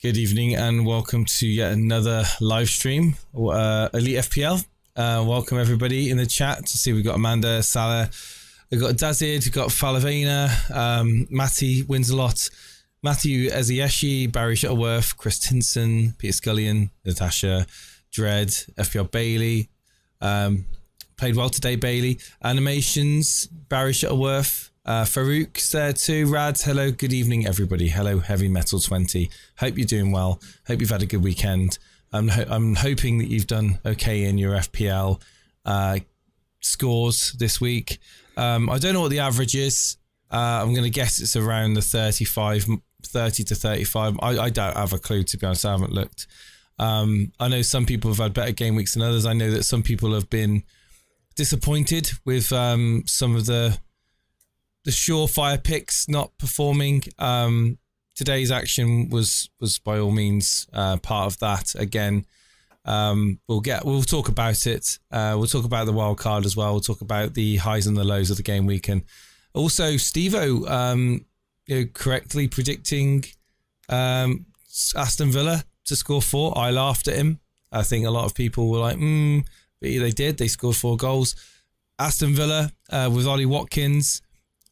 Good evening and welcome to yet another live stream, Elite FPL. Welcome everybody in the chat. To see we've got Amanda, Salah, we've got Dazid, we've got Falavina, Matty Winsalot, Matthew Ezieshi, Barry Shuttleworth, Chris Tinson, Peter Scullion, Natasha, Dread, FPL Bailey. Played well today, Bailey. Animations, Barry Shuttleworth. Farouk's there too. Rad, hello, good evening everybody. Hello, Heavy Metal 20. Hope you're doing well. Hope you've had a good weekend. I'm hoping that you've done okay in your FPL scores this week. I don't know what the average is. I'm going to guess it's around the 30 to 35. I don't have a clue, to be honest. I haven't looked. I know some people have had better game weeks than others. I know that some people have been disappointed with some of the surefire picks not performing. Today's action was by all means part of that. Again, we'll talk about it. We'll talk about the wild card as well. We'll talk about the highs and the lows of the game week, and also Steve-O correctly predicting Aston Villa to score 4. I laughed at him. I think a lot of people were like, but they did. They scored 4 goals. Aston Villa with Ollie Watkins.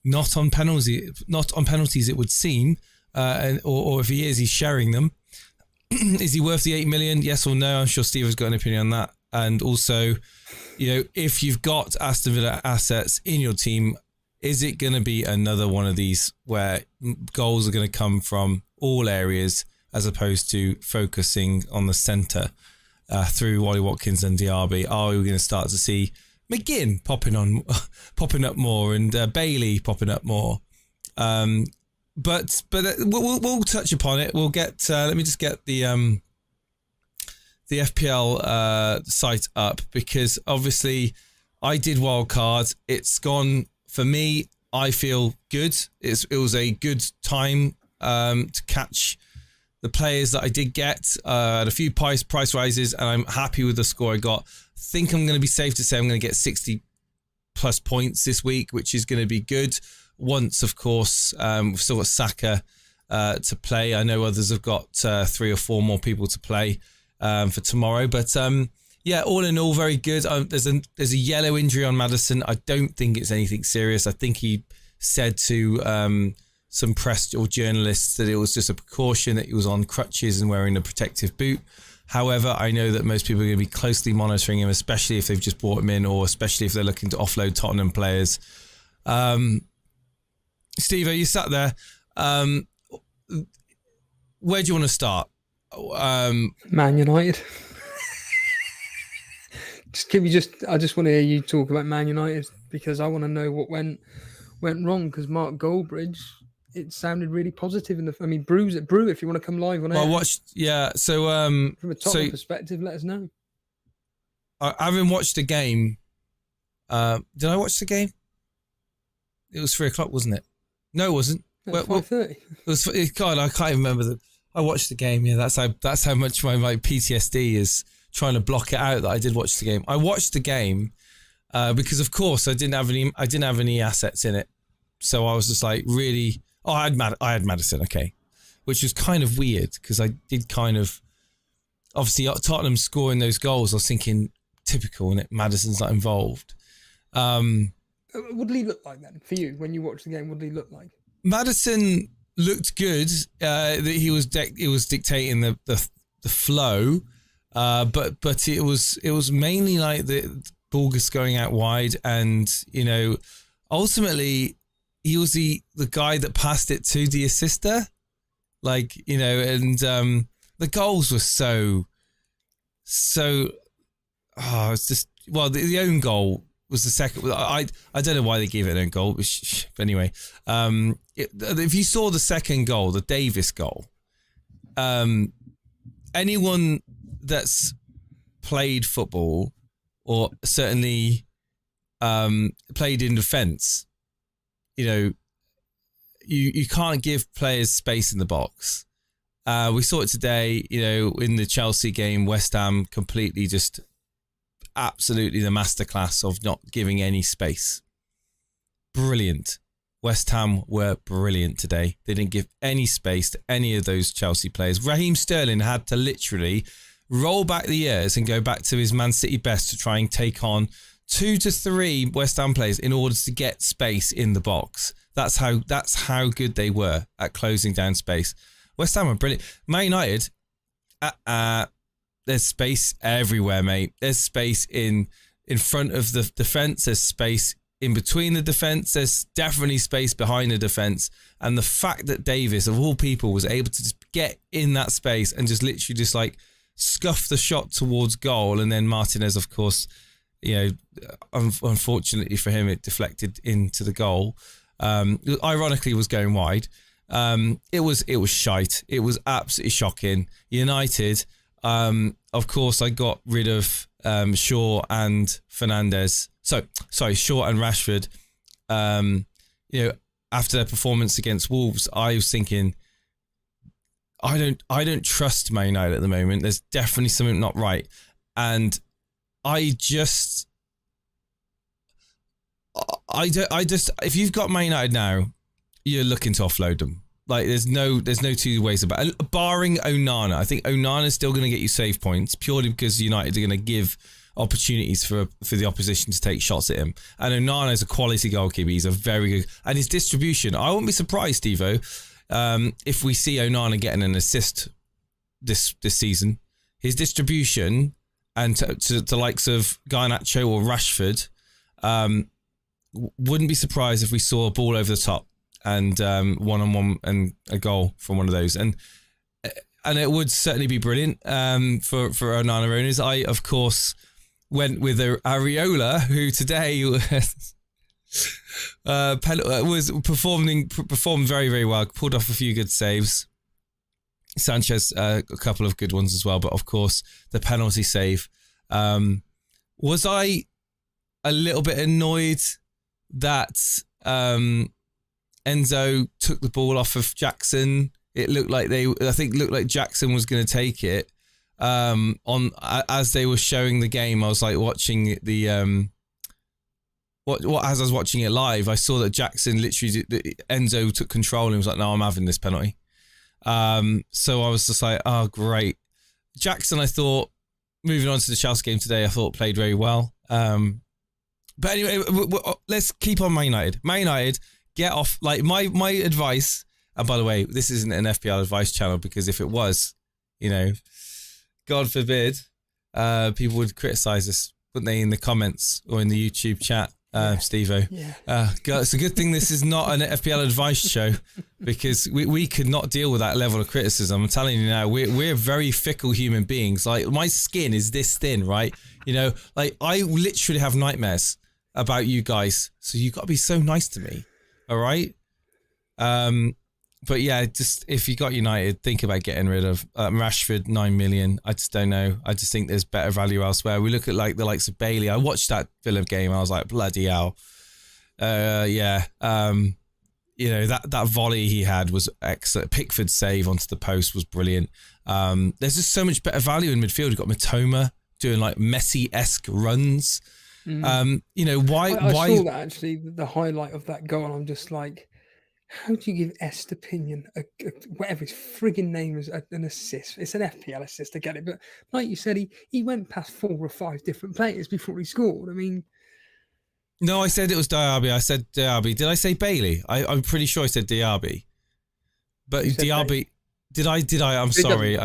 Not on penalties, it would seem, or if he is, he's sharing them. Is he worth the 8 million? Yes or no? I'm sure Steve has got an opinion on that. And also, if you've got Aston Villa assets in your team, is it going to be another one of these where goals are going to come from all areas as opposed to focusing on the centre through Ollie Watkins and Diaby? Are we going to start to see McGinn popping up more, and Bailey popping up more? But we'll touch upon it. We'll get. Let me just get the FPL site up, because obviously I did Wildcard. It's gone for me. I feel good. It was a good time to catch the players that I did get. Had a few price rises, and I'm happy with the score I got. Think I'm going to be safe to say I'm going to get 60 plus points this week, which is going to be good. Once, of course, we've still got Saka to play. I know others have got 3 or 4 more people to play for tomorrow. But yeah, all in all, very good. There's a yellow injury on Maddison. I don't think it's anything serious. I think he said to some press or journalists that it was just a precaution, that he was on crutches and wearing a protective boot. However, I know that most people are going to be closely monitoring him, especially if they've just brought him in, or especially if they're looking to offload Tottenham players. Steve, are you sat there? Where do you want to start? Man United. I just want to hear you talk about Man United, because I want to know what went wrong. Because Mark Goldbridge, it sounded really positive Brew, if you want to come live on air. Well, I watched, yeah. So from a Tottenham perspective, let us know. I haven't watched the game. Did I watch the game? It was 3:00, wasn't it? No, it wasn't. 5:30. It was. God, I can't even remember. I watched the game. Yeah, that's how much my PTSD is trying to block it out that I did watch the game. I watched the game because, of course, I didn't have any assets in it, so I was just like really. Oh, I had Maddison, okay, which was kind of weird because I did kind of, obviously Tottenham scoring those goals. I was thinking typical, and Maddison's not involved. What did he look like then for you when you watched the game? What did he look like? Maddison looked good. That he was dictating the flow, but it was mainly like the ball just going out wide, and ultimately. He was the guy that passed it to the assister, and the goals were so. It's just the own goal was the second. I don't know why they gave it an own goal, but anyway, if you saw the second goal, the Davis goal, anyone that's played football or certainly played in defence. You can't give players space in the box. We saw it today, in the Chelsea game. West Ham completely just absolutely the masterclass of not giving any space. Brilliant. West Ham were brilliant today. They didn't give any space to any of those Chelsea players. Raheem Sterling had to literally roll back the years and go back to his Man City best to try and take on 2 to 3 West Ham players in order to get space in the box. That's how good they were at closing down space. West Ham are brilliant. Man United, there's space everywhere, mate. There's space in front of the defence. There's space in between the defence. There's definitely space behind the defence. And the fact that Davis, of all people, was able to just get in that space and just literally just like scuff the shot towards goal. And then Martinez, of course, unfortunately for him, it deflected into the goal. Ironically, was going wide. It was shite. It was absolutely shocking. United, of course, I got rid of Shaw and Fernandes. Shaw and Rashford. After their performance against Wolves, I was thinking, I don't trust Man United at the moment. There's definitely something not right, and I just if you've got Man United now, you're looking to offload them. Like there's no two ways about it. Barring Onana, I think Onana's still going to get you save points purely because United are going to give opportunities for the opposition to take shots at him. And Onana is a quality goalkeeper. He's a very good, and his distribution. I wouldn't be surprised, Stevo, if we see Onana getting an assist this season. His distribution and to the likes of Garnacho or Rashford, wouldn't be surprised if we saw a ball over the top and one-on-one and a goal from one of those. And it would certainly be brilliant for Onana owners. I, of course, went with Areola, who today was performed very, very well, pulled off a few good saves. Sanchez, a couple of good ones as well, but of course, the penalty save. Was I a little bit annoyed that Enzo took the ball off of Jackson? It looked like Jackson was going to take it. As they were showing the game, I was like watching the as I was watching it live, I saw that Jackson literally Enzo took control and was like, "No, I'm having this penalty." So I was just like, "Oh, great." Jackson, I thought, moving on to the Chelsea game today, I thought played very well. But anyway, let's keep on Man United. Man United, get off. Like my advice. And by the way, this isn't an FPL advice channel, because if it was, God forbid, people would criticize us, wouldn't they, in the comments or in the YouTube chat, Steve-O? Yeah. It's a good thing this is not an FPL advice show, because we could not deal with that level of criticism. I'm telling you now, we're very fickle human beings. Like, my skin is this thin, right? Like, I literally have nightmares about you guys, so you got to be so nice to me, all right? But yeah, just if you got United, think about getting rid of Rashford, 9 million. I just don't know. I just think there's better value elsewhere. We look at like the likes of Bailey. I watched that Villa game. I was like, bloody hell. That volley he had was excellent. Pickford's save onto the post was brilliant. There's just so much better value in midfield. You've got Mitoma doing like Messi-esque runs. Why? I saw that actually, the highlight of that goal. I'm just like, how do you give Estepinian, whatever his frigging name is, an assist? It's an FPL assist, I get it. But like you said, he went past 4 or 5 different players before he scored. I mean... No, I said it was Diaby. I said Diaby. Did I say Bailey? I'm pretty sure I said Diaby. But Diaby... Did I? I'm sorry.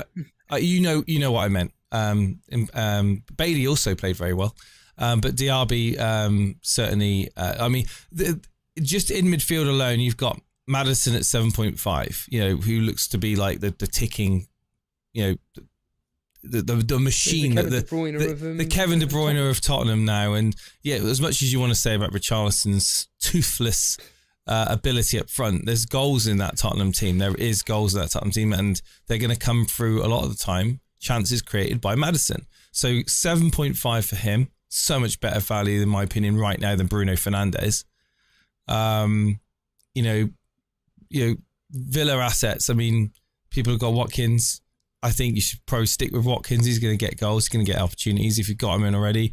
You know what I meant. Bailey also played very well. But Diaby certainly... just in midfield alone, you've got Maddison at 7.5, who looks to be like the ticking, the machine, the Kevin De Bruyne of Tottenham now. And yeah, as much as you want to say about Richarlison's toothless ability up front, there's goals in that Tottenham team. There is goals in that Tottenham team, and they're going to come through a lot of the time. Chances created by Maddison. So 7.5 for him, so much better value in my opinion right now than Bruno Fernandes. Villa assets. I mean, people have got Watkins. I think you should probably stick with Watkins. He's going to get goals. He's going to get opportunities if you've got him in already.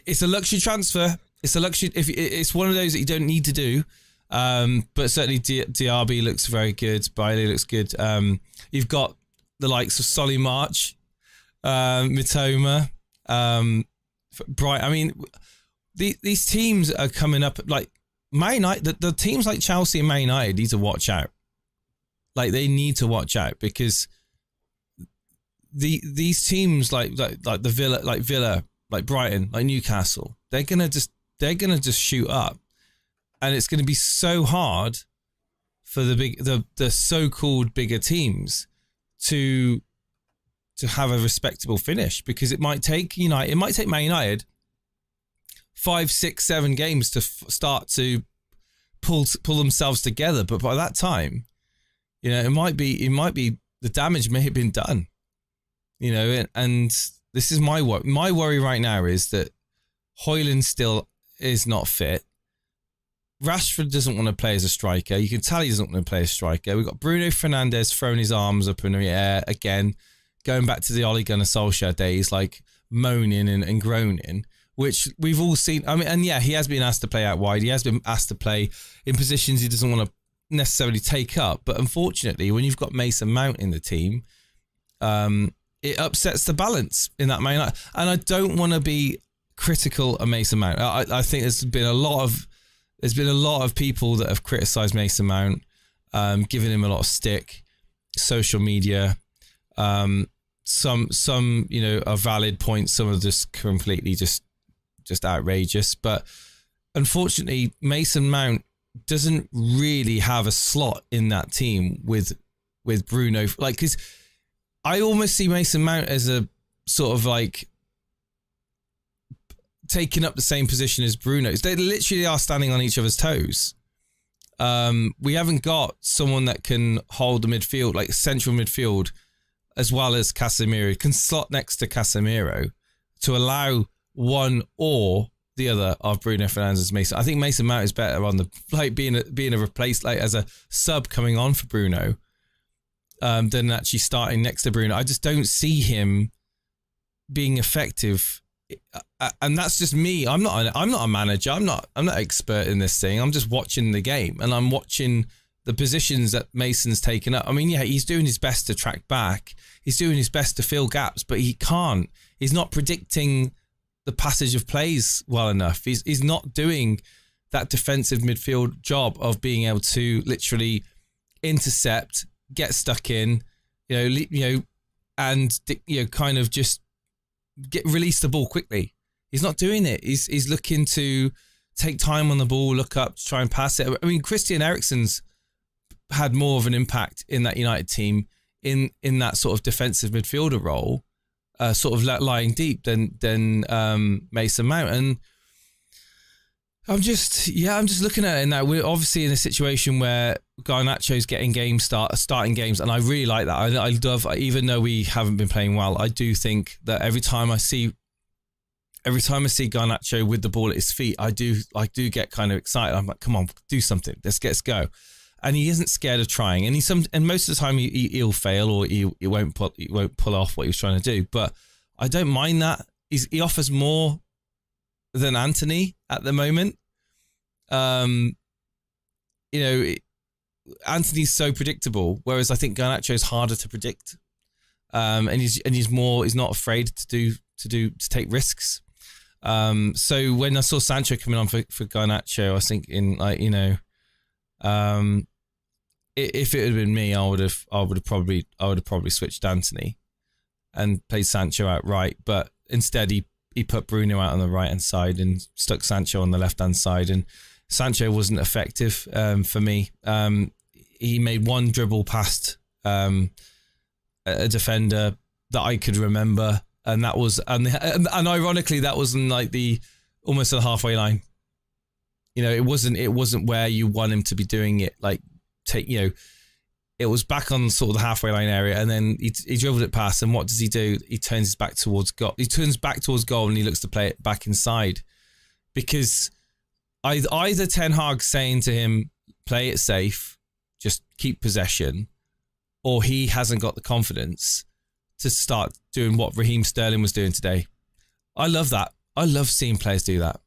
It's a luxury transfer. It's a luxury. If it's one of those that you don't need to do. But certainly Diaby looks very good. Bailey looks good. You've got the likes of Solly March, Mitoma, Bright. I mean, these teams are coming up like Man United. The teams like Chelsea and Man United need to watch out. Like they need to watch out because these teams like the Villa, like Brighton, like Newcastle, they're gonna just shoot up, and it's gonna be so hard for the so-called bigger teams to have a respectable finish, because it might take Man United 5, 6, 7 games to start to pull themselves together, but by that time, it might be the damage may have been done, and this is my worry. My worry right now is that Højlund still is not fit. Rashford doesn't want to play as a striker. You can tell he doesn't want to play as a striker. We've got Bruno Fernandes throwing his arms up in the air again, going back to the Ole Gunnar Solskjaer days, like moaning and groaning, which we've all seen. I mean, and yeah, he has been asked to play out wide. He has been asked to play in positions he doesn't want to necessarily take up. But unfortunately, when you've got Mason Mount in the team, it upsets the balance in that Man United. And I don't want to be critical of Mason Mount. I think there's been a lot of people that have criticised Mason Mount, giving him a lot of stick, social media. Some are valid points. Some are just completely just outrageous. But unfortunately, Mason Mount doesn't really have a slot in that team with Bruno. Like, because I almost see Mason Mount as a sort of like taking up the same position as Bruno. They literally are standing on each other's toes. We haven't got someone that can hold the midfield, like central midfield, as well as Casemiro, can slot next to Casemiro to allow one or the other of Bruno Fernandes. Mason. I think Mason Mount is better on being a replace, like as a sub coming on for Bruno, than actually starting next to Bruno. I just don't see him being effective, and that's just me. I'm not a manager. I'm not expert in this thing. I'm just watching the game, and I'm watching the positions that Mason's taken up. I mean, yeah, he's doing his best to track back. He's doing his best to fill gaps, but he can't. He's not predicting the passage of plays well enough. He's not doing that defensive midfield job of being able to literally intercept, get stuck in, and kind of just release the ball quickly. He's not doing it. He's looking to take time on the ball, look up, try and pass it. I mean, Christian Eriksen's had more of an impact in that United team in that sort of defensive midfielder role, sort of lying deep than Mason Mount. And I'm just looking at it now. We're obviously in a situation where Garnacho's getting starting games, and I really like that. I love, even though we haven't been playing well, I do think that every time I see Garnacho with the ball at his feet, I do get kind of excited. I'm like, come on, do something. Let's go. And he isn't scared of trying. And most of the time he'll fail, or he won't pull off what he was trying to do. But I don't mind that. He offers more than Anthony at the moment. Anthony's so predictable, whereas I think Garnacho is harder to predict. And he's not afraid to take risks. So when I saw Sancho coming on for Garnacho, I was thinking, if it had been me, I would have probably switched Anthony and played Sancho outright. But instead, he put Bruno out on the right hand side and stuck Sancho on the left hand side, and Sancho wasn't effective for me. He made one dribble past a defender that I could remember, and that was and ironically that was in like almost the halfway line. It wasn't where you want him to be doing it. Like it was back on sort of the halfway line area, and then he dribbled it past. And what does he do? He turns his back towards goal. He turns back towards goal, and he looks to play it back inside, because either Ten Hag saying to him, play it safe, just keep possession, or he hasn't got the confidence to start doing what Raheem Sterling was doing today. I love that. I love seeing players do that.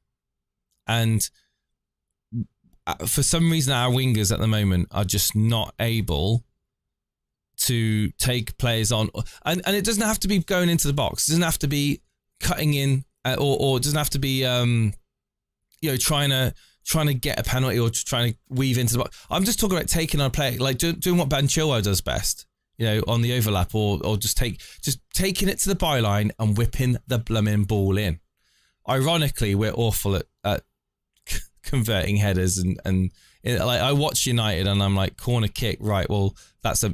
And for some reason our wingers at the moment are just not able to take players on, and it doesn't have to be going into the box. It doesn't have to be cutting in, or it doesn't have to be trying to get a penalty or trying to weave into the box. I'm just talking about taking on a play, like doing what Ben Chilwell does best, on the overlap, or just taking it to the byline and whipping the blooming ball in. Ironically, we're awful at converting headers, and like I watch United and I'm like, corner kick, right? Well, that's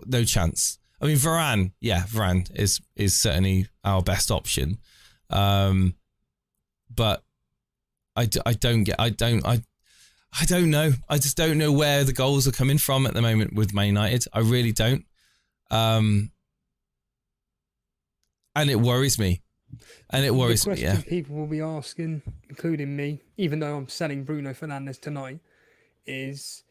no chance. I mean, Varane is certainly our best option, but I don't know. I just don't know where the goals are coming from at the moment with Man United. I really don't, and it worries me. And it worries me, yeah. The question people will be asking, including me, even though I'm selling Bruno Fernandes tonight, is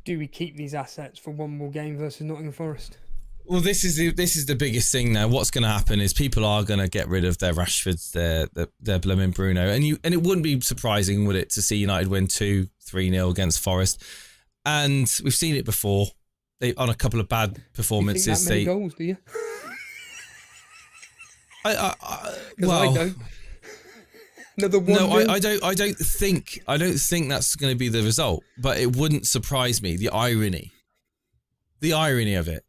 do we keep these assets for one more game versus Nottingham Forest? Well, this is the biggest thing now. What's going to happen is people are going to get rid of their Rashfords, their blooming Bruno, and it wouldn't be surprising, would it, to see United win 2-3-0 against Forest? And we've seen it before. On a couple of bad performances. You think that many goals, do you? I don't. Another one. No, I don't think that's going to be the result. But it wouldn't surprise me. The irony of it.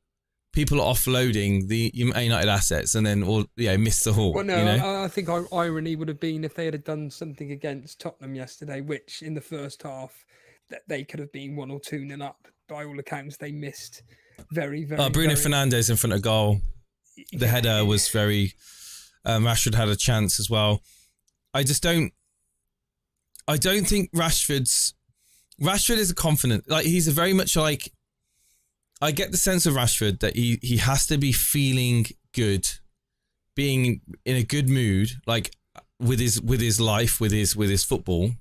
People are offloading the United assets and then miss the haul. Well, no, I think irony would have been if they had done something against Tottenham yesterday, which in the first half that they could have been 1 or 2-0 up. By all accounts, they missed very, very. Bruno Fernandes in front of goal. The header was very. Rashford had a chance as well. I don't think Rashford is a confident, like he's a very much like, I get the sense of Rashford that he has to be feeling good, being in a good mood, like with his life, with his football,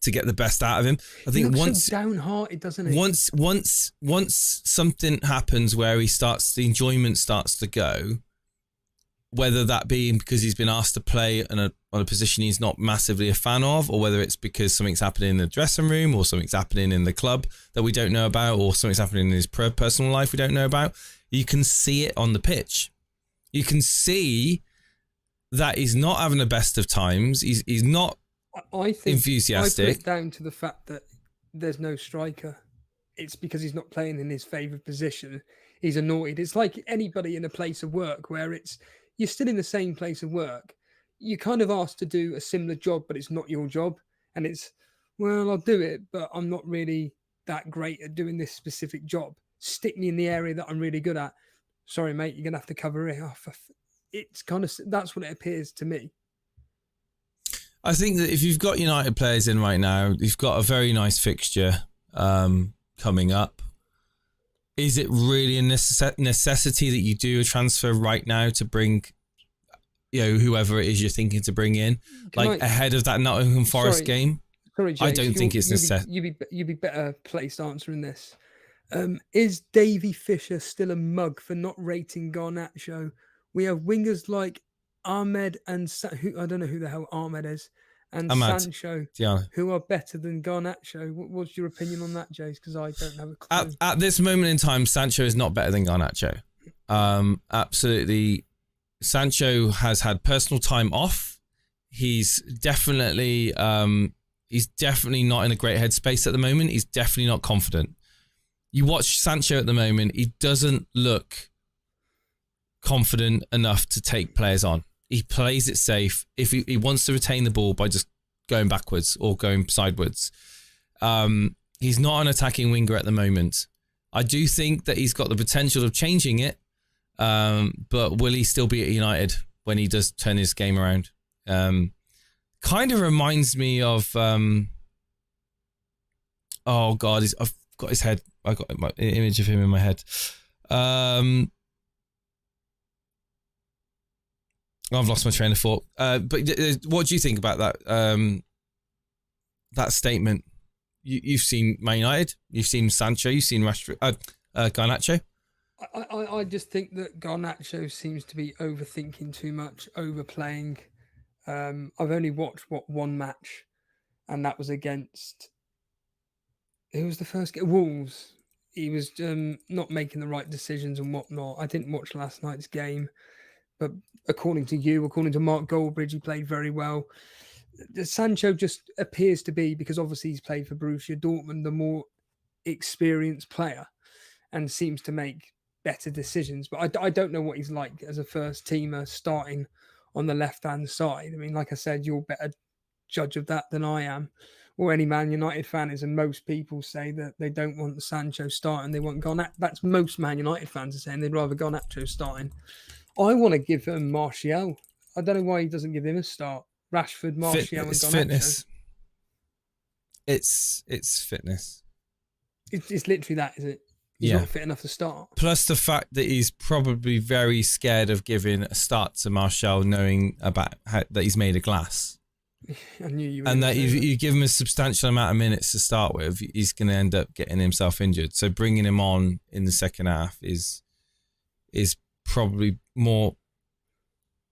to get the best out of him. I think once so downhearted, doesn't he? Once something happens where the enjoyment starts to go, whether that be because he's been asked to play on a position he's not massively a fan of, or whether it's because something's happening in the dressing room or something's happening in the club that we don't know about, or something's happening in his personal life we don't know about, you can see it on the pitch. You can see that he's not having the best of times. He's not enthusiastic. I put it down to the fact that there's no striker. It's because he's not playing in his favoured position. He's annoyed. It's like anybody in a place of work where you're still in the same place of work. You're kind of asked to do a similar job, but it's not your job. And it's, well, I'll do it, but I'm not really that great at doing this specific job. Stick me in the area that I'm really good at. Sorry, mate, you're going to have to cover it off. It's kind of, that's what it appears to me. I think that if you've got United players in right now, you've got a very nice fixture coming up. Is it really a necessity that you do a transfer right now to bring, whoever it is you're thinking to bring in, ahead of that Nottingham Forest game? Sorry, James, I don't think it's necessary. You'd be better placed answering this. Is Davy Fisher still a mug for not rating Garnacho? We have wingers like Ahmed and I don't know who the hell Ahmed is, and Sancho, who are better than Garnacho. What's your opinion on that, Jace? Because I don't have a clue. At this moment in time, Sancho is not better than Garnacho. Absolutely. Sancho has had personal time off. He's definitely not in a great headspace at the moment. He's definitely not confident. You watch Sancho at the moment, he doesn't look confident enough to take players on. He plays it safe. If he wants to retain the ball by just going backwards or going sideways. He's not an attacking winger at the moment. I do think that he's got the potential of changing it, but will he still be at United when he does turn his game around? Kind of reminds me of... oh, God, I've got his head. I've got my image of him in my head. I've lost my train of thought. But what do you think about that that statement? You've seen Man United, you've seen Sancho, you've seen Rashford, Garnacho. I just think that Garnacho seems to be overthinking too much, overplaying. I've only watched one match, and that was against, who was the first game? Wolves. He was not making the right decisions and whatnot. I didn't watch last night's game, but according to you, according to Mark Goldbridge, he played very well. Sancho just appears to be, because obviously he's played for Borussia Dortmund, the more experienced player, and seems to make better decisions. But I don't know what he's like as a first teamer starting on the left-hand side. I mean, like I said, you're a better judge of that than I am, or any Man United fan is, and most people say that they don't want Sancho starting, they want Garnacho. That's most Man United fans are saying they'd rather Garnacho starting. I want to give him Martial. I don't know why he doesn't give him a start. Rashford, Martial, and Garnacho. Fitness. It's fitness. It's literally that, is it? He's not fit enough to start. Plus the fact that he's probably very scared of giving a start to Martial, knowing about that he's made of glass. I knew you. And that you give him a substantial amount of minutes to start with, he's going to end up getting himself injured. So bringing him on in the second half is probably more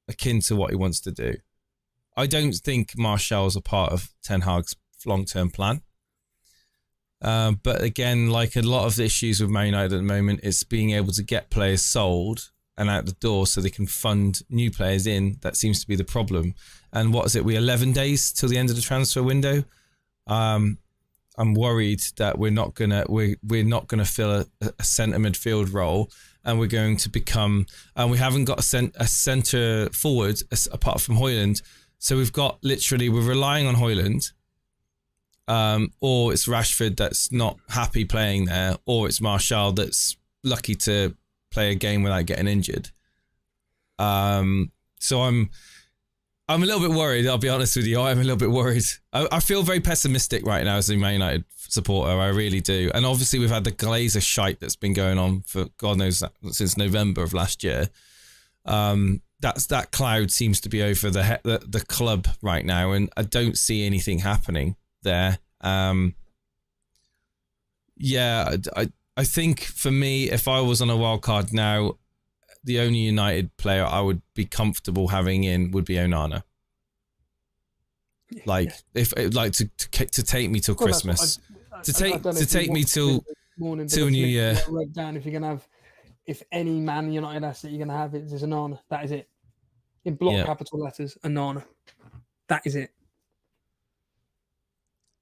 akin to what he wants to do. I don't think Martial's a part of Ten Hag's long-term plan. But again, like a lot of the issues with Man United at the moment, it's being able to get players sold and out the door so they can fund new players in. That seems to be the problem. And what is it? We're 11 days till the end of the transfer window. I'm worried that we're not gonna fill a centre midfield role, and we're going to become. And we haven't got a centre forward apart from Højlund. So we're relying on Højlund. Or it's Rashford that's not happy playing there, or it's Martial that's lucky to play a game without getting injured. So I'm a little bit worried, I'll be honest with you. I'm a little bit worried. I feel very pessimistic right now as a Man United supporter. I really do. And obviously we've had the Glazer shite that's been going on for God knows since November of last year. That cloud seems to be over the club right now, and I don't see anything happening there. I think for me, if I was on a wildcard now, the only United player I would be comfortable having in would be Onana. To take me till Christmas, to take me till New Year. I wrote down if any Man United asset you're gonna have is Onana. That is it. In block capital letters, Onana. That is it.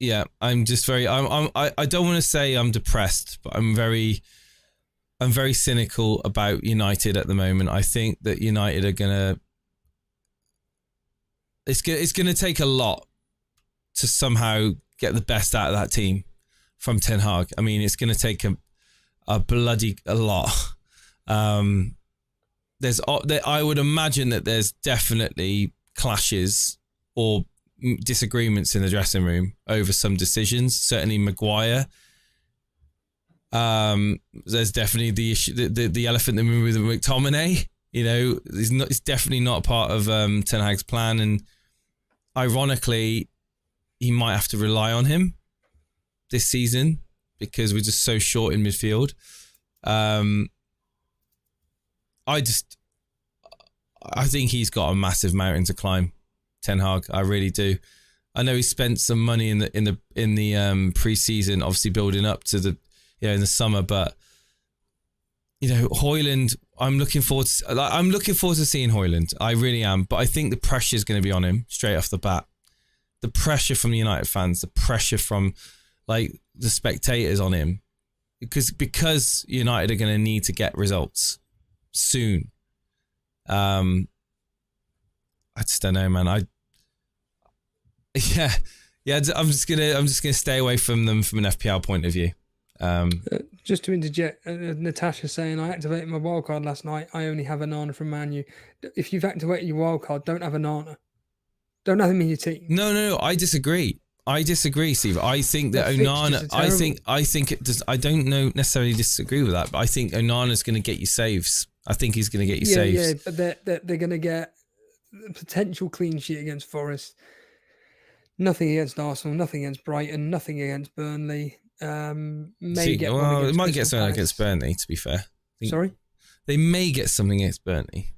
Yeah, I'm just very. I don't want to say I'm depressed, but I'm very cynical about United at the moment. I think that United are gonna. It's gonna take a lot to somehow get the best out of that team from Ten Hag. I mean, it's gonna take a lot. I would imagine that there's definitely clashes or disagreements in the dressing room over some decisions. Certainly Maguire. There's definitely the issue, the elephant in the room with McTominay. You know, it's definitely not a part of Ten Hag's plan, and ironically, he might have to rely on him this season because we're just so short in midfield. I think he's got a massive mountain to climb, Ten Hag. I really do. I know he spent some money in the pre-season, obviously building up to the in the summer, but Højlund, I'm looking forward to seeing Højlund. I really am, but I think the pressure is going to be on him straight off the bat. The pressure from the United fans, the pressure from the spectators on him, because United are going to need to get results soon. I just don't know, man. I'm just gonna stay away from them from an FPL point of view. Just to interject, Natasha saying, I activated my wildcard last night. I only have Onana from Man U. If you've activated your wildcard, don't have Onana. Don't have him in your team. No, I disagree, Steve. I think that Onana, I think it does. I don't necessarily disagree with that, but I think Onana's going to get you saves. I think he's going to get you saves. Yeah, but they're going to get a potential clean sheet against Forest. Nothing against Arsenal, nothing against Brighton, nothing against Burnley. They might get something against Burnley, to be fair. Sorry? They may get something against Burnley.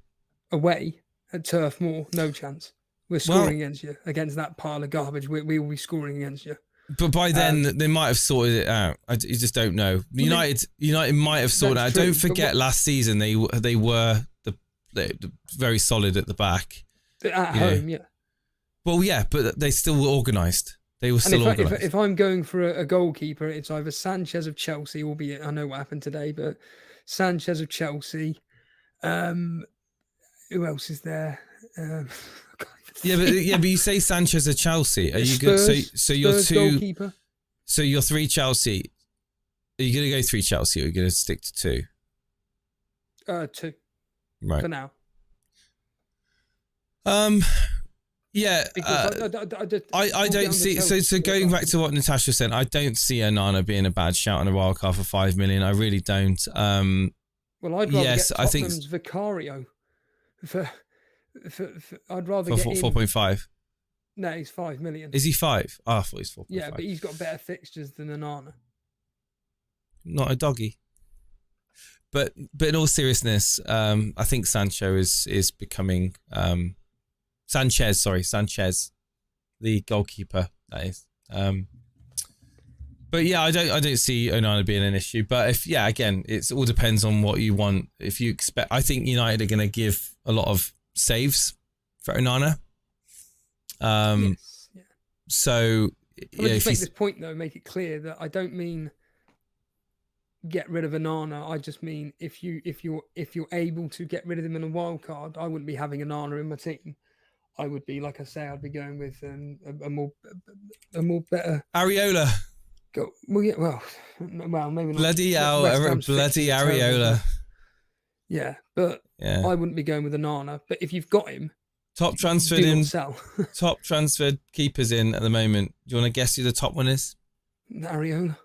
Away at Turf Moor, no chance. We're scoring against that pile of garbage. We will be scoring against you. But by then, they might have sorted it out. You just don't know. United might have sorted it out. Don't forget, last season they were the very solid at the back. At home, yeah. Well, yeah, but they still were organised. They were still organised. If I'm going for a goalkeeper, it's either Sanchez of Chelsea, albeit I know what happened today, but Sanchez of Chelsea. Who else is there? Yeah, but you say Sanchez of Chelsea. Are you Spurs, good? So you're Spurs two. Goalkeeper. So you're 3 Chelsea. Are you going to go 3 Chelsea, or are you going to stick to 2? 2. Right. For now. Yeah. I don't see. So going back to what Natasha said, I don't see Onana being a bad shout on a wild card for 5 million. I really don't. Well, I'd rather get Tottenham's Vicario for I'd rather get 4.5. No, he's 5 million. Is he 5? Oh, I thought he's 4.5. Yeah, but he's got better fixtures than Onana. Not a doggy. But in all seriousness, I think Sancho is becoming Sanchez, the goalkeeper, that is. But yeah, I don't see Onana being an issue. But again, it all depends on what you want. If you expect, I think United are going to give a lot of saves for Onana. Yes, yeah. So I'll just make this point though, make it clear that I don't mean get rid of Onana. I just mean if you're able to get rid of him in a wild card, I wouldn't be having Onana in my team. I would be, like I say, I'd be going with a more better Areola. Maybe not. Bloody Areola. Yeah, but I wouldn't be going with Onana. But if you've got him, top transferred keepers in at the moment. Do you want to guess who the top one is? Areola.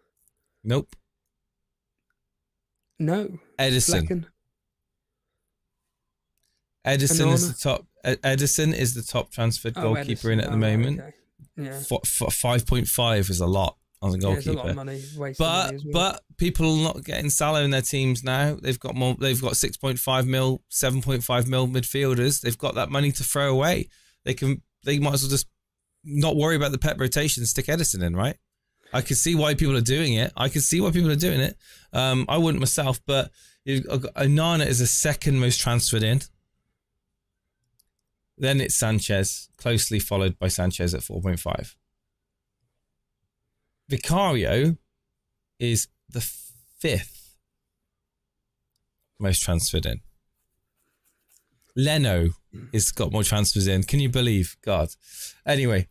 Nope. No. Edison. Flecken. Edison is the top. Edison is the top transferred goalkeeper at the moment. Okay. Yeah. 5.5 is a lot on the goalkeeper. Yeah, it's a lot of money wasted. But people are not getting Salah in their teams now. They've got more. They've got 6.5 mil, 7.5 mil midfielders. They've got that money to throw away. They might as well just not worry about the Pep rotation. Stick Edison in, right? I can see why people are doing it. I wouldn't myself, but Onana is the second most transferred in. Then it's Sanchez, closely followed by Sanchez at 4.5. Vicario is the 5th most transferred in. Leno has got more transfers in. Can you believe? God. Anyway,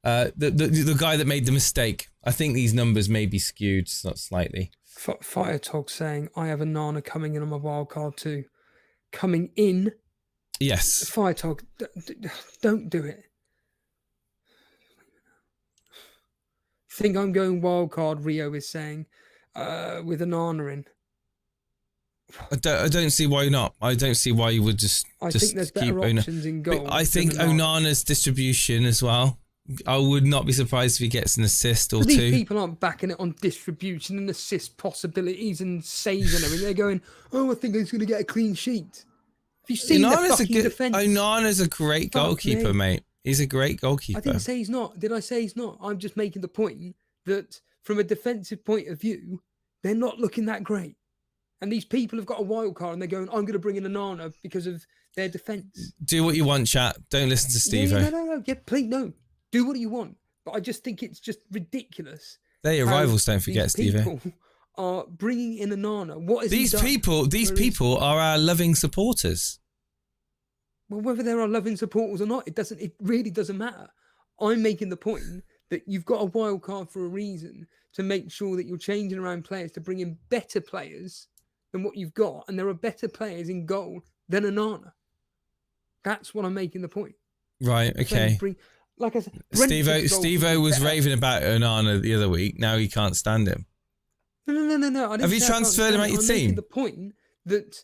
the guy that made the mistake. I think these numbers may be skewed, not slightly. Fire Talk saying, I have Onana coming in on my wild card too. Coming in. Yes. Fire Talk, don't do it. Think I'm going wild card, Rio is saying, with Onana in. I don't see why not. I don't see why you would just think there's better options in goal. I think Onana's distribution as well. I would not be surprised if he gets an assist or 2. These people aren't backing it on distribution and assist possibilities and saves and everything. They're going, I think he's going to get a clean sheet. Have you seen the fucking defence? Onana's a great goalkeeper, mate. He's a great goalkeeper. I didn't say he's not. Did I say he's not? I'm just making the point that from a defensive point of view, they're not looking that great. And these people have got a wild card and they're going, I'm going to bring in Onana because of their defence. Do what you want, chat. Don't listen to Steve-O. No. Yeah, please, no. Do what you want. But I just think it's just ridiculous. They're your rivals, don't forget, Steve-O. People are bringing in Onana. What is these people are our loving supporters. Well, whether there are loving supporters or not, it really doesn't matter. I'm making the point that you've got a wild card for a reason, to make sure that you're changing around players to bring in better players than what you've got. And there are better players in goal than Onana. That's what I'm making the point. Right, okay. Like I said, Steve-O was raving about Onana the other week. Now he can't stand him. No. Have you transferred him at your team? I'm making the point that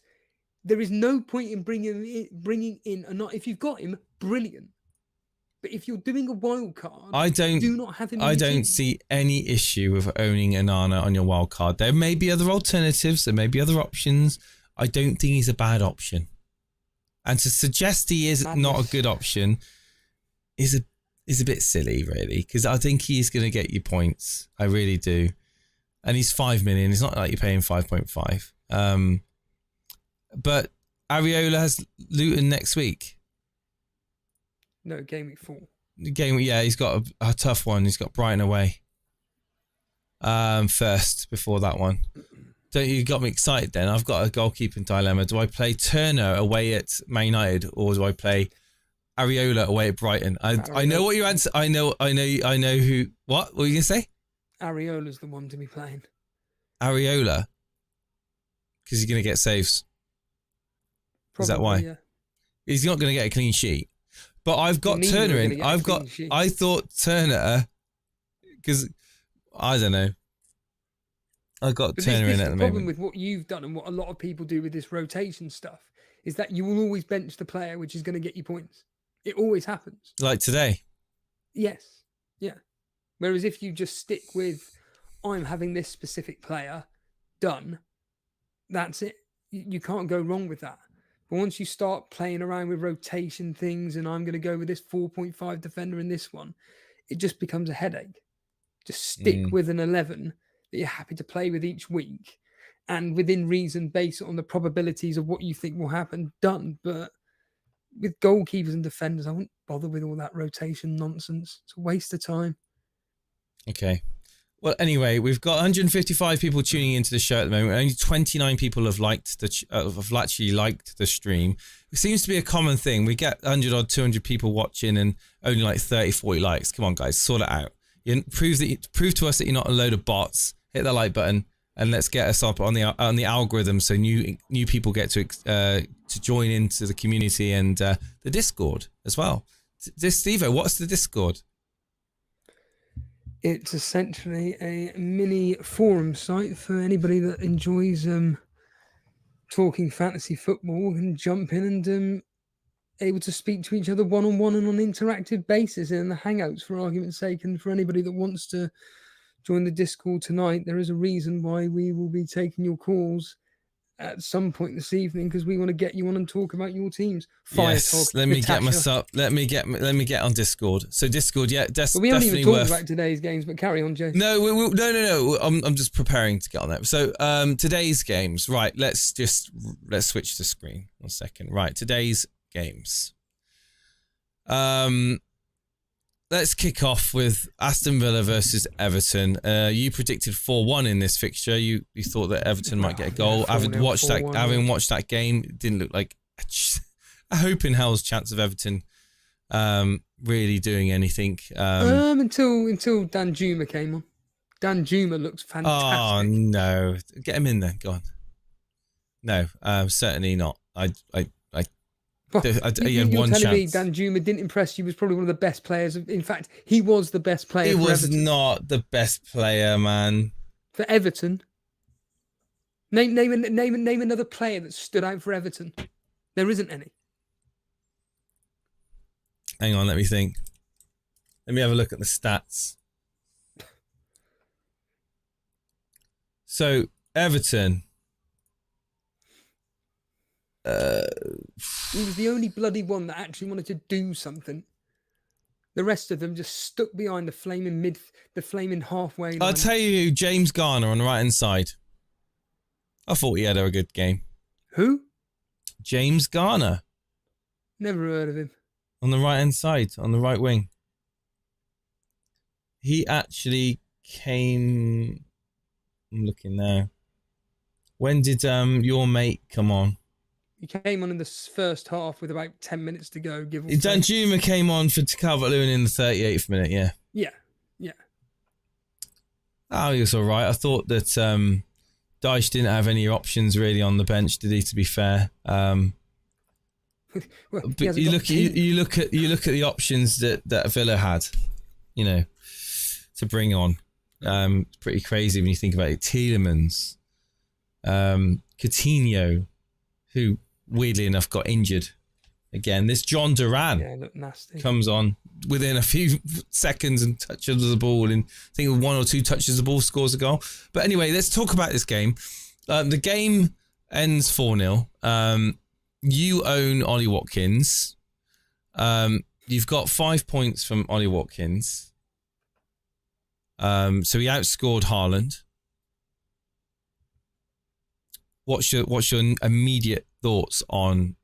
there is no point in bringing in Onana. If you've got him, brilliant. But if you're doing a wild card, do not have him. I don't see any issue with owning Onana on your wild card. There may be other alternatives. There may be other options. I don't think he's a bad option. And to suggest he is not a good option is a bit silly, really, because I think he's going to get you points. I really do. And he's 5 million. It's not like you're paying 5.5. But Areola has Luton next week. No, game week 4. He's got a tough one. He's got Brighton away. First, before that one. Don't you got me excited then? I've got a goalkeeping dilemma. Do I play Turner away at Man United, or do I play Areola away at Brighton? I know what your answer. I know who. What were you gonna say? Areola's the one to be playing. Areola, because he's gonna get saves. Probably, is that why? Yeah. He's not gonna get a clean sheet. But I've got Turner in. I thought Turner, because I don't know. I got Turner in at the moment. The problem with what you've done and what a lot of people do with this rotation stuff is that you will always bench the player which is going to get you points. It always happens. Like today. Yes. Yeah. Whereas if you just stick with, I'm having this specific player done, that's it. You can't go wrong with that. But once you start playing around with rotation things and I'm going to go with this 4.5 defender in this one, it just becomes a headache. Just stick with an 11 that you're happy to play with each week and within reason, based on the probabilities of what you think will happen, done. But with goalkeepers and defenders, I wouldn't bother with all that rotation nonsense. It's a waste of time. Okay. Well, anyway, we've got 155 people tuning into the show at the moment. Only 29 people have actually liked the stream. It seems to be a common thing. We get 100 or 200 people watching and only like 30, 40 likes. Come on, guys, sort it out. Prove to us that you're not a load of bots. Hit the like button and let's get us up on the algorithm so new people get to join into the community and the Discord as well. Stevo, what's the Discord? It's essentially a mini forum site for anybody that enjoys talking fantasy football and jump in and able to speak to each other one-on-one and on an interactive basis in the Hangouts, for argument's sake. And for anybody that wants to join the Discord tonight, there is a reason why we will be taking your calls at some point this evening, because we want to get you on and talk about your teams. Yes, let me get myself. Let me get on Discord. So Discord, yeah, but we haven't even talked about today's games. But carry on, Jay. No, no. I'm just preparing to get on that. So today's games, right? Let's switch the screen 1 second. Right, today's games. Let's kick off with Aston Villa versus Everton. You predicted 4-1 in this fixture. You thought that Everton might get a goal. Having watched that game, it didn't look like a hope in hell's chance of Everton really doing anything. Until Danjuma came on. Danjuma looks fantastic. Oh no, get him in there. Go on. No, certainly not. He had one chance. Me Danjuma didn't impress you. Was probably one of the best players. In fact, he was the best player. He was Everton. Not the best player, man. For Everton, name another player that stood out for Everton. There isn't any. Hang on, let me think. Let me have a look at the stats. So Everton. He was the only bloody one that actually wanted to do something. The rest of them just stuck behind the flaming halfway line. I'll tell you, James Garner on the right hand side. I thought he had a good game. Who? James Garner. Never heard of him. On the right hand side, on the right wing. He actually came. I'm looking now. When did your mate come on? He came on in the first half with about 10 minutes to go. Danjuma came on for Calvert-Lewin in the 38th minute, yeah. Yeah. Oh, he was all right. I thought that Dyche didn't have any options really on the bench, did he, to be fair? But you look at the options that Villa had, to bring on. It's pretty crazy when you think about it. Tielemans, Coutinho, who weirdly enough got injured again. This John Duran comes on within a few seconds and touches the ball, and I think with 1 or 2 touches the ball scores a goal. But anyway, let's talk about this game. The game ends 4-0. You own Ollie Watkins. you've got 5 points from Ollie Watkins. So he outscored Haaland. What's your immediate thoughts on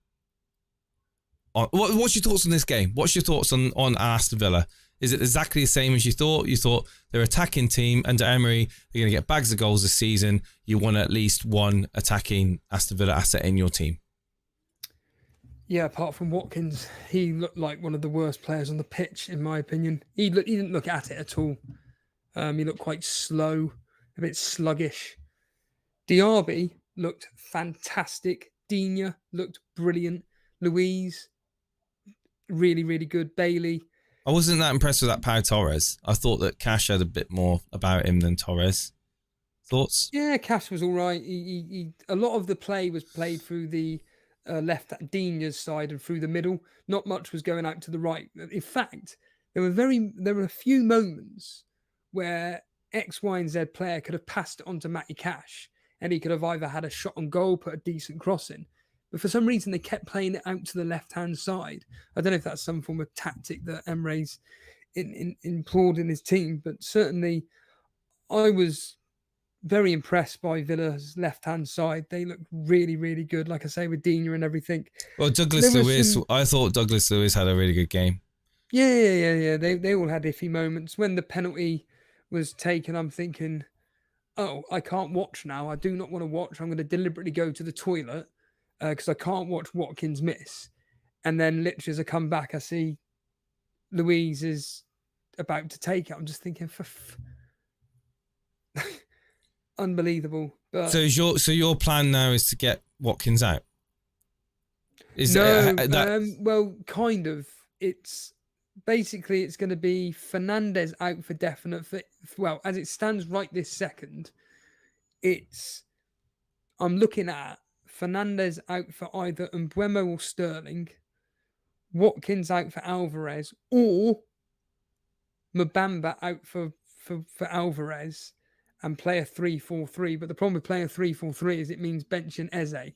what's your thoughts on this game? What's your thoughts on Aston Villa? Is it exactly the same as you thought? You thought they're an attacking team under Emery, they're going to get bags of goals this season. You want at least one attacking Aston Villa asset in your team. Yeah, apart from Watkins, he looked like one of the worst players on the pitch, in my opinion. He didn't look at it at all. He looked quite slow, a bit sluggish. Diaby looked fantastic. Digne looked brilliant. Louise, really, really good. Bailey. I wasn't that impressed with that Pau Torres. I thought that Cash had a bit more about him than Torres. Thoughts? Yeah, Cash was all right. He a lot of the play was played through the left at Digne's side and through the middle. Not much was going out to the right. In fact, there were a few moments where X, Y, and Z player could have passed it on to Matty Cash, and he could have either had a shot on goal, put a decent cross in. But for some reason, they kept playing it out to the left-hand side. I don't know if that's some form of tactic that Emre's employed in his team, but certainly I was very impressed by Villa's left-hand side. They look really, really good, like I say, with Digne and everything. Well, Douglas Luiz, I thought Douglas Luiz had a really good game. Yeah. They all had iffy moments. When the penalty was taken, I'm thinking, oh, I can't watch now. I do not want to watch. I'm going to deliberately go to the toilet because I can't watch Watkins miss. And then literally as I come back, I see Louise is about to take it. I'm just thinking, unbelievable. But So your plan now is to get Watkins out? Well, kind of. It's basically it's going to be Fernandez out for definite. Well, as it stands right this second, I'm looking at Fernandez out for either Mbeumo or Sterling, Watkins out for Alvarez, or Mbamba out for Alvarez, and play a 3-4-3. But the problem with playing a 3-4-3 is it means benching Eze, and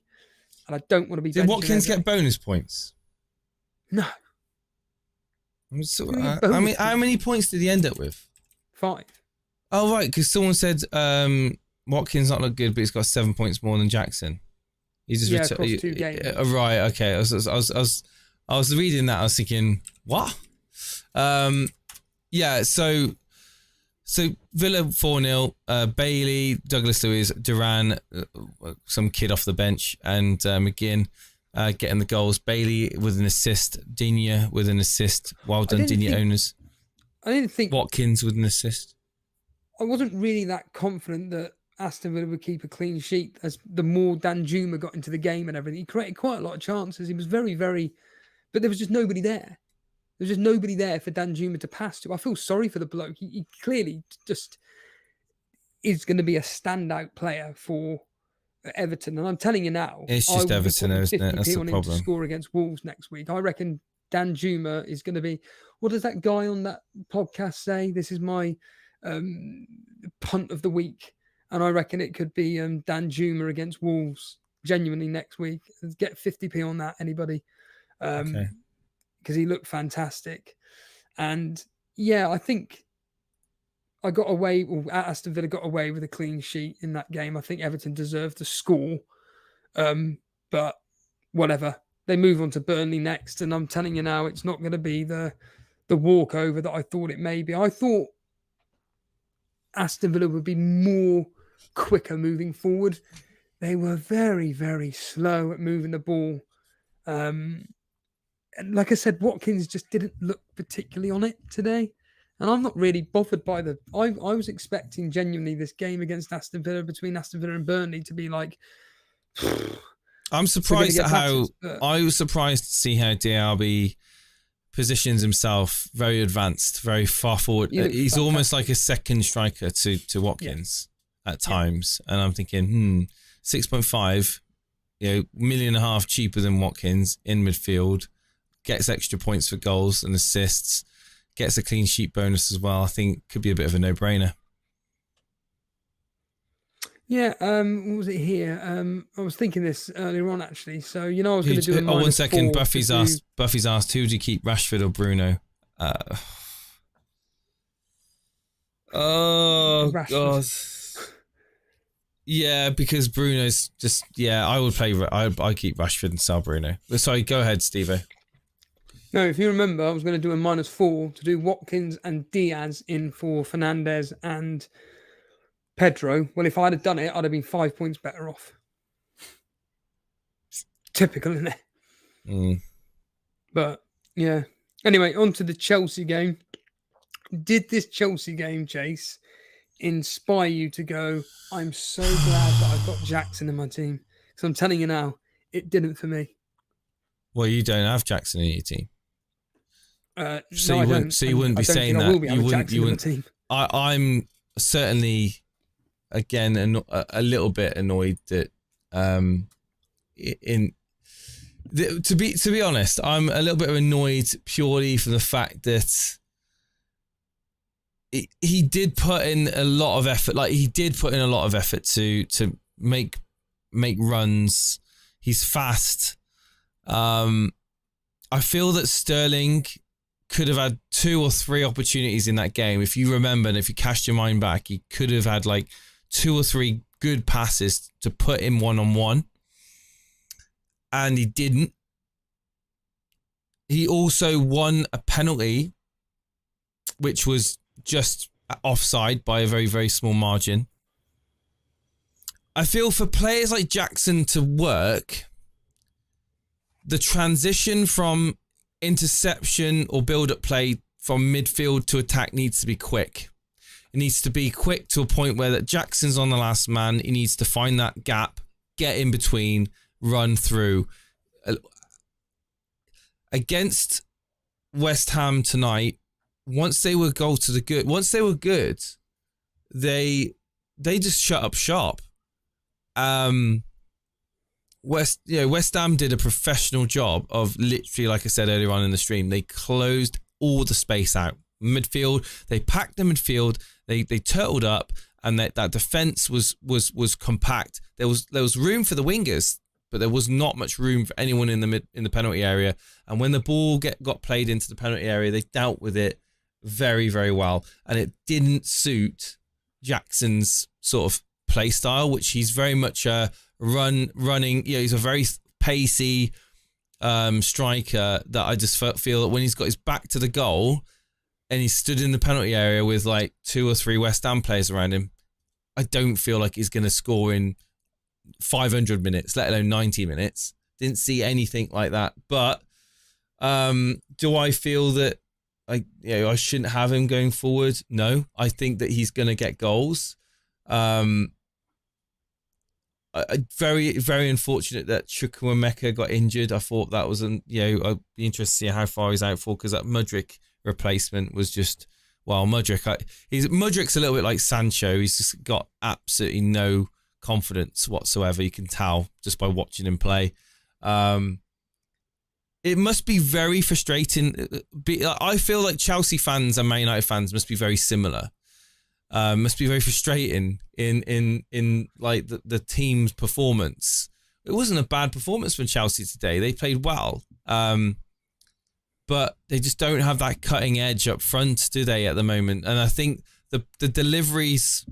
I don't want to be. Did Watkins get bonus points? No. I mean, how many points did he end up with? 5. Oh, right, because someone said Watkins not look good, but he's got 7 points more than Jackson. He's just across 2 games. Right, okay. I was reading that. I was thinking, what? Yeah. So Villa 4-0. Bailey, Douglas Luiz, Duran, some kid off the bench, and McGinn getting the goals. Bailey with an assist. Digne with an assist. Well done, Digne owners. I didn't think Watkins with an assist. I wasn't really that confident that Aston Villa would keep a clean sheet as the more Danjuma got into the game and everything. He created quite a lot of chances. He was very, very... But there was just nobody there. There was just nobody there for Danjuma to pass to. I feel sorry for the bloke. He clearly just is going to be a standout player for Everton. And I'm telling you now... It's just Everton, isn't it? That's the problem. To score against Wolves next week. I reckon Danjuma is going to be... What does that guy on that podcast say? This is my punt of the week. And I reckon it could be Danjuma against Wolves genuinely next week. Get 50p on that, anybody. Okay. Because he looked fantastic. And yeah, I think I got away, or Aston Villa got away with a clean sheet in that game. I think Everton deserved to score. But whatever. They move on to Burnley next. And I'm telling you now, it's not going to be the walkover that I thought it may be. I thought Aston Villa would be more quicker moving forward. They were very, very slow at moving the ball. And like I said, Watkins just didn't look particularly on it today. And I'm not really bothered by I was expecting genuinely this game against Aston Villa, between Aston Villa and Burnley, to be like... I'm surprised at how... I was surprised to see how Diaby positions himself very advanced, very far forward. He's fantastic. Almost like a second striker to Watkins at times. And I'm thinking, 6.5, $1.5 million cheaper than Watkins in midfield, gets extra points for goals and assists, gets a clean sheet bonus as well. I think could be a bit of a no-brainer. Yeah, what was it here? I was thinking this earlier on actually. So I was going to do a minus 1 second. 4 Buffy's asked, who do you keep, Rashford or Bruno? Oh Rashford. God. Yeah, because Bruno's just I would play. I keep Rashford and sell Bruno. Sorry, go ahead, Steve-o. No, if you remember, I was going to do a minus 4 to do Watkins and Diaz in for Fernandes and Pedro. Well, if I'd have done it, I'd have been 5 points better off. Typical, isn't it? Mm. But yeah. Anyway, on to the Chelsea game. Did this Chelsea game, Chase, inspire you to go, I'm so glad that I've got Jackson in my team? Because I'm telling you now, it didn't for me. Well, you don't have Jackson in your team. So you wouldn't be saying that. You wouldn't. I'm certainly, again, a little bit annoyed that to be honest, I'm a little bit annoyed purely from the fact that he did put in a lot of effort. Like, he did put in a lot of effort to make runs. He's fast. I feel that Sterling could have had 2 or 3 opportunities in that game. If you remember, and if you cast your mind back, he could have had like 2 or 3 good passes to put him 1-on-1. And he didn't. He also won a penalty, which was just offside by a very, very small margin. I feel for players like Jackson to work, the transition from interception or build-up play from midfield to attack needs to be quick. It needs to be quick to a point where that Jackson's on the last man. He needs to find that gap, get in between, run through. Against West Ham tonight, once they were good, they just shut up shop. West Ham did a professional job of literally, like I said earlier on in the stream, they closed all the space out. Midfield, they packed the midfield, they turtled up, and that defense was compact. There was room for the wingers, but there was not much room for anyone in the penalty area. And when the ball got played into the penalty area, they dealt with it very, very well. And it didn't suit Jackson's sort of play style, which he's very much running. He's a very pacey striker that I just feel that when he's got his back to the goal and he stood in the penalty area with like 2 or 3 West Ham players around him, I don't feel like he's going to score in 500 minutes, let alone 90 minutes. Didn't see anything like that. But do I feel that I shouldn't have him going forward? No, I think that he's going to get goals. Very, very unfortunate that Chukwuemeka got injured. I thought that was I'd be interested to see how far he's out for, because that Mudryk replacement was just, Mudryk's a little bit like Sancho. He's just got absolutely no confidence whatsoever. You can tell just by watching him play. It must be very frustrating. I feel like Chelsea fans and Man United fans must be very similar. Must be very frustrating in like the team's performance. It wasn't a bad performance from Chelsea today. They played well, but they just don't have that cutting edge up front, do they, at the moment? And I think the deliveries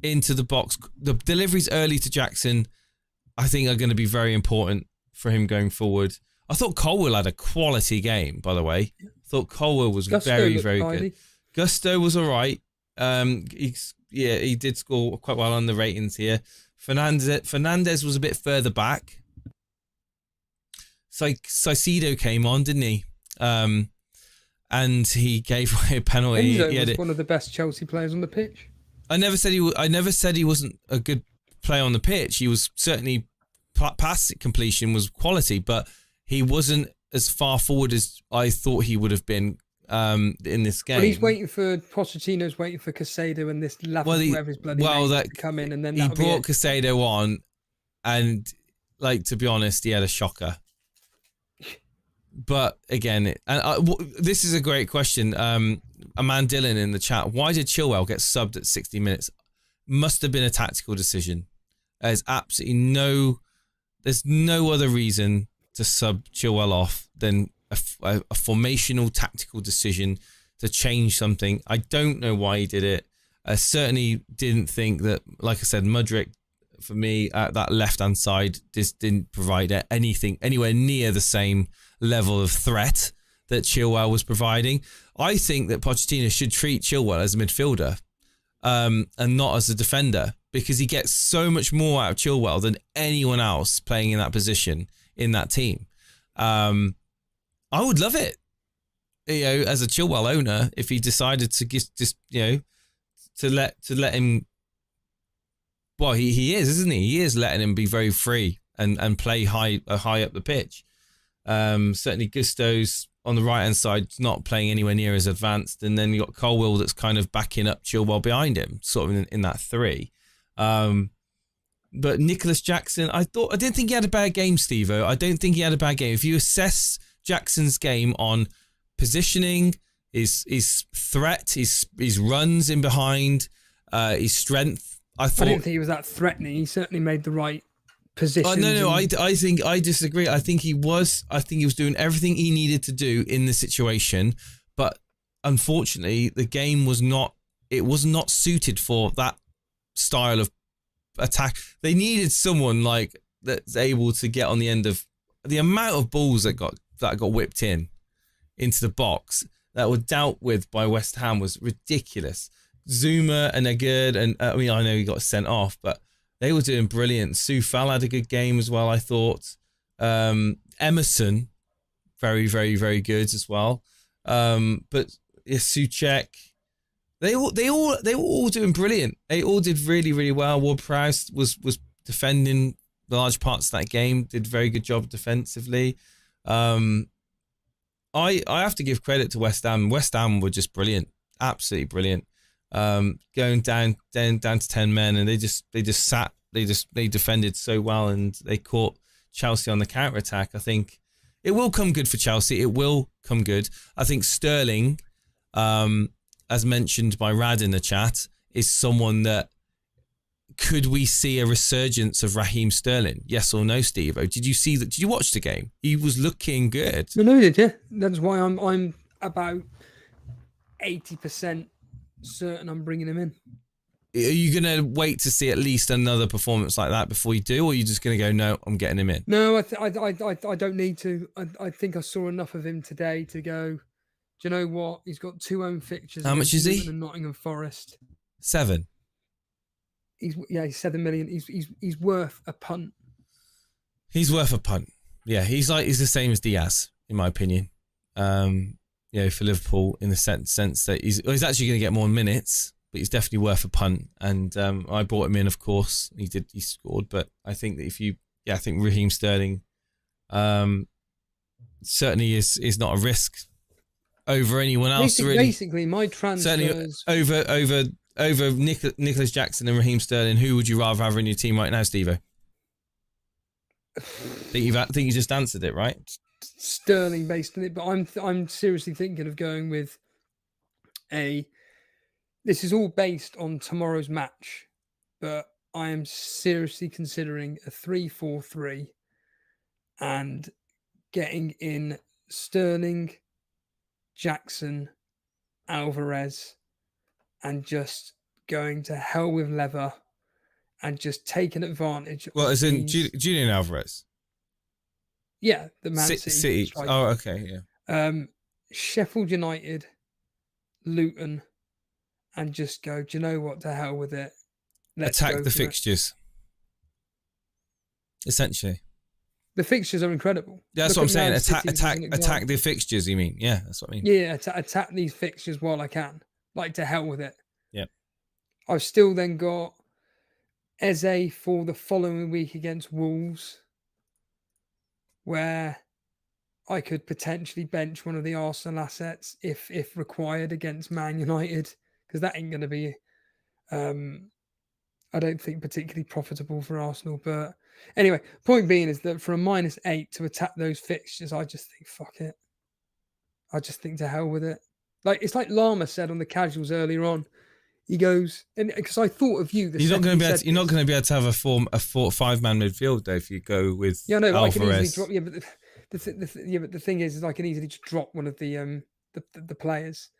into the box, the deliveries early to Jackson, I think are going to be very important for him going forward. I thought Colwill had a quality game, by the way. I thought Colwill was very, very good. Gusto was all right. He did score quite well on the ratings here. Fernandes was a bit further back. Saicedo came on, didn't he? And he gave away a penalty. Enzo was one of the best Chelsea players on the pitch. I never said he wasn't a good player on the pitch. He was certainly, pass completion was quality, but he wasn't as far forward as I thought he would have been in this game. Well, he's waiting for Pochettino's waiting for Casado and this whatever's bloody name to come in, and then he brought Casado on, and like, to be honest, he had a shocker. But again, this is a great question. A man Dylan in the chat: why did Chilwell get subbed at 60 minutes? Must have been a tactical decision. There's no other reason to sub Chilwell off than a formational tactical decision to change something. I don't know why he did it. I certainly didn't think that, like I said, Mudryk, for me, at that left-hand side, just didn't provide anything anywhere near the same level of threat that Chilwell was providing. I think that Pochettino should treat Chilwell as a midfielder and not as a defender, because he gets so much more out of Chilwell than anyone else playing in that position in that team. I would love it, as a Chilwell owner, if he decided to just to let him. Well, he is, isn't he? He is letting him be very free and play high up the pitch. Certainly, Gusto's on the right hand side not playing anywhere near as advanced, and then you got Colwill that's kind of backing up Chilwell behind him, sort of in that three. But Nicholas Jackson, I didn't think he had a bad game, Steve-O. I don't think he had a bad game. If you assess Jackson's game on positioning, his threat, his runs in behind, his strength, I didn't think he was that threatening. He certainly made the right position. No. I think I disagree. I think he was doing everything he needed to do in the situation, but unfortunately, the game was not suited for that style of attack. They needed someone like that's able to get on the end of the amount of balls that got whipped into the box that were dealt with by West Ham was ridiculous. Zuma and Agard, and I know he got sent off, but they were doing brilliant. Soufal had a good game as well, I thought. Emerson, very, very, very good as well. But Souček, they were all doing brilliant. They all did really, really well. Ward-Prowse was defending large parts of that game, did a very good job defensively. I have to give credit to West Ham. West Ham were just brilliant, absolutely brilliant. Going down to 10 men, and they defended so well, and they caught Chelsea on the counter attack. I think it will come good for Chelsea. It will come good. I think Sterling, as mentioned by Rad in the chat, is someone that could we see a resurgence of Raheem Sterling? Yes or no, Steve? Did you see that? Did you watch the game? He was looking good. No, I did. Yeah, that's why I'm about 80% certain I'm bringing him in. Are you going to wait to see at least another performance like that before you do, or are you just going to go, no, I'm getting him in? No, I don't need to. I think I saw enough of him today to go, do you know what? He's got 2 home fixtures. How much is he? And Nottingham Forest. 7. He's 7 million. He's worth a punt. He's worth a punt. Yeah, he's the same as Diaz, in my opinion. For Liverpool, in the sense that he's actually going to get more minutes, but he's definitely worth a punt. And I brought him in, of course. He scored, but I think that I think Raheem Sterling certainly is not a risk over anyone else. Basically, my transfers certainly over Nicholas Jackson and Raheem Sterling. Who would you rather have in your team right now, Steve-O? I think you just answered it, right? Sterling based on it, but I'm seriously thinking of going with this is all based on tomorrow's match, but I am seriously considering a 3-4-3 and getting in Sterling, Jackson, Alvarez, and just going to hell with leather and just taking advantage. Well, as in Julian Alvarez. Yeah, the Man City. Oh, okay, yeah. Sheffield United, Luton, and just go, do you know what? To hell with it. Let's attack the fixtures. Essentially. The fixtures are incredible. Yeah, that's what I'm saying. Attack the fixtures, you mean? Yeah, that's what I mean. Yeah, attack these fixtures while I can. Like, to hell with it. Yeah. I've still then got Eze for the following week against Wolves, where I could potentially bench one of the Arsenal assets if required against Man United, because that ain't going to be, I don't think, particularly profitable for Arsenal. But anyway, point being is that for a -8 to attack those fixtures, I just think, fuck it. I just think to hell with it. Like, it's like Lama said on the casuals earlier on. He goes, and because I thought of you. You're not going to be able to have a 5-man midfield though if you go with Alvarez. I can easily drop. But the thing is I can easily just drop one of the players.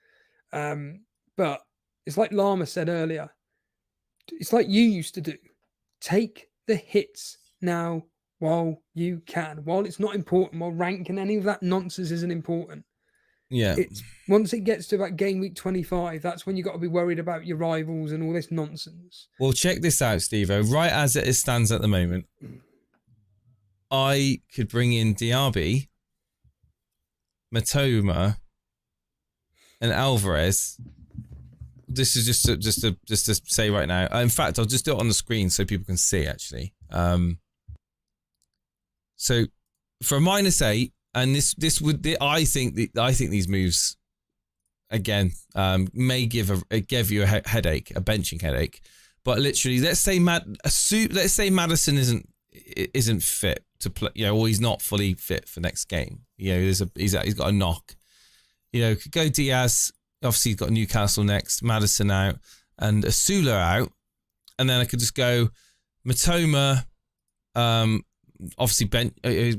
But it's like Lama said earlier. It's like you used to do. Take the hits now while you can. While it's not important, while ranking any of that nonsense isn't important. Yeah. Once it gets to about game week 25, that's when you got to be worried about your rivals and all this nonsense. Well, check this out, Steve-O. Right as it stands at the moment, I could bring in Diaby, Matoma, and Alvarez. This is just to say right now. In fact, I'll just do it on the screen so people can see. Actually, so for a -8, and this would I think these moves again may give you a headache, a benching headache. But literally, let's say Maddison isn't fit to play, or he's not fully fit for next game. He's got a knock. Could go Diaz. Obviously, he's got Newcastle next, Maddison out, and Asula out. And then I could just go Matoma. Obviously, who's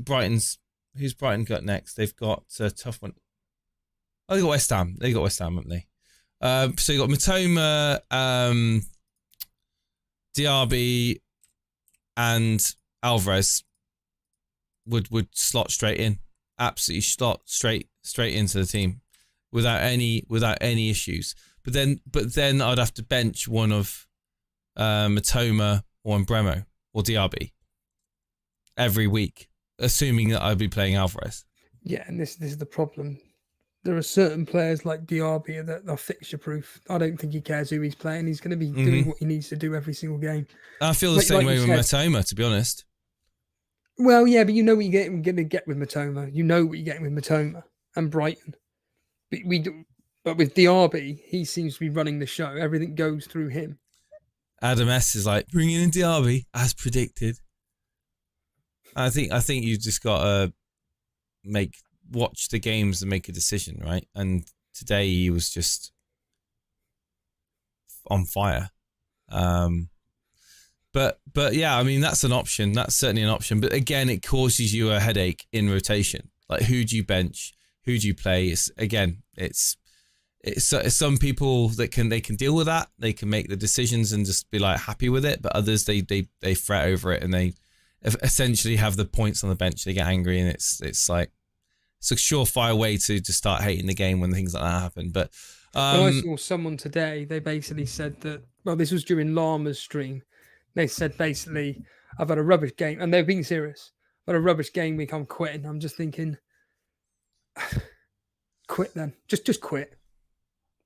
Brighton got next? They've got a tough one. Oh, they got West Ham. They got West Ham, haven't they? So you got Matoma, Diaby, and Alvarez would slot straight in. Absolutely slot straight into the team. Without any issues, but then I'd have to bench one of Matoma or Bremo or Diaby every week, assuming that I'd be playing Alvarez. Yeah, and this is the problem. There are certain players like Diaby that are fixture proof. I don't think he cares who he's playing. He's going to be doing what he needs to do every single game. I feel the same way with Matoma, to be honest. Well, yeah, but you know what you're going to get with Matoma. You know what you're getting with Matoma and Brighton. But with Diaby, he seems to be running the show. Everything goes through him. Adam S is like, bringing in Diaby as predicted. I think you just got to watch the games and make a decision, right? And today he was just on fire. But yeah, I mean, that's an option. That's certainly an option. But again, it causes you a headache in rotation. Like, who do you bench? Who do you play? It's some people that they can deal with that. They can make the decisions and just be like happy with it. But others, they fret over it and they essentially have the points on the bench. They get angry and it's like it's a surefire way to start hating the game when things like that happen. But I saw someone today. They basically said that. Well, this was during Lama's stream. They said basically, I've had a rubbish game, and they're being serious. I've had a rubbish game week. I'm quitting. I'm just thinking. Quit then. Just quit.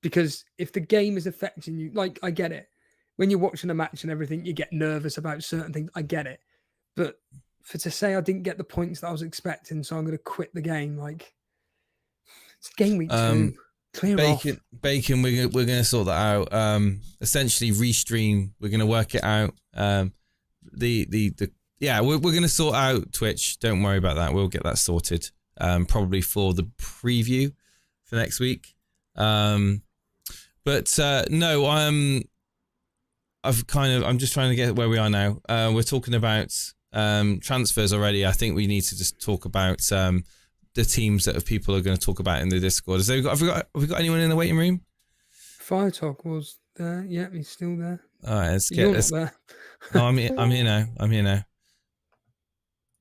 Because if the game is affecting you, like, I get it. When you're watching a match and everything, you get nervous about certain things. I get it. But to say I didn't get the points that I was expecting, so I'm going to quit the game, like, it's game week 2. Clear off. Bacon, we're going to sort that out. Essentially, restream. We're going to work it out. We're going to sort out Twitch. Don't worry about that. We'll get that sorted. Probably for the preview for next week. No, I'm just trying to get where we are now. We're talking about transfers already. I think we need to just talk about the teams that people are going to talk about in the Discord. Have we got anyone in the waiting room? Fire Talk was there. Yeah, he's still there. All right, let's get this. Oh, I'm here now.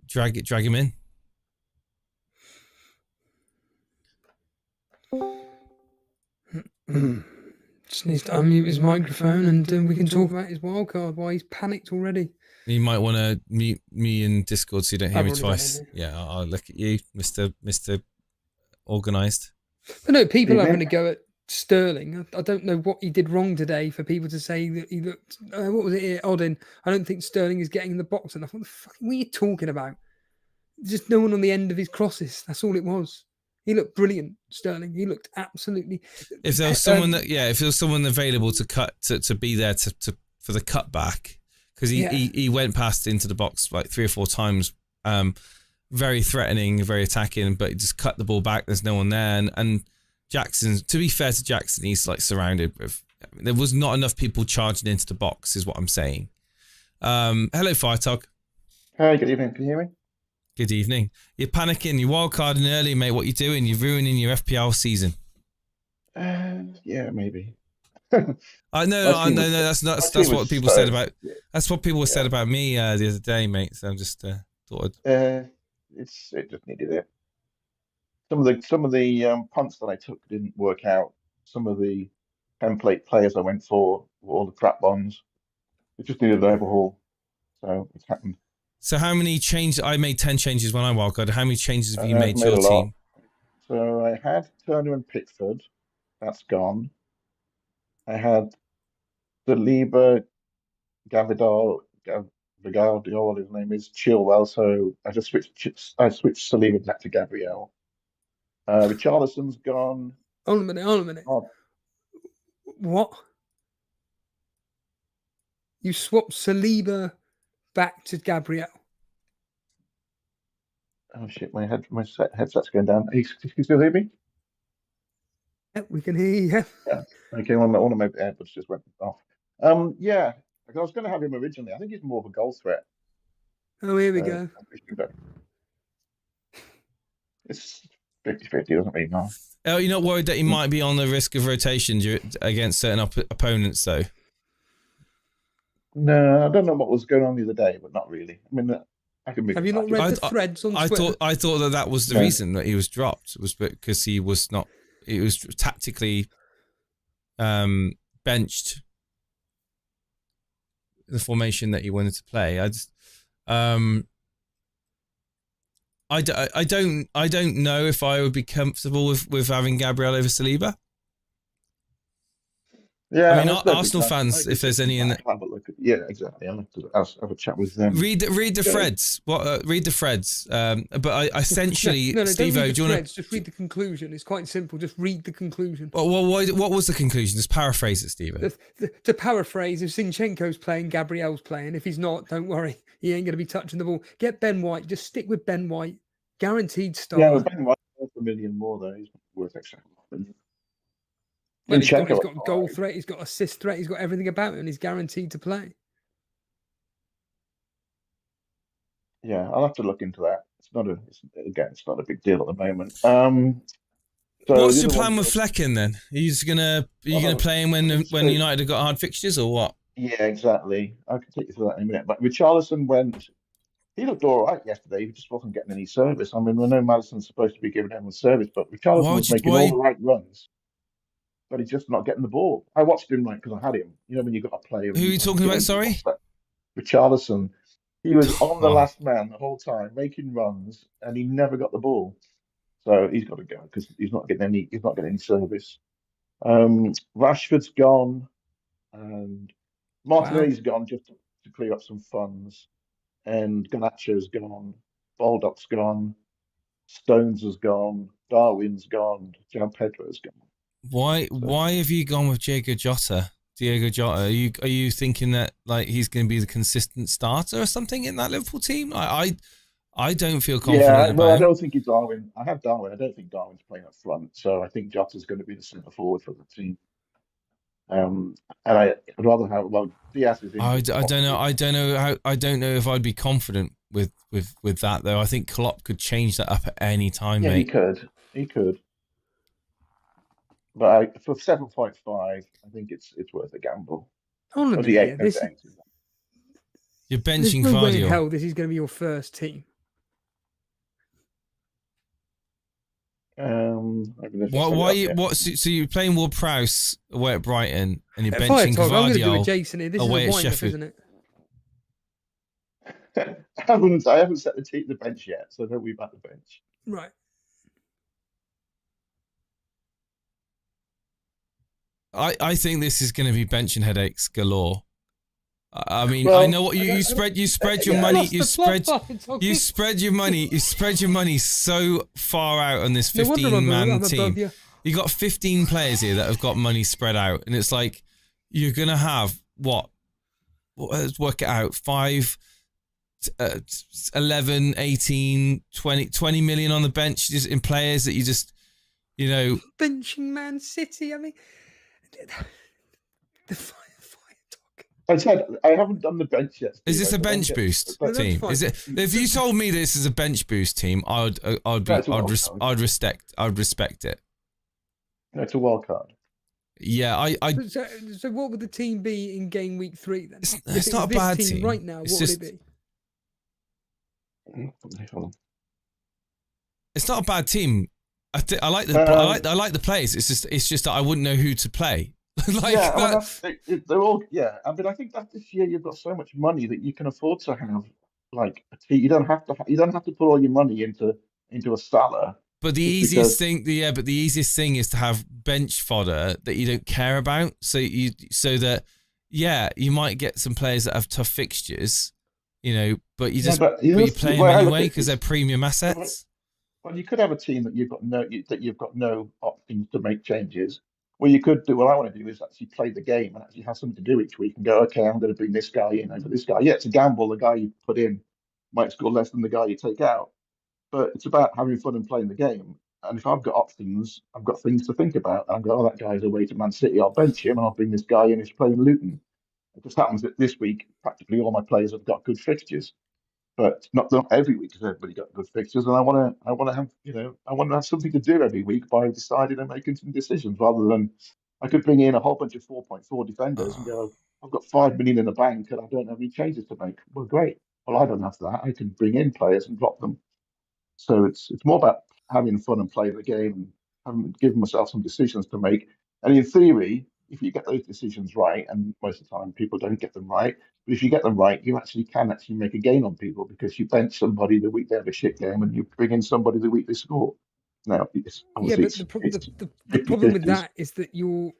Drag him in. Just needs to unmute his microphone and we can talk about his wildcard. Why he's panicked already. You might want to mute me in Discord so you don't hear me twice. Yeah, I'll look at you, Mr. Organised. But no, people are having to go at Sterling. I don't know what he did wrong today for people to say that he looked. What was it here? Oddin. I don't think Sterling is getting in the box enough. What the fuck? What are you talking about? Just no one on the end of his crosses. That's all it was. He looked brilliant, Sterling. He looked absolutely. If there was someone if there was someone available to cut to be there for the cutback, because he went past into the box like 3 or 4 times, very threatening, very attacking, but he just cut the ball back. There's no one there, and Jackson. To be fair to Jackson, he's like surrounded with There was not enough people charging into the box, is what I'm saying. Hello, Firetog. Hey, good evening. Can you hear me? Good evening. You're panicking. You're wildcarding early, mate. What you doing? You're ruining your FPL season. Yeah, maybe. I know. That's what people said about. That's what people said about me the other day, mate. So I'm just thought. It just needed it. Some of the punts that I took didn't work out. Some of the template players I went for were all the crap ones. It just needed an overhaul. So it's happened. So how many changes? I made 10 changes when I wildcarded. How many changes have you made to a your lot. team? So I had Turner and Pickford. That's gone. I had Saliba, Gavidal, what his name is, Chilwell. So I just switched Saliba back to Gabriel. Richarlison's gone. Hold a minute. Oh. What? You swapped Saliba back to Gabriel? Oh shit! My headset's going down. Can you still hear me? Yeah, we can hear you. Yeah. Okay. One of my AirPods just went off. Yeah. I was going to have him originally. I think he's more of a goal threat. Oh, here we go. It's 50-50, doesn't really matter. Oh, you're not worried that he might be on the risk of rotation against certain opponents, though? No, I don't know what was going on the other day, but not really. I mean, I can make. Have you not read the threads on Twitter? I thought that was the reason that he was dropped, was because he was not. He was tactically benched the formation that he wanted to play. I don't know if I would be comfortable with having Gabriel over Saliba. Yeah, I mean, Arsenal fans, if there's any in the... Yeah, exactly. I'll have a chat with them. Read the threads. Read the threads. But I essentially, no, Steve-O, do you want to... Just read the conclusion. It's quite simple. Just read the conclusion. Well, what was the conclusion? Just paraphrase it, Steve-O. To paraphrase, if Zinchenko's playing, Gabriel's playing. If he's not, don't worry. He ain't going to be touching the ball. Get Ben White. Just stick with Ben White. Guaranteed start. Yeah, Ben White's worth $1 million more, though. He's worth extra. Well, he's got goal threat, he's got assist threat, he's got everything about him, and he's guaranteed to play. Yeah, I'll have to look into that. It's not a big deal at the moment. So what's your plan with Flecken then? Are you gonna play him when United have got hard fixtures, or what? Yeah, exactly. I can take you through that in a minute. But Richarlison went. He looked all right yesterday. He just wasn't getting any service. I mean, I know Maddison's supposed to be giving everyone service, but Richarlison was making all the right runs. But he's just not getting the ball. I watched him because I had him. You know when you got a player. Who are you talking about? Sorry, Richarlison. He was on the last man the whole time, making runs, and he never got the ball. So he's got to go because he's not getting any service. Rashford's gone, and Martinelli's gone just to clear up some funds, and Garnacho's gone, Baldock's gone, Stones has gone, Darwin's gone, João Pedro's gone. Why have you gone with Diego Jota? Are you thinking that like he's going to be the consistent starter or something in that Liverpool team? I don't feel confident. Yeah, about I don't think Darwin. I have Darwin. I don't think Darwin's playing up front, so I think Jota's going to be the centre forward for the team. And I'd rather have Diaz is in. I don't know if I'd be confident with that though. I think Klopp could change that up at any time, mate. He could. But for 7.5, I think it's worth a gamble. You're benching Vardy. No way in hell this is going to be your first team. So you're playing Ward-Prowse away at Brighton and you're benching Vardy away at Sheffield. Isn't it? I haven't set the bench yet, so don't worry about the bench. Right. I think this is going to be benching headaches galore. I mean, I know what you spread your money. You spread your money so far out on this 15-man team. You got 15 players here that have got money spread out, and it's like you're gonna have what? Let's work it out. 5, 11, 18, 20 million on the bench just in players that you just, benching Man City. I mean. The fire talk. I said I haven't done the bench yet. Is this a bench boost team? fine. Is it? If you told me this is a bench boost team, I'd respect it. No, it's a wild card. Yeah, So what would the team be in game week 3 then? It's not a bad team right now. What would it be? It's not a bad team. I like the players. It's just that I wouldn't know who to play. They're all. Yeah, I mean, I think that this year you've got so much money that you can afford to have like a team. You don't have to put all your money into a Salah. But the easiest thing is to have bench fodder that you don't care about. So that you might get some players that have tough fixtures, but you play them anyway because they're premium assets. Well, you could have a team that you've got no options to make changes. What you could do, what I want to do, is actually play the game and actually have something to do each week and go, okay, I'm going to bring this guy in over this guy. Yeah, it's a gamble. The guy you put in might score less than the guy you take out, but it's about having fun and playing the game. And if I've got options, I've got things to think about. And I go, oh, that guy's away to Man City. I'll bench him and I'll bring this guy in who's playing Luton. It just happens that this week, practically all my players have got good fixtures. But not every week because everybody got good fixtures, and I want to have something to do every week by deciding and making some decisions rather than I could bring in a whole bunch of 4.4 defenders and go, I've got 5 million in the bank and I don't have any changes to make. Well, great. Well, I don't have that. I can bring in players and drop them. So it's more about having fun and playing the game and giving myself some decisions to make. And in theory, if you get those decisions right, and most of the time people don't get them right, but if you get them right, you can make a gain on people because you bench somebody the week they have a shit game and you bring in somebody the week they score. Now, the problem with that is that you're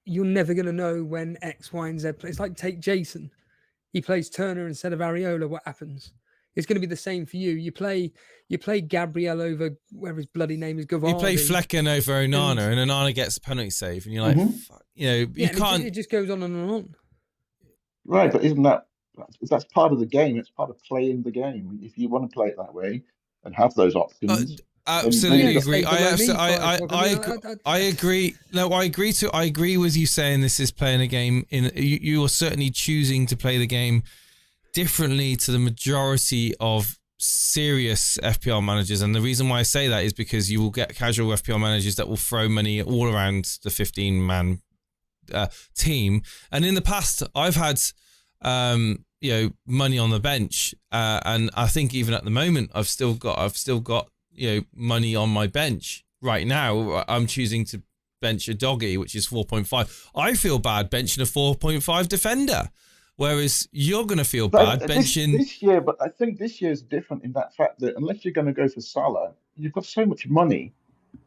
never going to know when X, Y, and Z play. It's like take Jason. He plays Turner instead of Areola. What happens? It's going to be the same for you. You play Gabriel over whatever his bloody name is. Gavardi. You play Flecken over Onana, and Onana gets a penalty save, and you're like, you can't. It just goes on and on. Right, but that's part of the game? It's part of playing the game. If you want to play it that way and have those options. Absolutely agree. I agree. No, I agree with you saying this is playing a game. You are certainly choosing to play the game differently to the majority of serious FPL managers, and the reason why I say that is because you will get casual FPL managers that will throw money all around the 15-man team. And in the past, I've had money on the bench, and I think even at the moment, I've still got money on my bench right now. I'm choosing to bench a doggy, which is 4.5. I feel bad benching a 4.5 defender. Whereas you're going to feel bad benching this year, but I think this year is different in that fact that unless you're going to go for Salah, you've got so much money.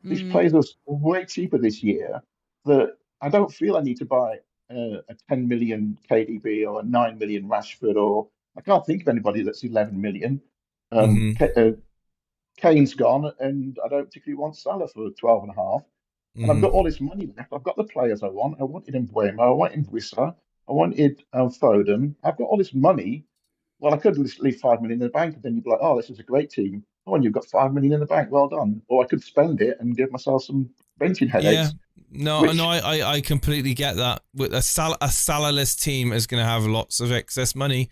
These players are way cheaper this year that I don't feel I need to buy a 10 million KDB or a 9 million Rashford, or I can't think of anybody that's 11 million. Kane's gone, and I don't particularly want Salah for 12.5. And I've got all this money left. I've got the players I want. I wanted Mbeumo. I wanted Wissa. I wanted Foden. I've got all this money. Well, I could leave 5 million in the bank, and then you'd be like, "Oh, this is a great team." Oh, and you've got 5 million in the bank. Well done. Or I could spend it and give myself some benching headaches. Yeah. I completely get that. With a Salah-less team is going to have lots of excess money.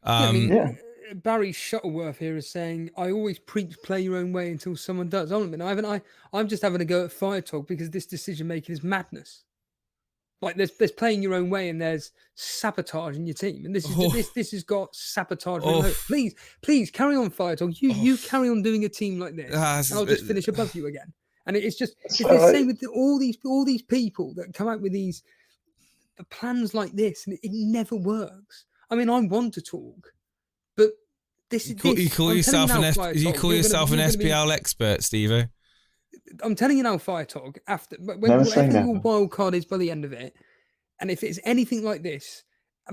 Barry Shuttleworth here is saying, "I always preach play your own way until someone does." I'm just having a go at Fire Talk because this decision making is madness. Like there's playing your own way and there's sabotage in your team, and this has got sabotage. Please carry on, Fire Talk. You carry on doing a team like this, and I'll just finish above you again. And it's the same with all these people that come out with these plans like this, and it never works. I mean, I want to talk, but this is you call yourself an SPL expert, Steve. I'm telling you now, Fire Talk, whatever your wild card is by the end of it, and if it's anything like this,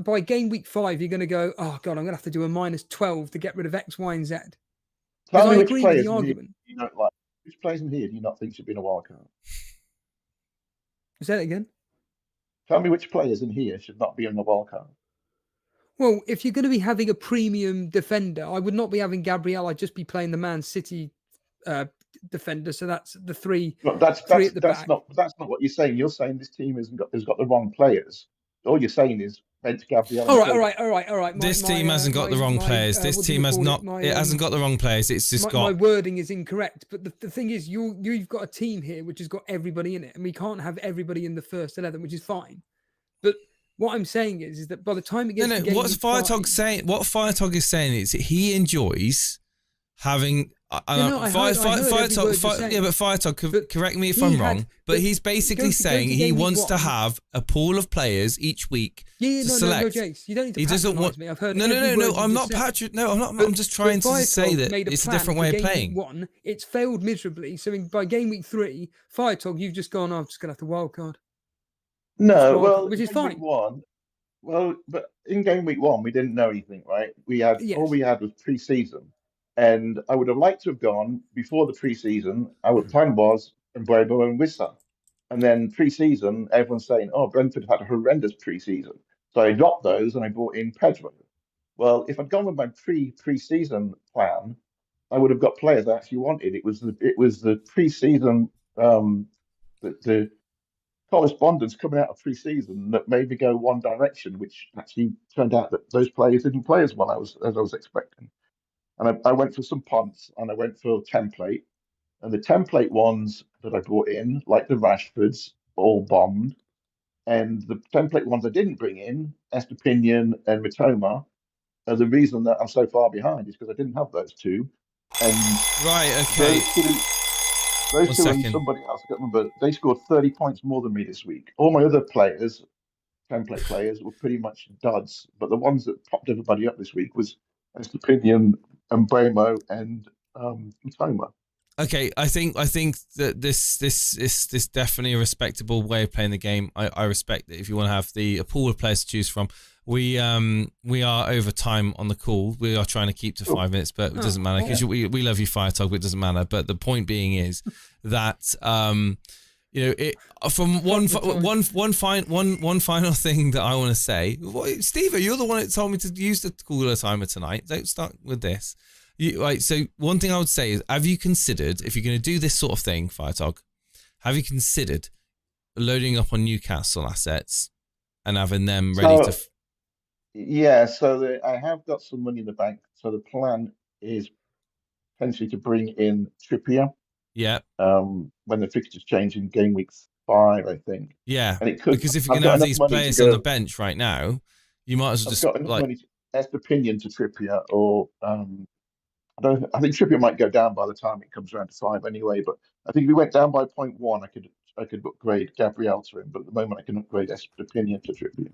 by game week 5, you're going to go, oh, God, I'm going to have to do a -12 to get rid of X, Y, and Z. Tell me which players with the argument. Which players in here do you not think should be in a wild card? Say that again? Tell me which players in here should not be in the wild card. Well, if you're going to be having a premium defender, I would not be having Gabriel. I'd just be playing the Man City defender. So that's the three. That's not what you're saying. You're saying this team has got the wrong players. all you're saying is bench Gabriel. All right. This team hasn't got the wrong players. This team has not. It hasn't got the wrong players. It's just got. My wording is incorrect, but the thing is, you've got a team here which has got everybody in it, and we can't have everybody in the first 11, which is fine. But what I'm saying is that by the time it gets to game what's Firetog saying? What Firetog is saying is he enjoys having. Firetog, correct me if I'm wrong, but he's basically saying he wants to have a pool of players each week to select. No, Jace, you don't need to he doesn't want me. I've heard no. I'm not patronizing. No, I'm not. I'm just trying to say that it's a different way of playing. One, it's failed miserably. So by game week 3, Firetog, you've just gone. I'm just gonna have to wildcard. No, which is fine. But in game week 1, we didn't know anything, right? All we had was pre-season. And I would have liked to have gone before the pre-season. Our plan was Mbeumo and Wissa. And then pre-season, everyone's saying, oh, Brentford had a horrendous pre-season. So I dropped those and I brought in Pedro. Well, if I'd gone with my pre-season plan, I would have got players I actually wanted. It was the pre-season, the correspondence coming out of pre-season that made me go one direction, which actually turned out that those players didn't play as well as I was expecting. And I went for some punts and I went for template. And the template ones that I brought in, like the Rashfords, all bombed. And the template ones I didn't bring in, Estepinian and Mitoma, are the reason that I'm so far behind is because I didn't have those two. And those two and somebody else, I can't remember, they scored 30 points more than me this week. All my other players, template players, were pretty much duds. But the ones that popped everybody up this week was Estepinian, Mbeumo and Mitoma. Okay, I think that this is definitely a respectable way of playing the game. I respect that if you want to have a pool of players to choose from. We are over time on the call. We are trying to keep to 5 minutes, but it doesn't matter because we love you, Firetog, but it doesn't matter. But the point being is that from one final thing that I want to say, Steve, you're the one that told me to use the cooler timer tonight. Don't start with this. So one thing I would say is, have you considered, if you're going to do this sort of thing, Firetog, have you considered loading up on Newcastle assets and having them ready to? Yeah, so I have got some money in the bank. So the plan is potentially to bring in Trippier. Yeah. When the fixtures change in game week 5, I think. Yeah. And it could, because if you're going to have these players on the bench right now, you might as well just got enough money to Estepinian to Trippier, or I think Trippier might go down by the time it comes around to 5 anyway. But I think if we went down by 0.1, I could upgrade Gabriel to him. But at the moment, I can upgrade Estepinian to Trippier.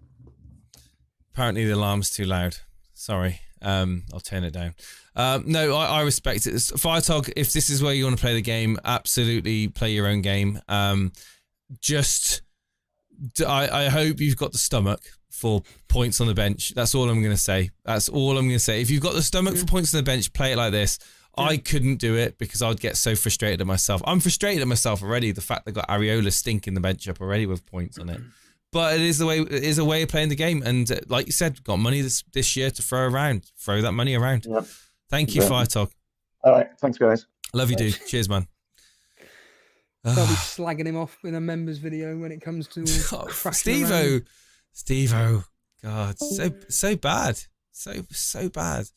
Apparently the alarm's too loud. Sorry. I'll turn it down. No, I respect it. Firetog, if this is where you want to play the game, absolutely play your own game. I hope you've got the stomach for points on the bench. That's all I'm going to say. If you've got the stomach for points on the bench, play it like this. Yeah. I couldn't do it because I'd get so frustrated at myself. I'm frustrated at myself already. The fact that I got Areola stinking the bench up already with points on it. But it is a way of playing the game. And like you said, got money this year to throw around. Throw that money around. Yep. Thank you, Firetalk. All right. Thanks, guys. Love you, dude. Cheers, man. I'll be slagging him off in a members video when it comes to Steve-O. God, so bad. So bad.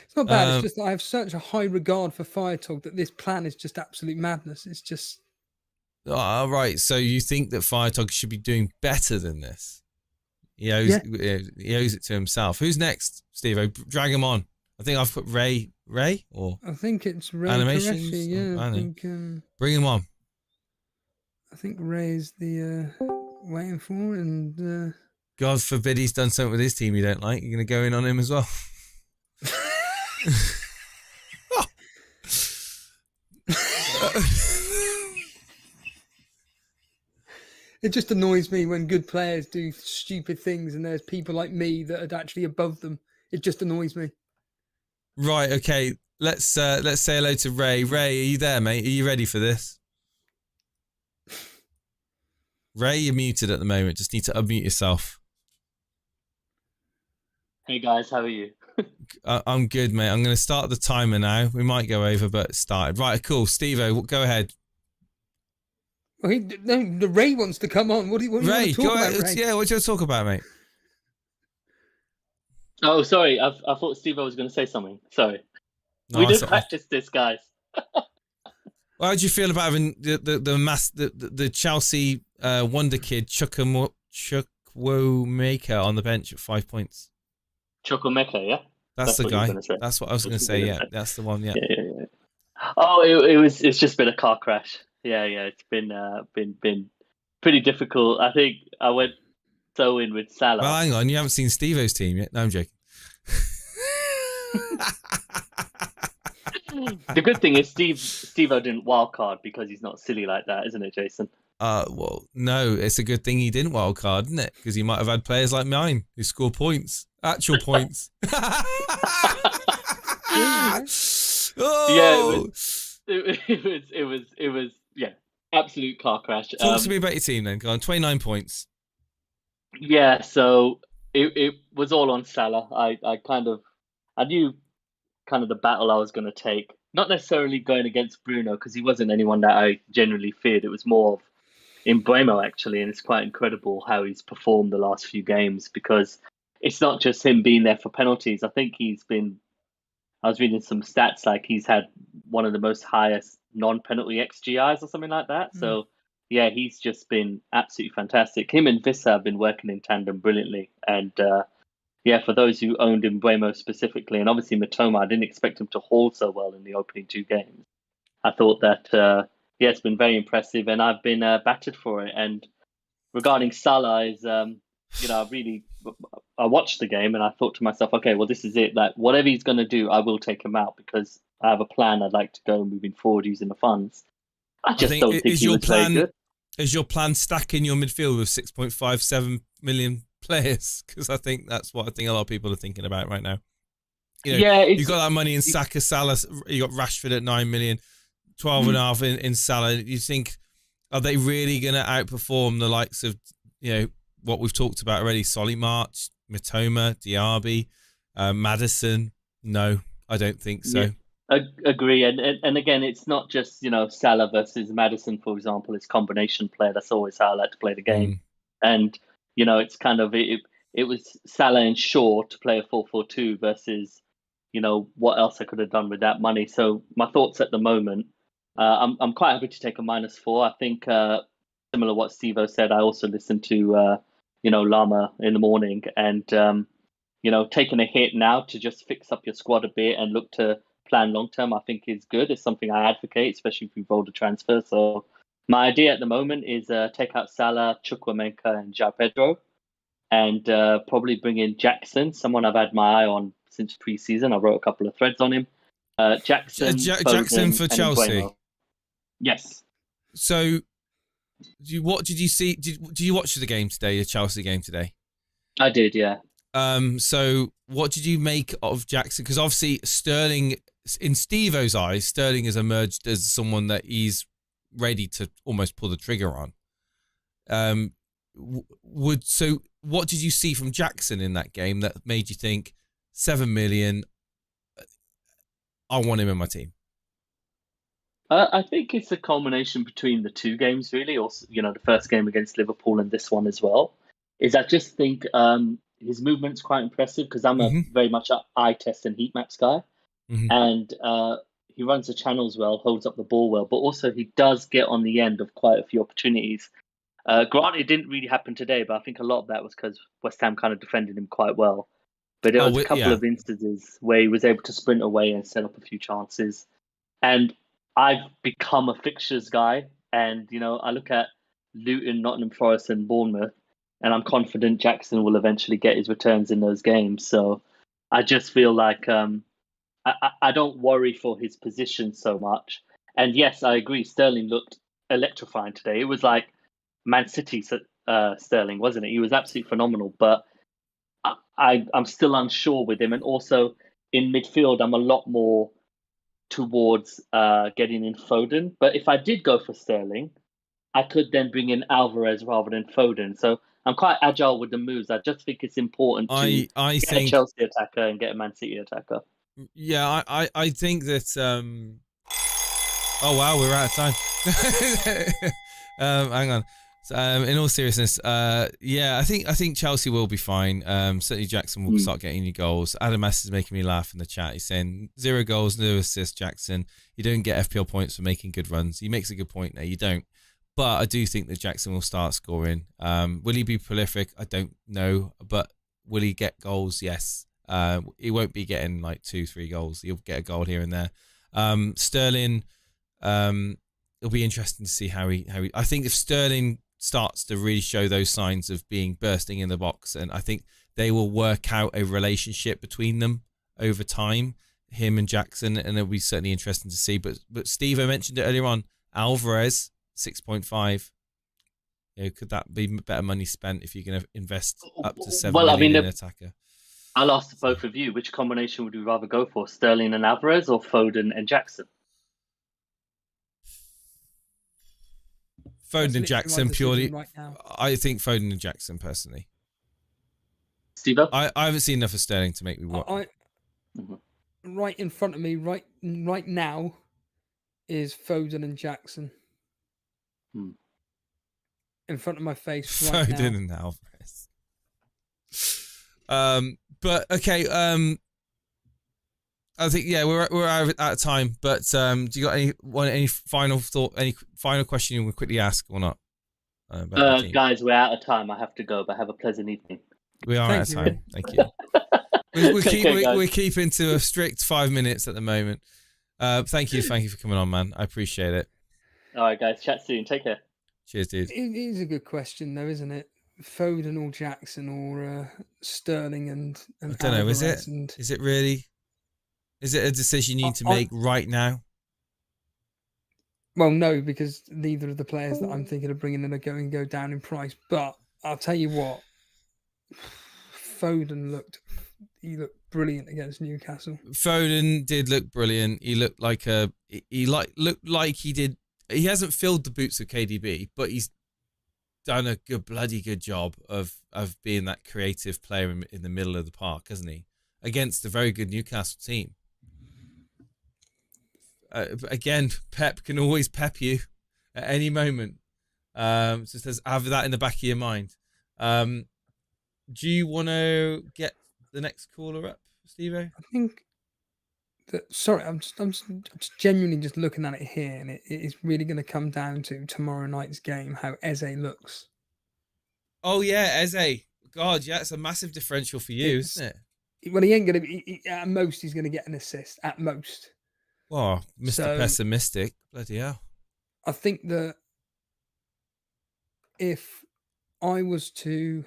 It's not bad. It's just that I have such a high regard for Firetalk that this plan is just absolute madness. It's just... Oh, right. So you think that Firetog should be doing better than this? He owes it to himself. Who's next, Steve? Drag him on. I think I've put Ray, or I think it's Ray Animations. Qureshi, yeah. I think, bring him on. I think Ray's the waiting for, and God forbid he's done something with his team you don't like. You're going to go in on him as well. It just annoys me when good players do stupid things and there's people like me that are actually above them. It just annoys me. Right, okay. Let's say hello to Ray. Ray, are you there, mate? Are you ready for this? Ray, you're muted at the moment. Just need to unmute yourself. Hey guys, how are you? I'm good, mate. I'm going to start the timer now. We might go over, but it started. Right, cool. Steve-O, go ahead. Well, the Ray wants to come on. What do you want to talk about, Ray? Yeah, what do you want to talk about, mate? Oh, sorry. I thought Steve was going to say something. Sorry. No, We did practice this, guys. How do you feel about having the Chelsea wonder kid Chukwuemeka on the bench at 5 points? Chukwuemeka, yeah. That's the guy. That's what I was going to say. Yeah, that's the one. Yeah. Yeah. Oh, it's just been a car crash. Yeah. It's been pretty difficult. I think I went in with Salah. Well, hang on. You haven't seen Steve-O's team yet. No, I'm joking. The good thing is Steve-O didn't wildcard because he's not silly like that, isn't it, Jason? Well, no, it's a good thing he didn't wildcard, isn't it? Because he might have had players like mine who score points, actual points. Yeah, it was absolute car crash. Talk to me about your team then. Go on, 29 points. Yeah, so it was all on Salah. I knew kind of the battle I was going to take. Not necessarily going against Bruno because he wasn't anyone that I generally feared. It was more of Mbeumo actually, and it's quite incredible how he's performed the last few games because it's not just him being there for penalties. I think I was reading some stats like he's had one of the most highest non-penalty XGIs or something like that. So yeah, he's just been absolutely fantastic. Him and Vissa have been working in tandem brilliantly, and yeah, for those who owned Mbeumo specifically, and obviously Matoma, I didn't expect him to haul so well in the opening 2 games. I thought that, it's been very impressive, and I've been battered for it. And regarding Salah, I watched the game and I thought to myself, okay, well, this is it. Like, whatever he's going to do, I will take him out because I have a plan I'd like to go moving forward using the funds. I don't think he was very good. Is your plan stacking your midfield with 6.57 million players? Because I think that's what a lot of people are thinking about right now. You've got that money in Saka, Salah. You got Rashford at 9 million, 12 and a half in Salah. You think, are they really going to outperform the likes of what we've talked about already? Solly March, Matoma, Diaby, Maddison? No, I don't think so. Yeah. Agree, and again, it's not just Salah versus Maddison, for example. It's combination play. That's always how I like to play the game. And it's kind of it was Salah and Shaw to play a 4-4-2 versus what else I could have done with that money. So my thoughts at the moment, I'm quite happy to take a -4. I think similar to what Steve-O said. I also listened to Lama in the morning, and taking a hit now to just fix up your squad a bit and look to plan long term, I think is good. It's something I advocate, especially if you've rolled a transfer. So my idea at the moment is take out Salah, Chukwuemeka, and João Pedro, and probably bring in Jackson, someone I've had my eye on since pre-season. I wrote a couple of threads on him. Jackson for Chelsea. Yes. So, what did you see? Did you watch the game today, the Chelsea game today? I did, yeah. So what did you make of Jackson? Because obviously Sterling, in Steve-O's eyes, Sterling has emerged as someone that he's ready to almost pull the trigger on. So what did you see from Jackson in that game that made you think 7 million? I want him in my team. I think it's a culmination between the 2 games, really. Also, the first game against Liverpool and this one as well. Is I just think his movement's quite impressive because I'm a very much an eye test and heat maps guy, and he runs the channels well, holds up the ball well, but also he does get on the end of quite a few opportunities. Granted, it didn't really happen today, but I think a lot of that was because West Ham kind of defended him quite well. But there was a couple of instances where he was able to sprint away and set up a few chances. And I've become a fixtures guy, and I look at Luton, Nottingham Forest, and Bournemouth, and I'm confident Jackson will eventually get his returns in those games. So I just feel like I don't worry for his position so much. And yes, I agree, Sterling looked electrifying today. It was like Man City Sterling, wasn't it? He was absolutely phenomenal. But I'm still unsure with him. And also in midfield, I'm a lot more towards getting in Foden. But if I did go for Sterling, I could then bring in Alvarez rather than Foden. So I'm quite agile with the moves. I just think it's important to get a Chelsea attacker and get a Man City attacker. Yeah, I think that... Oh, wow, we're out of time. Hang on. In all seriousness, yeah, I think Chelsea will be fine. Certainly Jackson will start getting any goals. Adam S is making me laugh in the chat. He's saying 0 goals, no assists, Jackson. You don't get FPL points for making good runs. He makes a good point there. You don't. But I do think that Jackson will start scoring. Will he be prolific? I don't know. But will he get goals? Yes. He won't be getting like 2-3 goals. He'll get a goal here and there. Sterling, it'll be interesting to see how he. I think if Sterling starts to really show those signs of being bursting in the box, and I think they will work out a relationship between them over time, him and Jackson, and it'll be certainly interesting to see. But Steve, I mentioned it earlier on, Alvarez 6.5. Could that be better money spent if you're going to invest up to 7 million in an attacker? I'll ask both of you, which combination would you rather go for, Sterling and Alvarez or Foden and Jackson? Foden and Jackson purely. Right now. I think Foden and Jackson personally. Steve? I haven't seen enough of Sterling to make me what. Right in front of me, right now, is Foden and Jackson. In front of my face, right now. Foden and Alvarez. But okay. I think we're out of time. But do you got any final thought? Any final question you want to quickly ask or not? Guys, we're out of time. I have to go, but have a pleasant evening. We are out of time. Thank you. We're keeping to a strict 5 minutes at the moment. Thank you for coming on, man. I appreciate it. All right, guys. Chat soon. Take care. Cheers, dude. It is a good question, though, isn't it? Foden or Jackson or Sterling and I don't know. Is it? Is it really? Is it a decision you need to make right now? Well, no, because neither of the players that I'm thinking of bringing in are going to go down in price. But I'll tell you what, Foden looked brilliant against Newcastle. Foden did look brilliant. He looked like looked like he did. He hasn't filled the boots of KDB, but he's done a bloody good job of being that creative player in the middle of the park, hasn't he? Against a very good Newcastle team. Again, Pep can always pep you at any moment. Just have that in the back of your mind. Do you want to get the next caller up, Steve-O? I think that. Sorry, I'm just genuinely just looking at it here, and it is really going to come down to tomorrow night's game how Eze looks. Oh yeah, Eze. God, yeah, it's a massive differential for you, isn't it? Well, he ain't going to be. At most, he's going to get an assist. At most. Oh, Mr. Pessimistic. Bloody hell. I think that if I was to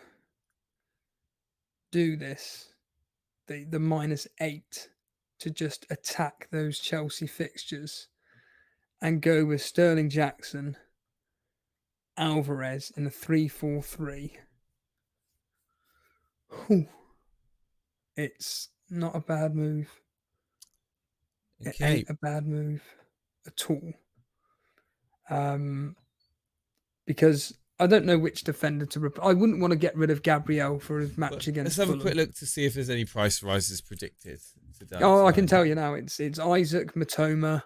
do this, the -8 to just attack those Chelsea fixtures and go with Sterling, Jackson, Alvarez in a 3-4-3. It's not a bad move. Okay. It ain't a bad move at all. Because I don't know which defender to I wouldn't want to get rid of Gabriel for his match against Let's have Fulham. a quick look to see if there's any price rises predicted today. I can tell you now. It's Isaac, Matoma,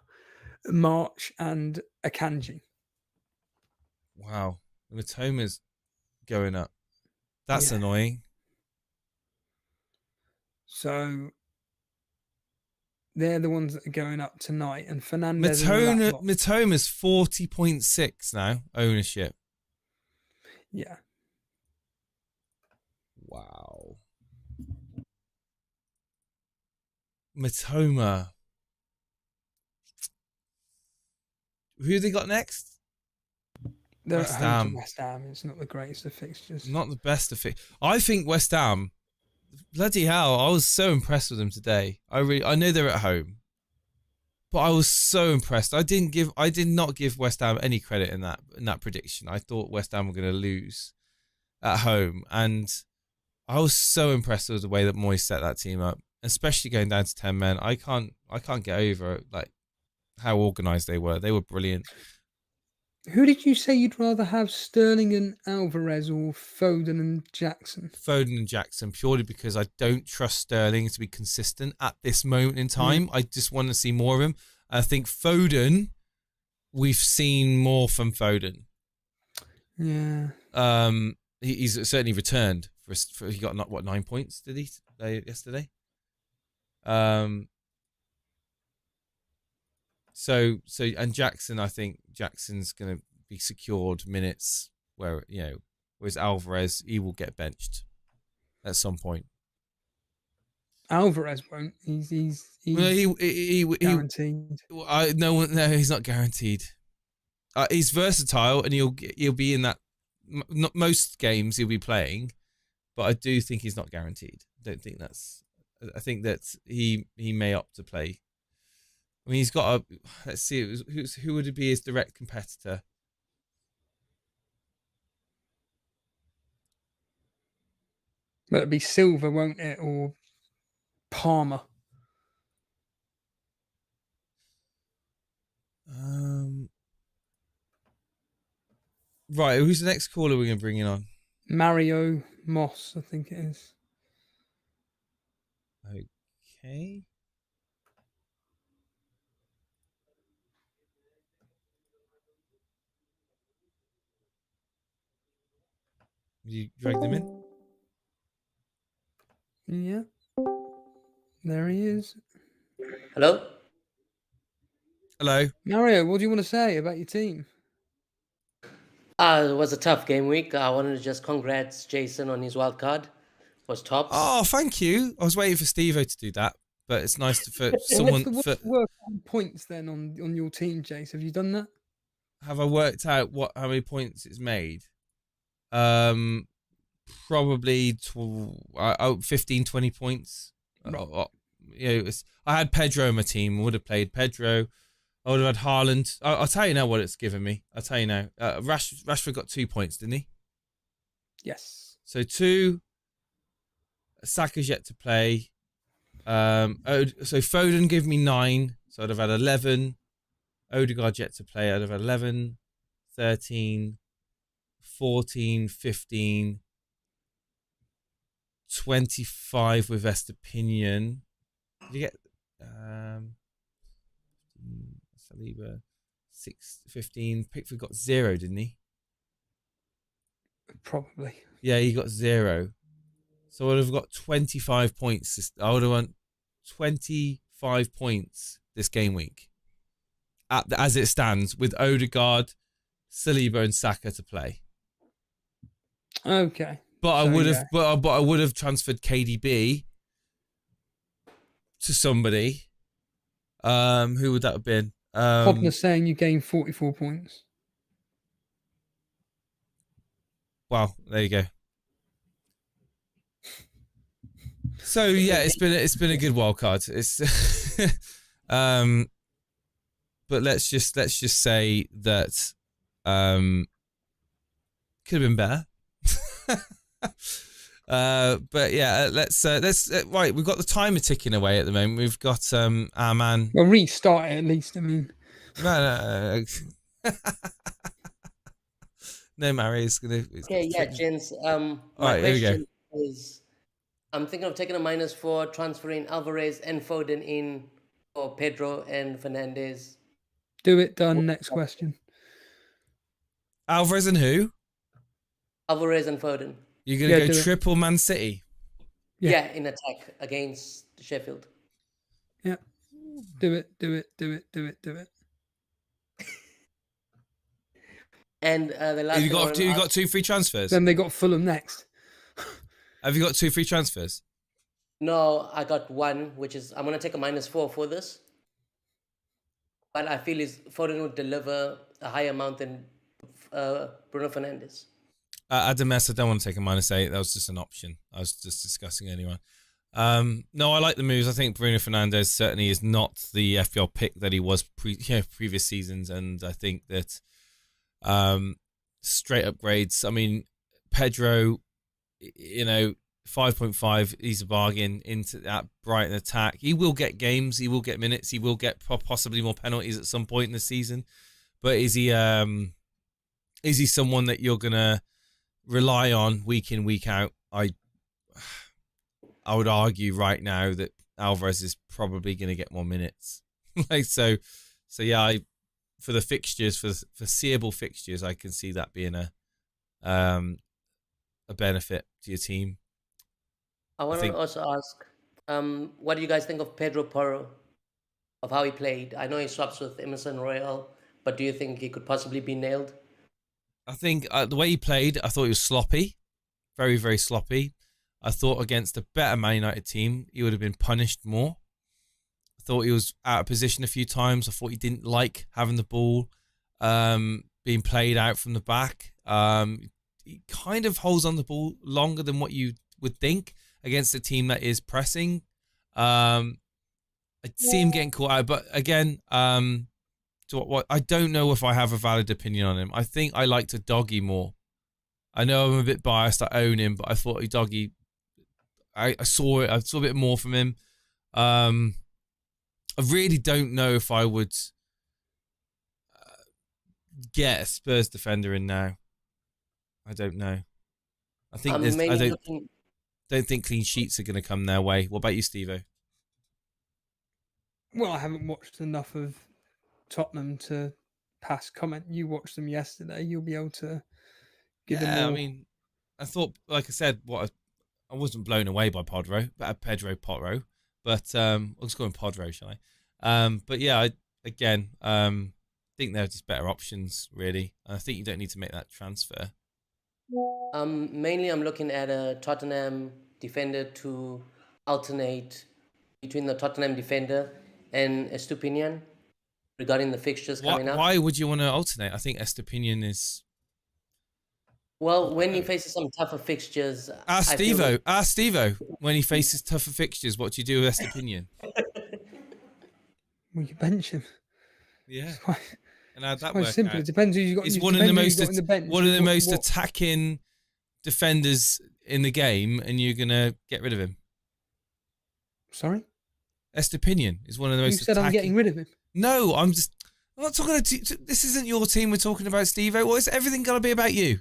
March, and Akanji. Wow. Matoma's going up. That's annoying. So they're the ones that are going up tonight. And Fernandez. Matoma's 40.6 now, ownership. Yeah. Wow. Matoma. Who have they got next? They're West at home Ham. to West Ham. It's not the greatest of fixtures. Not the best of fixtures. I think West Ham. Bloody hell! I was so impressed with them today. I know they're at home, but I was so impressed. I did not give West Ham any credit in that prediction. I thought West Ham were going to lose at home, and I was so impressed with the way that Moyes set that team up, especially going down to 10 men. I can't get over like how organised they were. They were brilliant. Who did you say you'd rather have, Sterling and Alvarez or Foden and Jackson? Foden and Jackson, purely because I don't trust Sterling to be consistent at this moment in time. I just want to see more of him. I think Foden, we've seen more from Foden. Yeah. He's certainly returned he got 9 points, did he, yesterday? So and Jackson, I think Jackson's going to be secured minutes whereas Alvarez, he will get benched at some point. Alvarez won't. He's guaranteed. No, he's not guaranteed. He's versatile, and he'll be in that. Not most games he'll be playing, but I do think he's not guaranteed. I think that he may opt to play. I mean, he's got a. Let's see, who would it be his direct competitor? But it'll be Silva, won't it, or Palmer? Right, who's the next caller we're going to bring in on? Mario Moss, I think it is. Okay. You drag them in? Yeah. There he is. Hello? Hello. Mario, what do you want to say about your team? It was a tough game week. I wanted to just congrats Jason on his wild card. Was tops. Oh, thank you. I was waiting for Steve-O to do that, but it's nice for someone. What's the work on points then on your team, Jace? Have you done that? Have I worked out how many points it's made? Probably 15, 20 points. Right. I had Pedro on my team. I would have played Pedro. I would have had Haaland. I'll tell you now what it's given me. I'll tell you now. Rashford got 2 points, didn't he? Yes. So 2. Saka's yet to play. So Foden gave me 9. So I'd have had 11. Odegaard yet to play. I'd have had 11, 13, 14, 15, 25 with Estepinian. Did you get Saliba? 6, 15. Pickford got 0, didn't he? Probably. Yeah, he got 0. So I would have got 25 points. I would have won 25 points this game week, as it stands, with Odegaard, Saliba, and Saka to play. Okay. But I would have, but I would have transferred KDB to somebody. Who would that have been? Hobner's saying you gained 44 points. Wow, there you go. So yeah, it's been a good wild card. It's but let's just say that could have been better. But yeah, let's right. We've got the timer ticking away at the moment. We've got our man. Well, restart it at least. I mean, No. No, Mary is gonna. Okay, yeah, gents. My right, here we go. question is, I'm thinking of taking a -4, transferring Alvarez and Foden in for Pedro and Fernandez. do it. Done. Next question. Alvarez and who? Alvarez and Foden. You're gonna go do it. triple Man City. Yeah. Yeah, in attack against Sheffield. Yeah. Do it. And the last You got thing I wanna 2 free transfers. Then they got Fulham next. Have you got 2 free transfers? No, I got 1, which is I'm gonna take a -4 for this. But I feel Foden would deliver a higher amount than Bruno Fernandes. Adam S, I don't want to take a -8. That was just an option. I was just discussing anyway. No, I like the moves. I think Bruno Fernandes certainly is not the FPL pick that he was previous seasons, and I think that straight upgrades. I mean, Pedro, 5.5, he's a bargain into that Brighton attack. He will get games, he will get minutes, he will get possibly more penalties at some point in the season. But is he someone that you're gonna rely on week in, week out? I would argue right now that Alvarez is probably going to get more minutes. so yeah, for the fixtures, for foreseeable fixtures, I can see that being a a benefit to your team. I want to also ask, what do you guys think of Pedro Porro, of how he played? I know he swaps with Emerson Royal, but do you think he could possibly be nailed? I think the way he played, I thought he was sloppy, very, very sloppy. I thought against a better Man United team, he would have been punished more. I thought he was out of position a few times. I thought he didn't like having the ball being played out from the back. He kind of holds on the ball longer than what you would think against a team that is pressing. I see him getting caught out, but again, I don't know if I have a valid opinion on him. I think I liked a Doggy more. I know I'm a bit biased. I own him, but I thought a Doggy. I saw it. I saw a bit more from him. I really don't know if I would get a Spurs defender in now. I don't know. I think don't think clean sheets are going to come their way. What about you, Steve-O? Well, I haven't watched enough of Tottenham to pass comment. You watched them yesterday. You'll be able to give them more. I mean, I thought, like I said, I wasn't blown away by Pedro Porro, but I'll just go in Pedro, shall I? But yeah, I think they're just better options, really. I think you don't need to make that transfer. Mainly, I'm looking at a Tottenham defender to alternate between the Tottenham defender and Estupinian regarding the fixtures coming up. Why would you want to alternate? I think Estupinian is... Well, when he faces some tougher fixtures... Ask Steve-O. When he faces tougher fixtures, what do you do with Estupinian? Well, you bench him. Yeah. And how'd that quite work simple. out? It depends who you got. He's one of the most attacking defenders in the game, and you're gonna get rid of him. Sorry, Estupinian is one of the most. You said I'm getting rid of him. No, I'm not talking. This isn't your team. We're talking about Steve-O. Well, is everything gotta be about you?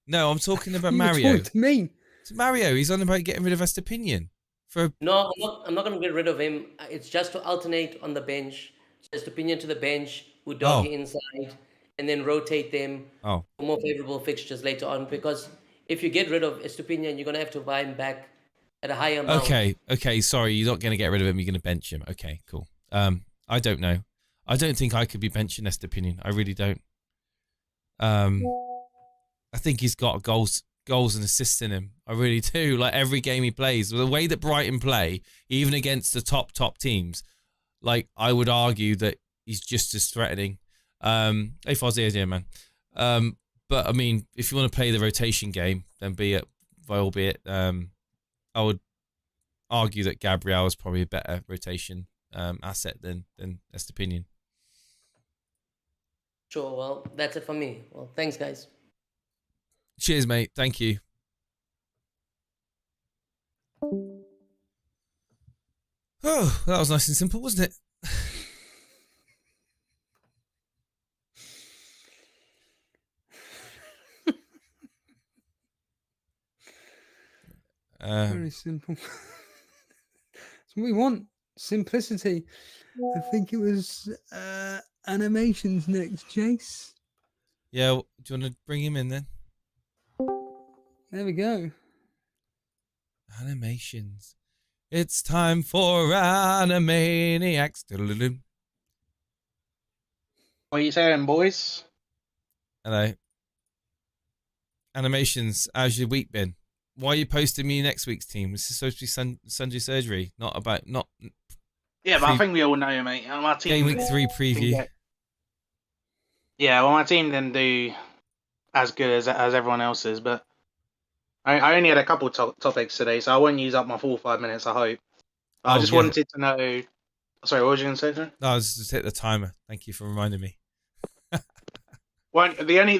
No, I'm talking about Mario. You're talking to me. It's Mario. He's on about getting rid of Estupinian. No, I'm not gonna get rid of him. It's just to alternate on the bench. So Estupinian to the bench, Udogie inside, and then rotate them for more favourable fixtures later on. Because if you get rid of Estupinian, you're going to have to buy him back at a higher amount. Okay, sorry, you're not going to get rid of him, you're going to bench him. Okay, cool. I don't know. I don't think I could be benching Estupinian. I really don't. I think he's got goals and assists in him. I really do. Like every game he plays, the way that Brighton play, even against the top teams, like I would argue that he's just as threatening. Hey Fozzie, yeah, man. But I mean, if you want to play the rotation game, then by all be it, I would argue that Gabriel is probably a better rotation asset than Estupinian. Sure. Well, that's it for me. Well, thanks, guys. Cheers, mate. Thank you. Oh, that was nice and simple, wasn't it? Very simple. That's what we want. Simplicity. I think it was animations next, Jace. Yeah, do you want to bring him in then? There we go. Animations. It's time for Animaniacs. What are you saying, boys? Hello. Animations, how's your week been? Why are you posting me next week's team? This is supposed to be Sunday surgery, not. Yeah, but I think we all know, mate. My team, Game week 3 preview. Yeah, well, my team didn't do as good as everyone else's, but I only had a couple topics today, so I won't use up my full 5 minutes, I hope. I just wanted to know... Sorry, what was you going to say, sir? No, I was just hit the timer. Thank you for reminding me. Well, the only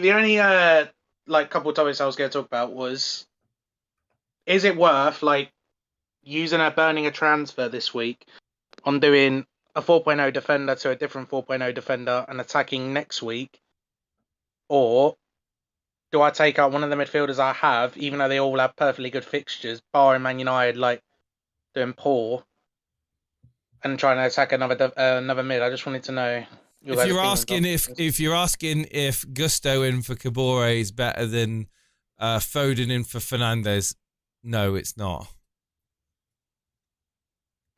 couple of topics I was going to talk about was... Is it worth, burning a transfer this week on doing a 4.0 defender to a different 4.0 defender and attacking next week? Or do I take out one of the midfielders I have, even though they all have perfectly good fixtures, barring Man United, doing poor, and trying to attack another mid? I just wanted to know. If you're asking if Gusto in for Kabore is better than Foden in for Fernandes. No, it's not.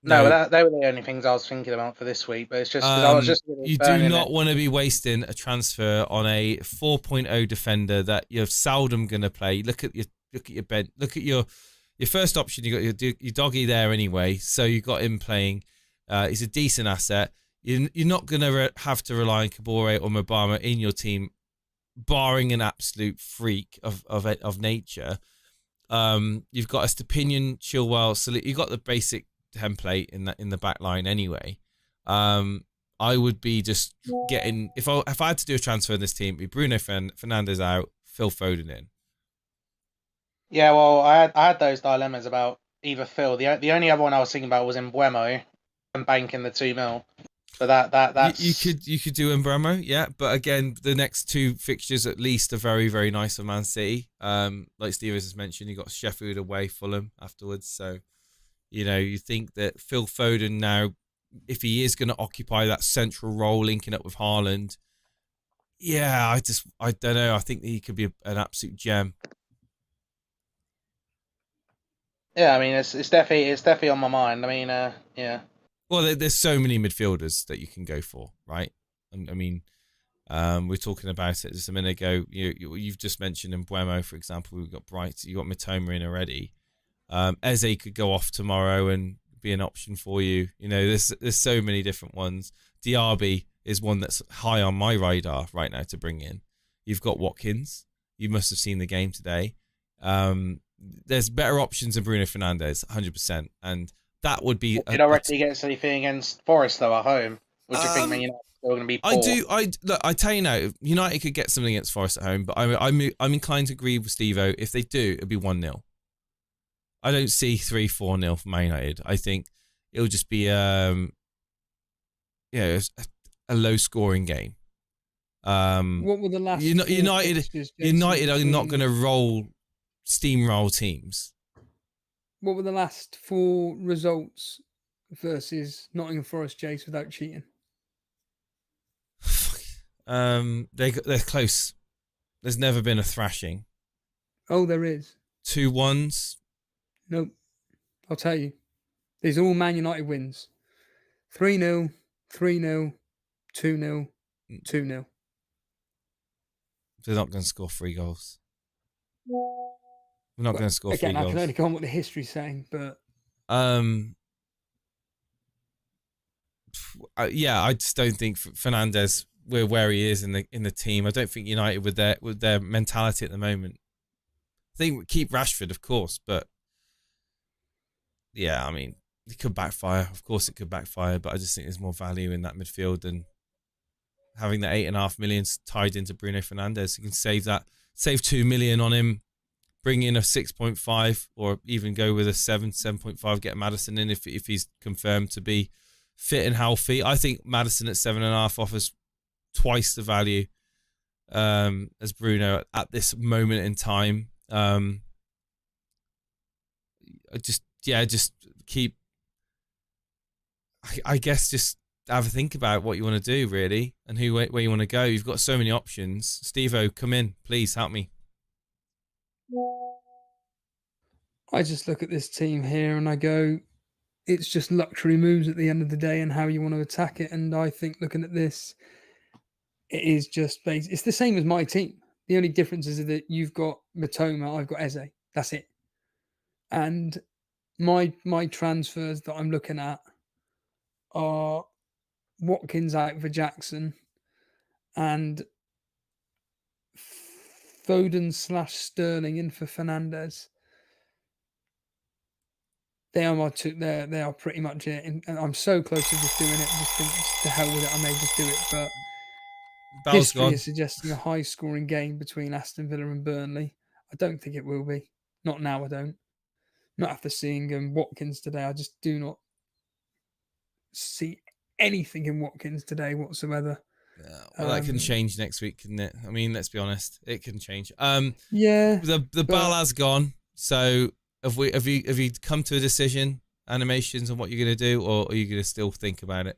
No, they were the only things I was thinking about for this week. But it's just because I was just you do not want to be wasting a transfer on a 4.0 defender that you're seldom going to play. Look at your bench. Look at your first option. You got your doggy there anyway, so you got him playing. He's a decent asset. You're not going to have to rely on Kabore or Mabama in your team, barring an absolute freak of nature. You've got a Stepinian, Chilwell, so you've got the basic template in the back line anyway. I would be just getting, if I had to do a transfer in this team, it'd be Bruno Fernandes out, Phil Foden in. Yeah, well, I had those dilemmas about either Phil. The only other one I was thinking about was Mbeumo and banking the 2 mil. So that's you could do Mbeumo, yeah. But again, the next 2 fixtures at least are very, very nice for Man City. Like Steve has mentioned, you got Sheffield away, Fulham afterwards. So you think that Phil Foden now, if he is going to occupy that central role, linking up with Haaland, yeah, I don't know. I think he could be an absolute gem. Yeah, I mean, it's definitely on my mind. I mean, yeah. Well, there's so many midfielders that you can go for, right? I mean, we're talking about it just a minute ago. You've just mentioned Mbeumo, for example. We've got Bright. You got Mitoma in already. Eze could go off tomorrow and be an option for you. There's so many different ones. Diaby is one that's high on my radar right now to bring in. You've got Watkins. You must have seen the game today. There's better options than Bruno Fernandes, 100%, and that would be. Did I reckon he gets anything against Forest though at home? Would you think Man United are going to be poor? I tell you now, United could get something against Forest at home, but I'm inclined to agree with Steve-O. If they do, it'll be 1-0. I don't see 3-4-0 for Man United. I think it'll just be a low scoring game. What were the last? United are not going to steamroll teams. What were the last 4 results versus Nottingham Forest, Jace, without cheating? They're close. There's never been a thrashing. Oh, there is. 2-1s. Nope. I'll tell you. These are all Man United wins. 3-0, 3-0, 2-0, 2-0. They're not going to score 3 goals. We're not going to score 3 goals. Again, I can only go on what the history's saying, but... yeah, I just don't think Fernandes, where he is in the team. I don't think United with their mentality at the moment. I think we keep Rashford, of course, but yeah, I mean, it could backfire. Of course, it could backfire, but I just think there's more value in that midfield than having the 8.5 million tied into Bruno Fernandes. You can save 2 million on him, bring in a 6.5, or even go with a 7.5. Get Maddison in if he's confirmed to be fit and healthy. I think Maddison at 7.5 offers twice the value as Bruno at this moment in time. Just keep. I guess just have a think about what you want to do really, and where you want to go. You've got so many options. Steve-O, come in, please help me. I just look at this team here and I go, it's just luxury moves at the end of the day and how you want to attack it. And I think looking at this, it is just it's the same as my team. The only difference is that you've got Mitoma, I've got Eze. That's it. And my transfers that I'm looking at are Watkins out for Jackson and Foden/Sterling in for Fernandes. They are my two. They are pretty much it. And I'm so close to just doing it. Just think, to hell with it. I may just do it. But history is suggesting a high-scoring game between Aston Villa and Burnley. I don't think it will be. Not now. I don't. Not after seeing Watkins today. I just do not see anything in Watkins today whatsoever. Yeah, well, that can change next week, couldn't it? I mean, let's be honest, it can change. Yeah. The ball has gone. So have you come to a decision, animations, on what you're going to do, or are you going to still think about it?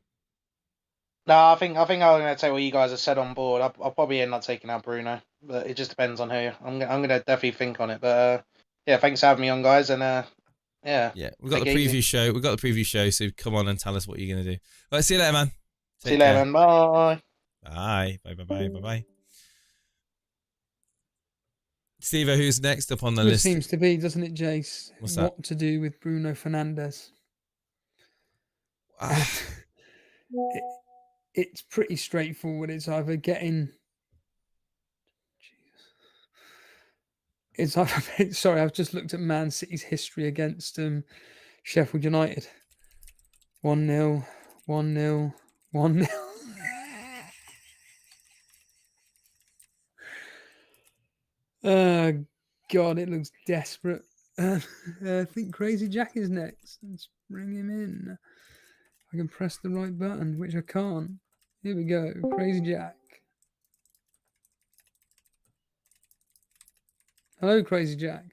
No, I think I'm going to take what you guys have said on board. I'll probably end up taking out Bruno. but it just depends on who. I'm gonna definitely think on it. But yeah, thanks for having me on, guys, and yeah. Yeah, we've got the preview show. We've got the preview show, so come on and tell us what you're gonna do. Right, see you later, man. See you later, man. Bye. Bye. Bye. Steve, who's next up on the list? It seems to be, doesn't it, Jace? What's that? What to do with Bruno Fernandes? It's pretty straightforward. It's either getting. It's either, sorry, I've just looked at Man City's history against Sheffield United. 1-0, 1-0, 1-0. God, it looks desperate. I think Crazy Jack is next. Let's bring him in. I can press the right button, which I can't. Here we go. Crazy Jack. Hello, Crazy Jack.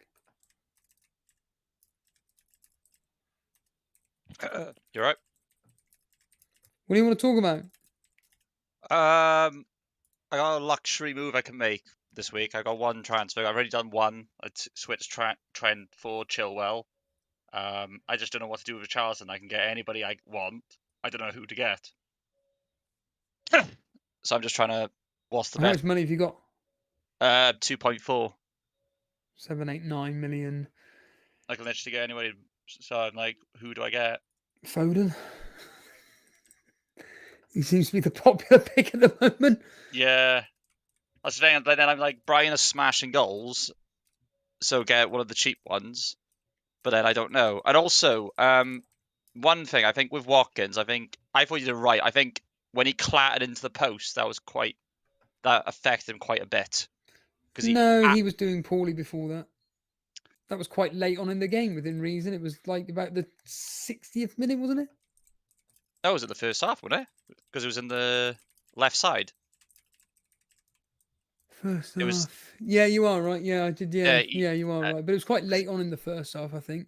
You're right. What do you want to talk about? I got a luxury move I can make this week. I got one transfer. I've already done one. I switched Trent for Chilwell. I just don't know what to do with Richarlison. I can get anybody I want. I don't know who to get. So I'm just trying to. What's the How best? much money have you got? 2.4. 7, 8, 9 million. I can literally get anybody. So I'm like, who do I get? Foden. He seems to be the popular pick at the moment. Yeah. I was saying, then I'm like, Brian is smashing goals, so get one of the cheap ones. But then I don't know. And also, one thing I think with Watkins, I thought he did right. I think when he clattered into the post, that affected him quite a bit. He was doing poorly before that. That was quite late on in the game, within reason. It was like about the 60th minute, wasn't it? That was in the first half, wasn't it? Because it was in the left side. First half. Yeah, you are right. Yeah, I did. Yeah, you are right. But it was quite late on in the first half, I think.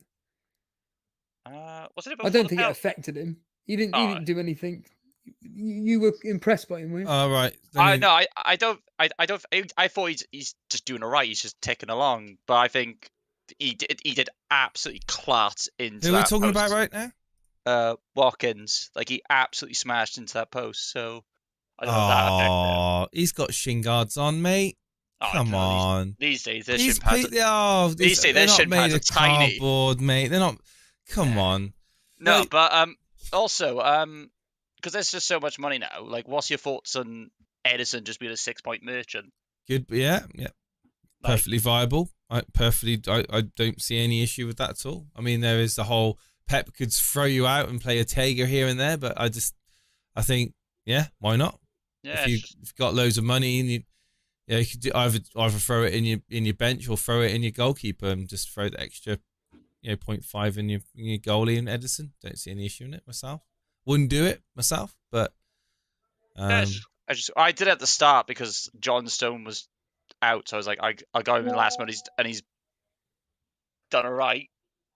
Was it? I don't think it affected him. He didn't do anything. You were impressed by him, were you? Right. I don't. I thought he's just doing all right. He's just ticking along. But I think he did absolutely clat into. Who are we talking about right now? Watkins. Like he absolutely smashed into that post. So I don't know if that affected him. He's got shin guards on, mate. Come on. These days, their shin pads. These days, their shin pads are tiny. Cardboard, mate. They're not. Come on. No, but also because there's just so much money now. Like, what's your thoughts on Edison just being a 6-point merchant? Good, yeah. Perfectly viable. I don't see any issue with that at all. I mean, there is the whole Pep could throw you out and play a Tega here and there, but I think, yeah, why not? Yeah, if you've got loads of money and you could do either throw it in your bench or throw it in your goalkeeper and just throw the extra 0.5 in your goalie and Edison. Don't see any issue in it myself. Wouldn't do it myself, but I did it at the start because John Stone was out, so I was like, I'll go in the last minute, and he's done all right.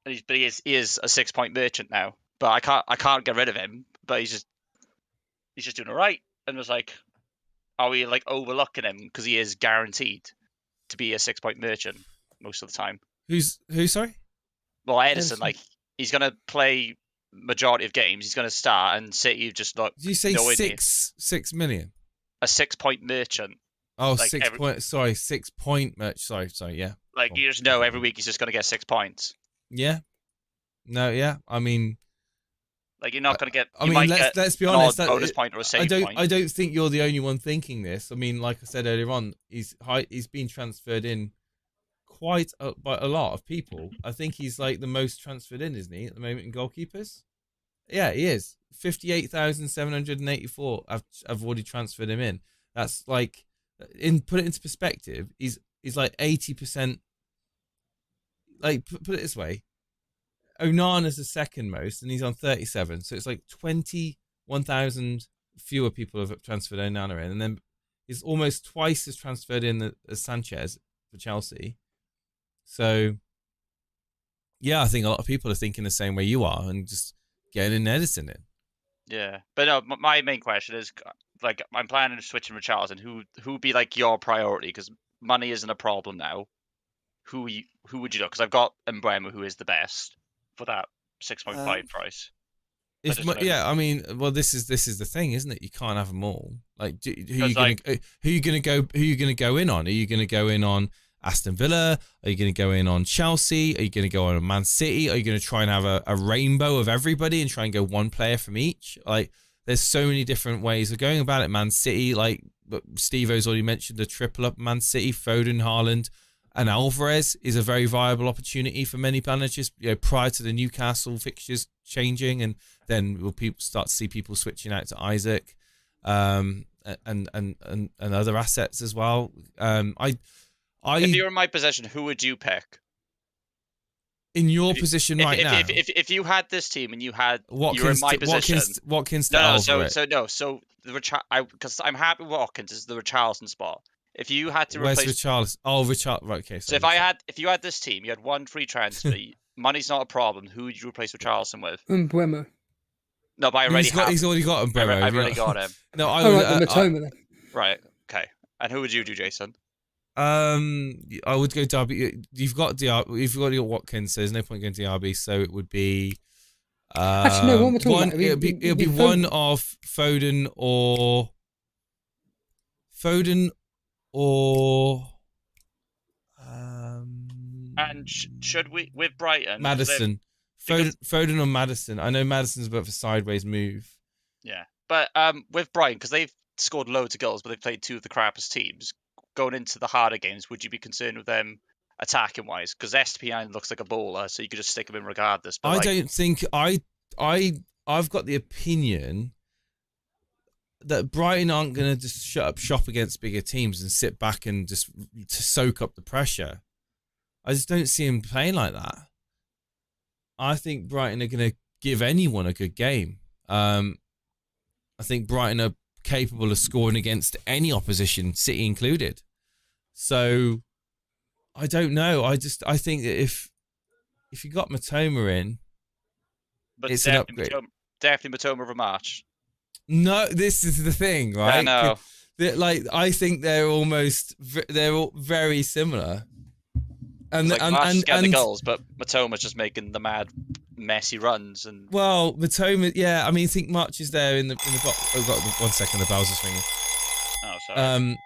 And he is a 6-point merchant now, but I can't get rid of him. But he's just doing all right, and was like, are we like overlooking him because he is guaranteed to be a 6-point merchant most of the time? Who? Sorry. Well, Edison, like he's gonna play majority of games. He's gonna start, and City just look. Did you say 6 million? A 6-point merchant. Oh, like 6 point. Sorry, 6-point merchant. Sorry. Yeah. Like you just know every week he's just gonna get 6 points. Yeah. No. Yeah. I mean, like you're not gonna get. Let's be honest. Bonus point or a save point. I don't think you're the only one thinking this. I mean, like I said earlier on, he's been transferred in by a lot of people. I think he's like the most transferred in, isn't he, at the moment in goalkeepers? Yeah, he is. 58,784 I've already transferred him in. That's like, put it into perspective, he's like 80%. Like, put it this way, Onana's the second most, and he's on 37. So it's like 21,000 fewer people have transferred Onana in, and then he's almost twice as transferred in as Sanchez for Chelsea. So, yeah, I think a lot of people are thinking the same way you are and just getting an Edison in. Yeah, but no, my main question is, like, I'm planning to switch in Richarlison. Who would be, like, your priority? Because money isn't a problem now, who would you do? Because I've got Mbeumo, who is the best for that 6.5 price. Yeah, I mean, well, this is the thing, isn't it? You can't have them all. Like, who are you gonna go in on? Are you gonna go in on Aston Villa? Are you gonna go in on Chelsea? Are you gonna go on Man City? Are you gonna try and have a rainbow of everybody and try and go one player from each? Like, there's so many different ways of going about it. Man City, like Steve-O's already mentioned, the triple up Man City, Foden, Haaland, and Alvarez is a very viable opportunity for many managers. You know, prior to the Newcastle fixtures changing, and then will people start to see people switching out to Isaac, and other assets as well. If you're in my position, who would you pick? In your position right now, if you had this team and you had Watkins, you're in my position, Watkins to Alvarez. So because I'm happy with Watkins is the Richarlison spot. If you had to replace Richarlison? Oh, Richarlison. Right, okay. So if you had this team, you had one free transfer. Money's not a problem. Who would you replace Richarlison with? Mbeumo. No, but he's already got Mbeumo. I've already got him. No, Matoma then. Right. Okay. And who would you do, Jason? I would go Derby. You've got your Watkins, so there's no point going DRB. So it would be. Actually, no. What am I talking about? It'll be one of Foden or. And should we with Brighton? Madison, Foden or Madison? I know Madison's a bit of a sideways move. Yeah, but with Brighton, because they've scored loads of goals, but they've played two of the crappiest teams. Going into the harder games, would you be concerned with them attacking wise? Because SPN looks like a bowler, so you could just stick him in regardless. But don't think I've got the opinion that Brighton aren't going to just shut up shop against bigger teams and sit back and just to soak up the pressure. I just don't see him playing like that. I think Brighton are going to give anyone a good game. I think Brighton are capable of scoring against any opposition, City included. So I don't know. I think that if you got Matoma in, but it's an upgrade. Definitely Matoma over March. No, this is the thing, right? I know. I think they're all very similar. And March is getting the goals, but Matoma's just making the mad, messy runs. And Matoma, yeah. I mean, I think March is there in the box. Oh, got 1 second. The bells are swinging. Oh, sorry.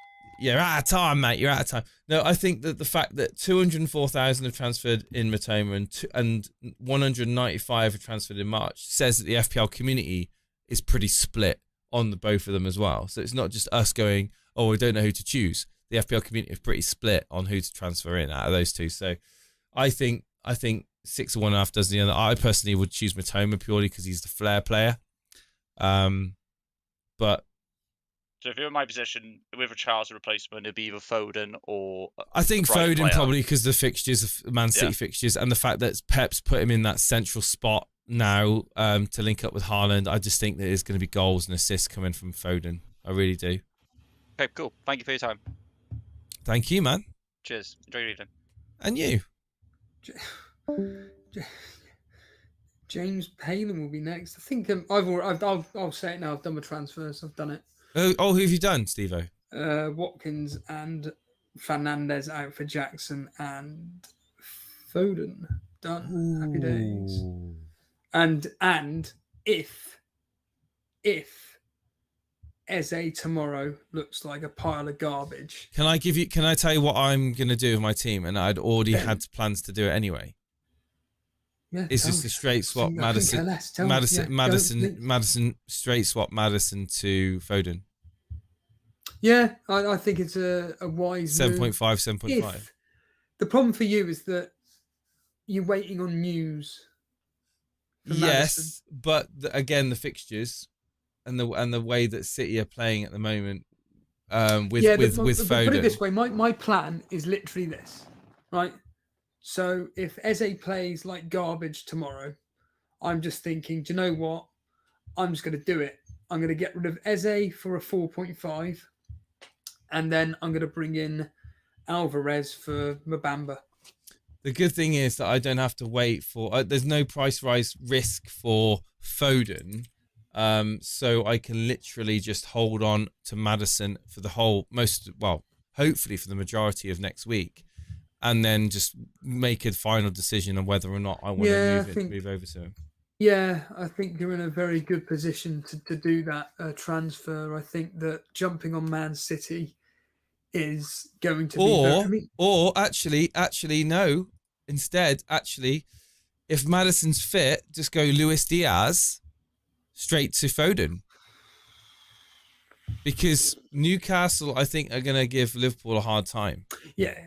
Yeah, you're out of time, mate. You're out of time. No, I think that the fact that 204,000 have transferred in Matoma and 195 have transferred in March says that the FPL community is pretty split on the both of them as well. So it's not just us going, oh, we don't know who to choose. The FPL community is pretty split on who to transfer in out of those two. So I think 6 or 1.5 does the other. I personally would choose Matoma purely because he's the flair player. But so if you're in my position with a Charles replacement, it'd be either Foden or I think Foden player. Probably because the fixtures of Man City fixtures and the fact that Pep's put him in that central spot now to link up with Haaland. I just think that there's going to be goals and assists coming from Foden. I really do. Okay, cool. Thank you for your time. Thank you, man. Cheers. Enjoy your evening. And you. James Palin will be next. I think I'll say it now. I've done my transfers. I've done it. Oh, who have you done, Steve-O? Watkins and Fernandez out for Jackson and Foden. Done. Ooh. Happy days. And if Eze tomorrow looks like a pile of garbage. Can I tell you what I'm gonna do with my team? And I'd already had plans to do it anyway. Yeah, it's just a straight swap Madison straight swap Madison to Foden. Yeah, I think it's a wise 7.5, 7.5. The problem for you is that you're waiting on news. Yes, but again, the fixtures and the way that City are playing at the moment with Foden. Put it this way, my plan is literally this, right? So if Eze plays like garbage tomorrow, I'm just thinking, do you know what? I'm just going to do it. I'm going to get rid of Eze for a 4.5, and then I'm going to bring in Alvarez for Mbamba. The good thing is that I don't have to wait for... there's no price rise risk for Foden, so I can literally just hold on to Madison for the hopefully for the majority of next week, and then just make a final decision on whether or not I want to move over to him. Yeah, I think you're in a very good position to do that transfer. I think that jumping on Man City is going to be... Or actually, no. Instead, if Maddison's fit, just go Luis Diaz straight to Foden. Because Newcastle, I think, are going to give Liverpool a hard time. Yeah.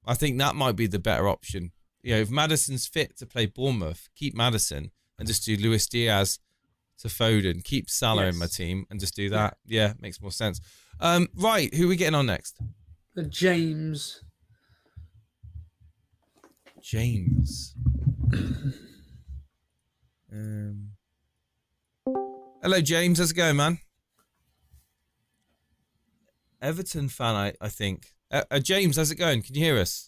I think that might be the better option. If Maddison's fit to play Bournemouth, keep Maddison and just do Luis Diaz to Foden. Keep Salah in my team and just do that. Yeah, makes more sense. Right, who are we getting on next? James. Hello, James. How's it going, man? Everton fan, I think. James, how's it going? Can you hear us?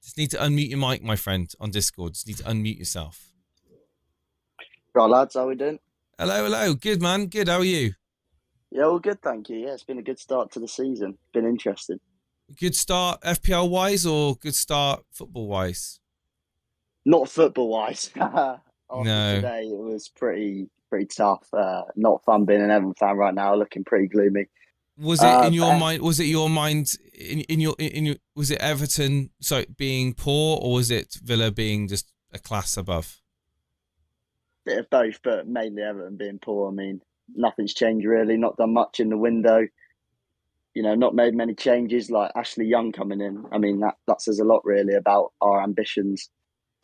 Just need to unmute your mic, my friend, on Discord. Just need to unmute yourself. Right, lads, how we doing? Hello. Good, man. Good. How are you? Yeah, all good, thank you. Yeah, it's been a good start to the season. Been interesting. Good start FPL-wise or good start football-wise? Not football-wise. No. Today, it was pretty tough. Not fun being an Everton fan right now, looking pretty gloomy. Was it in your mind? Was it your mind in your? Was it Everton being poor, or was it Villa being just a class above? Bit of both, but mainly Everton being poor. I mean, nothing's changed really. Not done much in the window. Not made many changes. Like Ashley Young coming in. I mean, that says a lot really about our ambitions.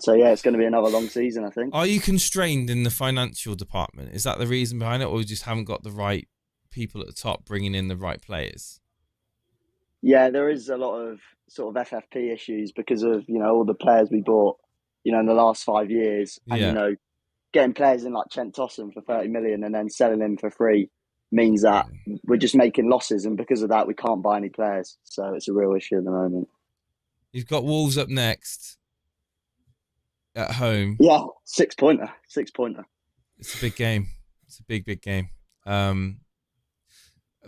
So yeah, it's going to be another long season, I think. Are you constrained in the financial department? Is that the reason behind it, or you just haven't got the right people at the top bringing in the right players? Yeah, there is a lot of sort of FFP issues because of all the players we bought in the last 5 years, and getting players in like Trent Tossen for 30 million and then selling him for free means that we're just making losses, and because of that we can't buy any players, so it's a real issue at the moment. You've got Wolves up next at home. Yeah, six pointer. It's a big game. It's a big game.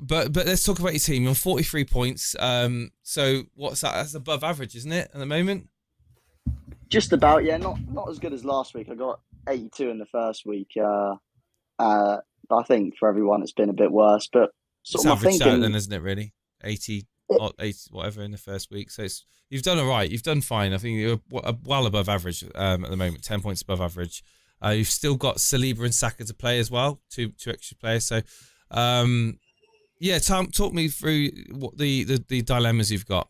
But let's talk about your team. You're on 43 points. So what's that? That's above average, isn't it, at the moment? Just about, yeah. Not as good as last week. I got 82 in the first week. But I think for everyone it's been a bit worse. But it's averaged out then, isn't it, really? 80, whatever in the first week. So you've done all right. You've done fine. I think you're well above average at the moment, 10 points above average. You've still got Saliba and Saka to play as well, two extra players. So, yeah, Tom, talk me through what the dilemmas you've got.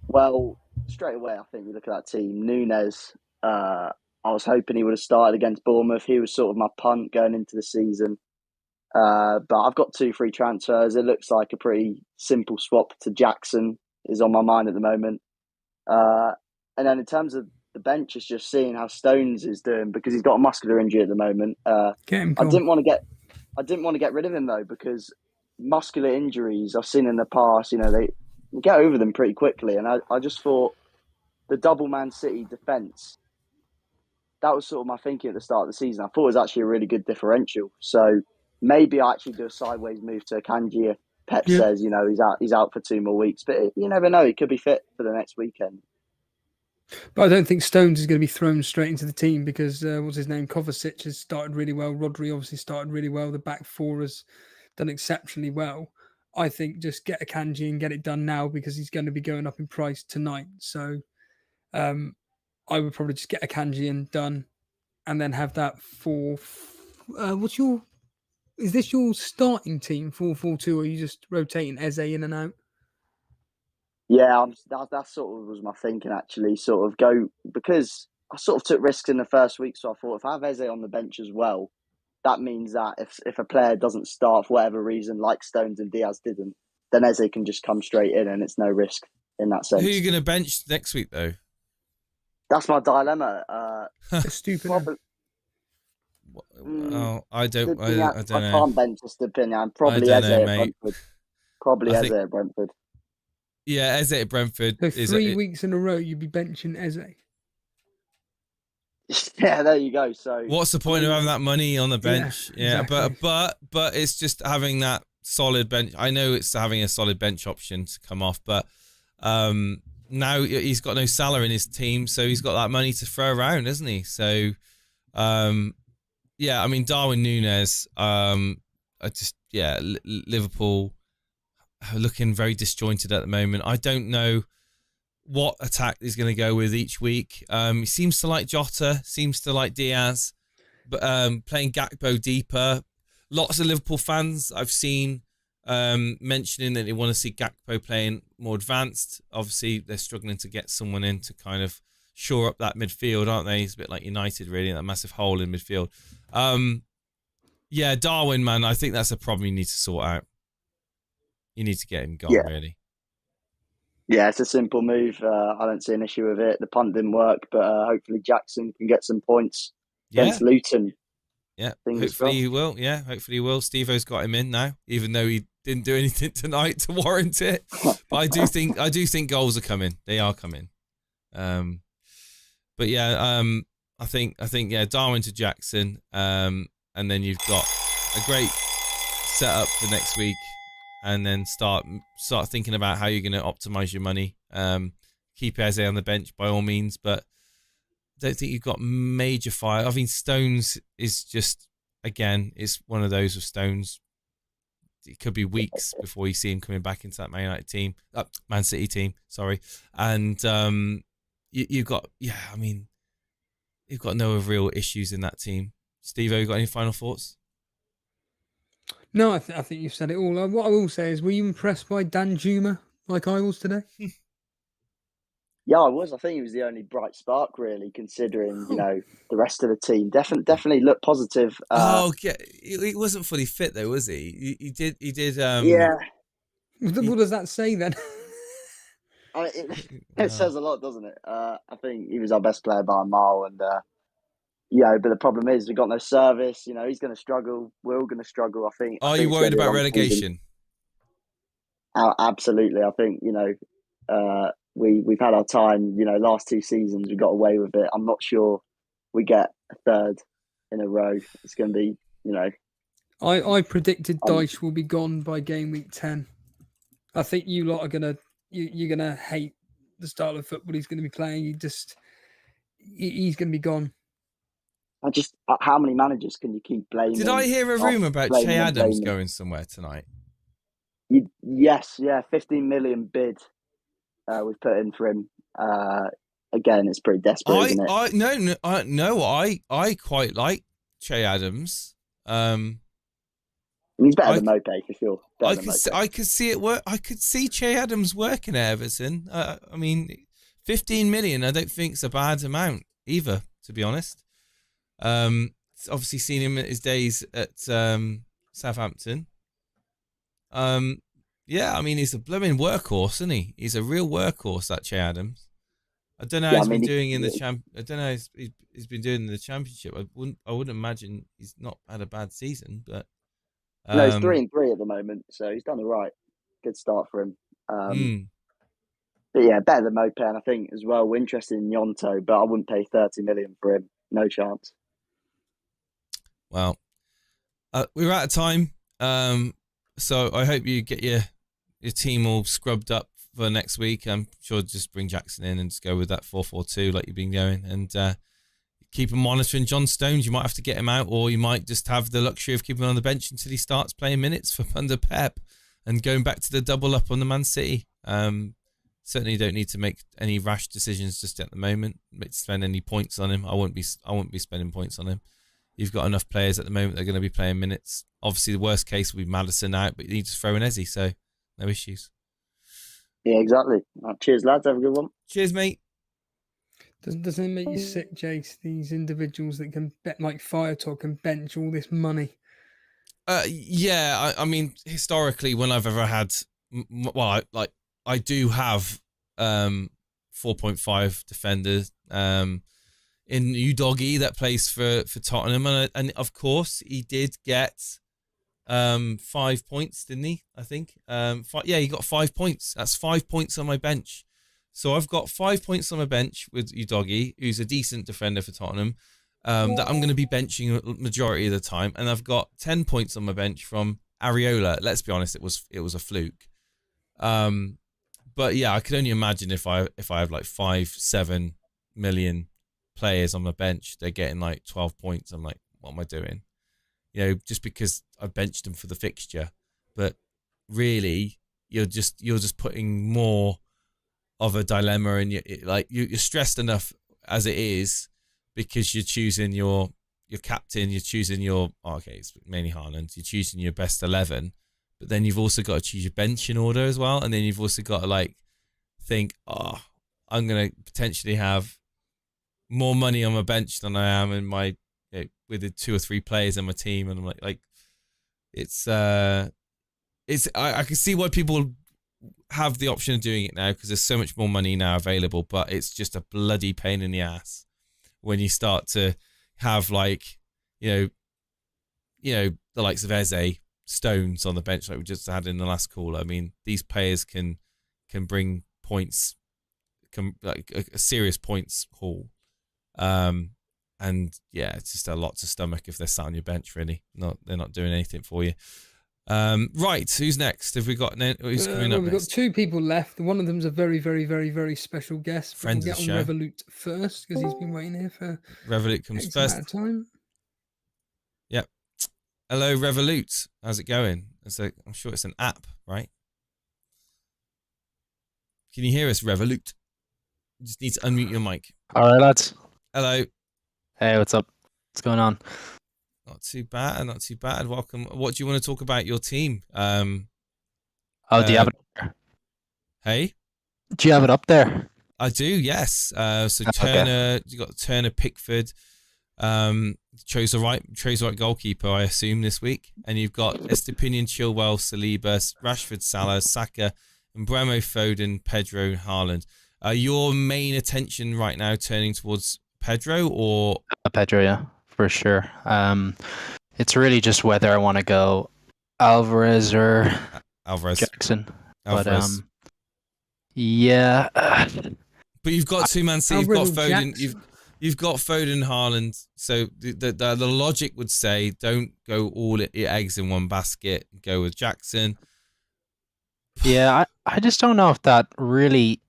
Well, straight away, I think you look at that team. Nunes, I was hoping he would have started against Bournemouth. He was sort of my punt going into the season. But I've got 2 free transfers. It looks like a pretty simple swap to Jackson is on my mind at the moment. And then in terms of the bench, it's just seeing how Stones is doing because he's got a muscular injury at the moment. I didn't want to get rid of him though, because muscular injuries I've seen in the past, they get over them pretty quickly. And I just thought the double Man City defence, that was sort of my thinking at the start of the season. I thought it was actually a really good differential. So maybe I actually do a sideways move to Akanji. Pep says, he's out for 2 more weeks, but you never know. He could be fit for the next weekend. But I don't think Stones is going to be thrown straight into the team because, what's his name? Kovacic has started really well. Rodri obviously started really well. The back four has done exceptionally well. I think just get Akanji and get it done now because he's going to be going up in price tonight. So I would probably just get Akanji and done and then have that for... Is this your starting team, 4-4-2, or are you just rotating Eze in and out? Yeah, that sort of was my thinking, actually. Sort of go, because I sort of took risks in the first week, so I thought if I have Eze on the bench as well, that means that if a player doesn't start for whatever reason, like Stones and Diaz didn't, then Eze can just come straight in and it's no risk in that sense. Who are you going to bench next week, though? That's my dilemma. Stupid. I don't know. I can't bench Stupinian. Probably Eze at Brentford. Eze at Brentford. Yeah, Eze at Brentford. So 3 weeks in a row, you'd be benching Eze. Yeah, there you go. So what's the point of having that money on the bench? Yeah, exactly. but it's just having that solid bench. I know it's having a solid bench option to come off, but now he's got no Salah in his team, so he's got that money to throw around, isn't he? So, yeah, I mean, Darwin Núñez, Liverpool are looking very disjointed at the moment. I don't know what attack he's going to go with each week. He seems to like Jota, seems to like Diaz, but playing Gakpo deeper. Lots of Liverpool fans I've seen mentioning that they want to see Gakpo playing more advanced. Obviously, they're struggling to get someone in to kind of shore up that midfield, aren't they? It's a bit like United, really, that massive hole in midfield. Yeah, Darwin, man, I think that's a problem you need to sort out. You need to get him gone, really. Yeah, it's a simple move. I don't see an issue with it. The punt didn't work, but hopefully Jackson can get some points against Luton. Yeah, hopefully he will. Yeah, hopefully he will. Steve-O's got him in now, even though he didn't do anything tonight to warrant it. But I do think goals are coming. They are coming. But yeah, I think Darwin to Jackson, and then you've got a great setup for next week, and then start thinking about how you're going to optimize your money. Keep Eze on the bench by all means, but don't think you've got major fire. I mean, Stones is just, again, it's one of those with Stones. It could be weeks before you see him coming back into that Man City team. Sorry, and you've got you've got no real issues in that team. Steve-O, you got any final thoughts? No, I think you've said it all. What I will say is, were you impressed by Dan Juma like I was today? Yeah, I was. I think he was the only bright spark, really, considering the rest of the team. Definitely looked positive. He wasn't fully fit though, was he? He did. Yeah. What does that say then? It says a lot, doesn't it? I think he was our best player by a mile, and but the problem is we've got no service. He's going to struggle. We're all going to struggle. I think. Are you worried about relegation? Absolutely. I think we've had our time. Last 2 seasons we got away with it. I'm not sure we get a third in a row. It's going to be I predicted Dyche will be gone by game week 10. I think you lot are gonna you're gonna hate the style of football he's going to be playing. He's going to be gone. How many managers can you keep blaming? Did I hear a rumour about Che Adams going somewhere tonight? Yes, 15 million bid was put in for him. Again, it's pretty desperate, isn't it? I quite like Che Adams. He's better than Mope for sure. I could see it work. I could see Che Adams working at Everton. I mean, 15 million. I don't think it's a bad amount either, to be honest. Obviously seen him at his days at Southampton. Yeah, I mean, he's a blooming workhorse, isn't he? He's a real workhorse, that Che Adams. I don't know how he's been doing in the I don't know how he's been doing in the Championship. I wouldn't imagine he's not had a bad season, but no, he's 3-3 at the moment, so he's done all right. Good start for him. But yeah, better than Mope, and I think as well we're interested in Yonto, but I wouldn't pay 30 million for him. No chance. Well, we're out of time, so I hope you get your team all scrubbed up for next week. I'm sure just bring Jackson in and just go with that 4-4-2 like you've been going, and keep on monitoring John Stones. You might have to get him out, or you might just have the luxury of keeping him on the bench until he starts playing minutes for under Pep and going back to the double up on the Man City. Certainly don't need to make any rash decisions just at the moment. Spend any points on him. I won't be spending points on him. You've got enough players at the moment that are going to be playing minutes. Obviously, the worst case will be Maddison out, but you need to throw in Eze, so no issues. Yeah, exactly. Cheers, lads. Have a good one. Cheers, mate. Doesn't it make you sick, Jace? These individuals that can bet like Fire Talk and bench all this money. Yeah, I mean, historically, when I've ever had, I do have 4.5 defenders. In Udoggy that plays for Tottenham, and of course he did get 5 points, didn't he? I think he got 5 points. That's 5 points on my bench. So I've got 5 points on my bench with Udoggy, who's a decent defender for Tottenham, that I'm going to be benching a majority of the time, and I've got 10 points on my bench from Areola, let's be honest, it was a fluke. But yeah, I could only imagine if I have like 5-7 million players on my bench, they're getting like 12 points. I'm like, what am I doing? Just because I benched them for the fixture. But really, you're just putting more of a dilemma, and you're stressed enough as it is, because you're choosing your captain, you're choosing it's mainly Haaland, you're choosing your best 11, but then you've also got to choose your bench in order as well, and then you've also got to think, I'm going to potentially have more money on my bench than I am in my with the 2 or 3 players in my team, and I'm like I can see why people have the option of doing it now, because there's so much more money now available, but it's just a bloody pain in the ass when you start to have the likes of Eze, Stones on the bench like we just had in the last call. I mean, these players can bring points, a serious points haul. And yeah, it's just a lot to stomach if they're sat on your bench. Really, they're not doing anything for you. Right, who's next? Have we got who's coming up? We've got 2 people left. One of them's a very, very, very, very special guest. Friend we'll of the get on show. Revolut first, because he's been waiting here for Revolut comes first. amount of time. Yep. Hello, Revolut. How's it going? I'm sure it's an app, right? Can you hear us, Revolut? You just need to unmute your mic. All right, lads. Hello. Hey, what's up? What's going on? Not too bad. Not too bad. Welcome. What do you want to talk about your team? Do you have it up there? Hey? Do you have it up there? I do, yes. So Turner, you got Turner, Pickford, chose the right goalkeeper, I assume, this week. And you've got Estepinian, Chilwell, Saliba, Rashford, Salah, Saka, and Bremo, Foden, Pedro, Haaland. Your main attention right now turning towards Pedro or Pedro? Yeah, for sure. It's really just whether I want to go Alvarez or Jackson. Alvarez. But yeah. But you've got 2 Man City. You've got Foden. You've got Foden, Haaland. So the logic would say, don't go all your eggs in one basket. Go with Jackson. Yeah, I just don't know if that really.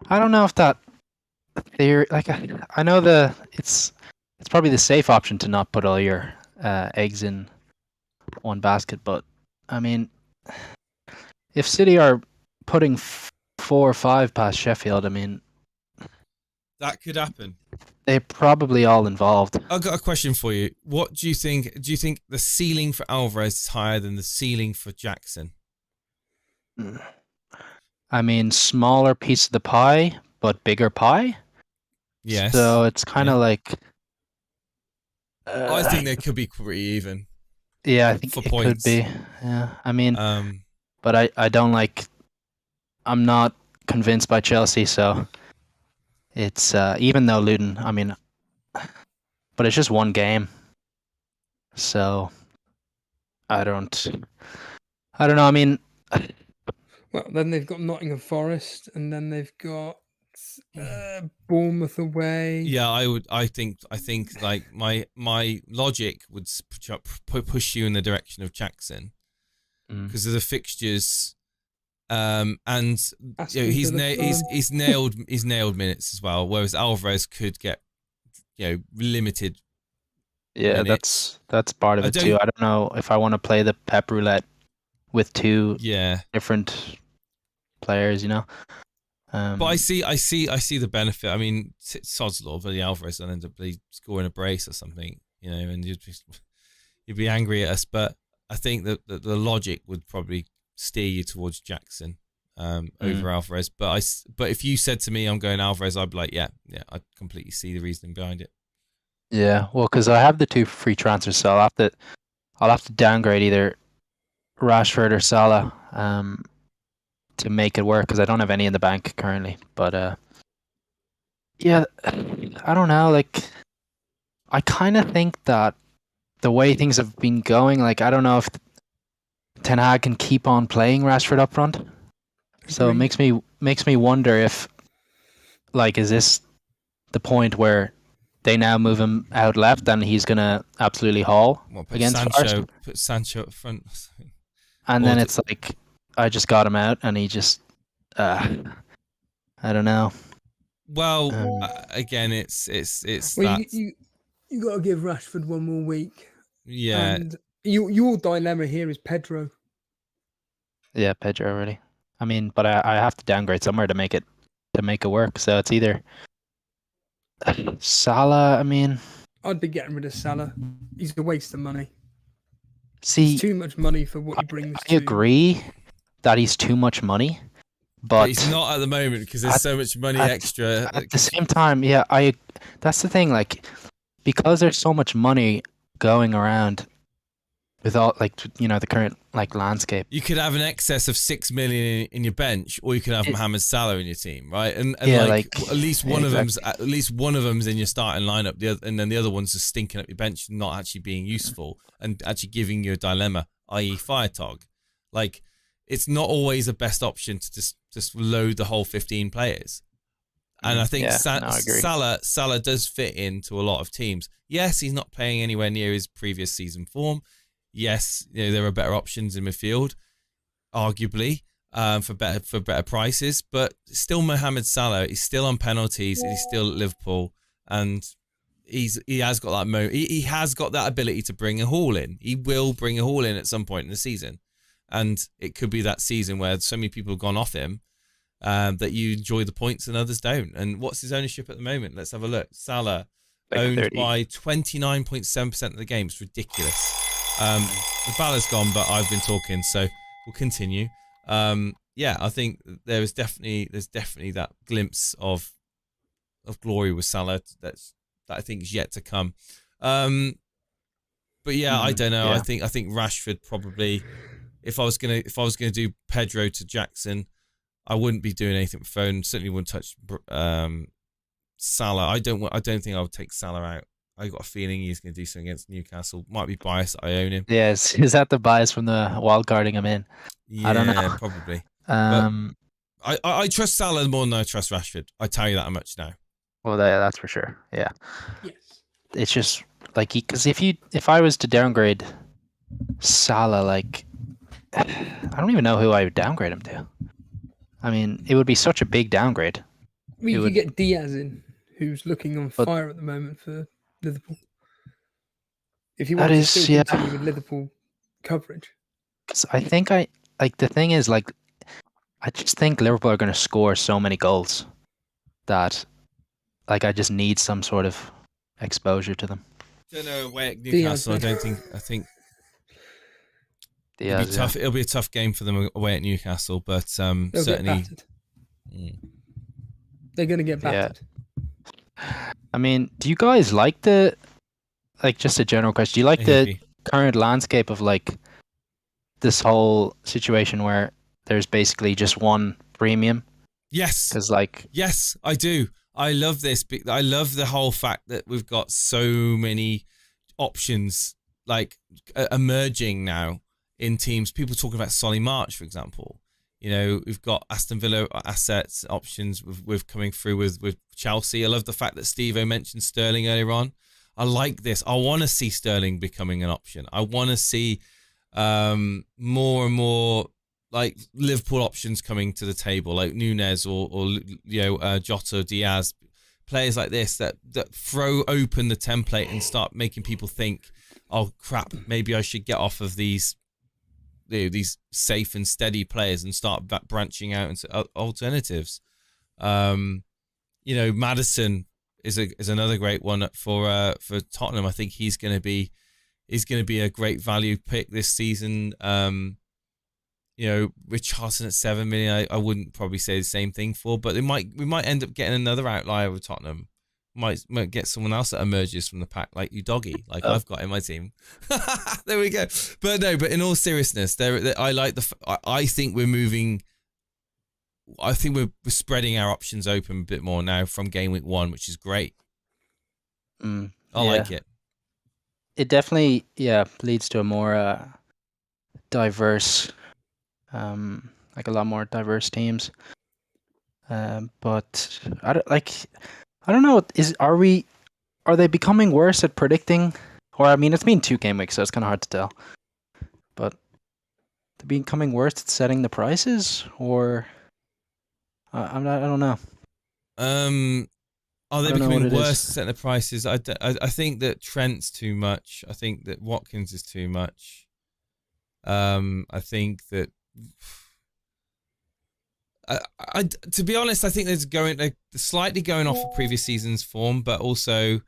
I don't know if that theory. I know it's probably the safe option to not put all your eggs in one basket, but I mean, if City are putting 4 or 5 past Sheffield, I mean, that could happen. They're probably all involved. I've got a question for you. What do you think? Do you think the ceiling for Alvarez is higher than the ceiling for Jackson? I mean, smaller piece of the pie, but bigger pie. Yes. So it's kind of like. I think they could be pretty even. Yeah, I think for it points. Could be. Yeah, I mean, but I don't like. I'm not convinced by Chelsea, so it's even though Luton. I mean, but it's just one game, so I don't know. I mean. Well, then they've got Nottingham Forest, and then they've got Bournemouth away. Yeah, I think like my logic would push you in the direction of Jackson because of the fixtures, and he's nailed minutes as well. Whereas Alvarez could get limited. Yeah, minutes. that's part of it too. I don't know if I want to play the pep roulette with 2 different players, but I see the benefit. I mean, sod's law, but the Alvarez will end up scoring a brace or something, and you'd be angry at us. But I think that the logic would probably steer you towards Jackson over Alvarez. But if you said to me, I'm going Alvarez, I'd be like, yeah, I completely see the reasoning behind it. Yeah, well, because I have the 2 free transfers, so I'll have to downgrade either Rashford or Salah to make it work, because I don't have any in the bank currently. But yeah, I don't know. Like, I kind of think that the way things have been going, like, I don't know if Ten Hag can keep on playing Rashford up front. So it makes me wonder if, like, is this the point where they now move him out left and he's gonna absolutely haul against Forest? Put Sancho up front. And then it's like I just got him out, and he just I don't know. Well, again, it's Well, that. you got to give Rashford one more week. Yeah. And your dilemma here is Pedro. Yeah, Pedro, really. I mean, but I have to downgrade somewhere to make it work. So it's either Salah. I mean, I'd be getting rid of Salah. He's a waste of money. See, it's too much money for what he brings. I agree that he's too much money, but he's not at the moment because there's so much money extra. At the same time, yeah, that's the thing. Like, because there's so much money going around with all, like, the current landscape. You could have an excess of 6 million in your bench, or you could have Mohamed Salah in your team, right? And yeah, at least one of them's in your starting lineup, and then the other one's just stinking up your bench, not actually being useful and actually giving you a dilemma, i.e. fire tog. Like, it's not always the best option to just load the whole 15 players. And I think I agree. Salah does fit into a lot of teams. Yes, he's not playing anywhere near his previous season form. Yes, there are better options in midfield, arguably, for better prices. But still, Mohamed Salah, he's still on penalties. He's still at Liverpool, and he has got that he has got that ability to bring a haul in. He will bring a haul in at some point in the season, and it could be that season where so many people have gone off him that you enjoy the points and others don't. And what's his ownership at the moment? Let's have a look. Salah owned 30. By 29.7% of the game. It's ridiculous. The ball is gone, but I've been talking, so we'll continue. I think there's definitely that glimpse of glory with Salah that I think is yet to come. But yeah, I don't know. Yeah. I think Rashford probably. If I was gonna do Pedro to Jackson, I wouldn't be doing anything with Foden. Certainly wouldn't touch Salah. I don't think I would take Salah out. I got a feeling he's going to do something against Newcastle. Might be biased. I own him. Yes, is that the bias from the wildcarding him in? Yeah, I don't know. Probably. I trust Salah more than I trust Rashford. I tell you that much now. Well, that's for sure. Yeah. Yes. It's just like because if I was to downgrade Salah, like I don't even know who I would downgrade him to. I mean, it would be such a big downgrade. Well, you could get Diaz in, who's looking on fire at the moment for Liverpool. If you want to still continue with Liverpool coverage. Because I think the thing is, like, I just think Liverpool are going to score so many goals that, like, I just need some sort of exposure to them. I don't know, away at Newcastle, I think it'll be tough. It'll be a tough game for them away at Newcastle, but certainly they're going to get battered. I mean, do you guys like just a general question, do you like the current landscape of, like, this whole situation where there's basically just one premium? Yes. Because, like... Yes, I do. I love this. I love the whole fact that we've got so many options, like, emerging now in teams. People talking about Solly March, for example. We've got Aston Villa assets options with coming through with Chelsea. I love the fact that Steve-O mentioned Sterling earlier on. I like this. I want to see Sterling becoming an option. I want to see more and more, like, Liverpool options coming to the table, like Nunez or Jota, Diaz, players like this that throw open the template and start making people think, oh crap, maybe I should get off of these safe and steady players and start branching out into alternatives. Maddison is another great one for Tottenham. I think he's going to be a great value pick this season. Richarlison at 7 million, I wouldn't probably say the same thing for, but we might end up getting another outlier with Tottenham. Might get someone else that emerges from the pack, like Udogie, like I've got in my team. There we go. But in all seriousness, I think we're moving. I think we're spreading our options open a bit more now from game week 1, which is great. I like it. It definitely, leads to a more diverse, like a lot more diverse teams. But I don't know. Are they becoming worse at predicting? Or, I mean, it's been 2 game weeks, so it's kind of hard to tell. But becoming worse at setting the prices, or I don't know. Are they becoming worse at setting the prices? I think that Trent's too much. I think that Watkins is too much. I think that to be honest, I think they're slightly going off of previous season's form, but also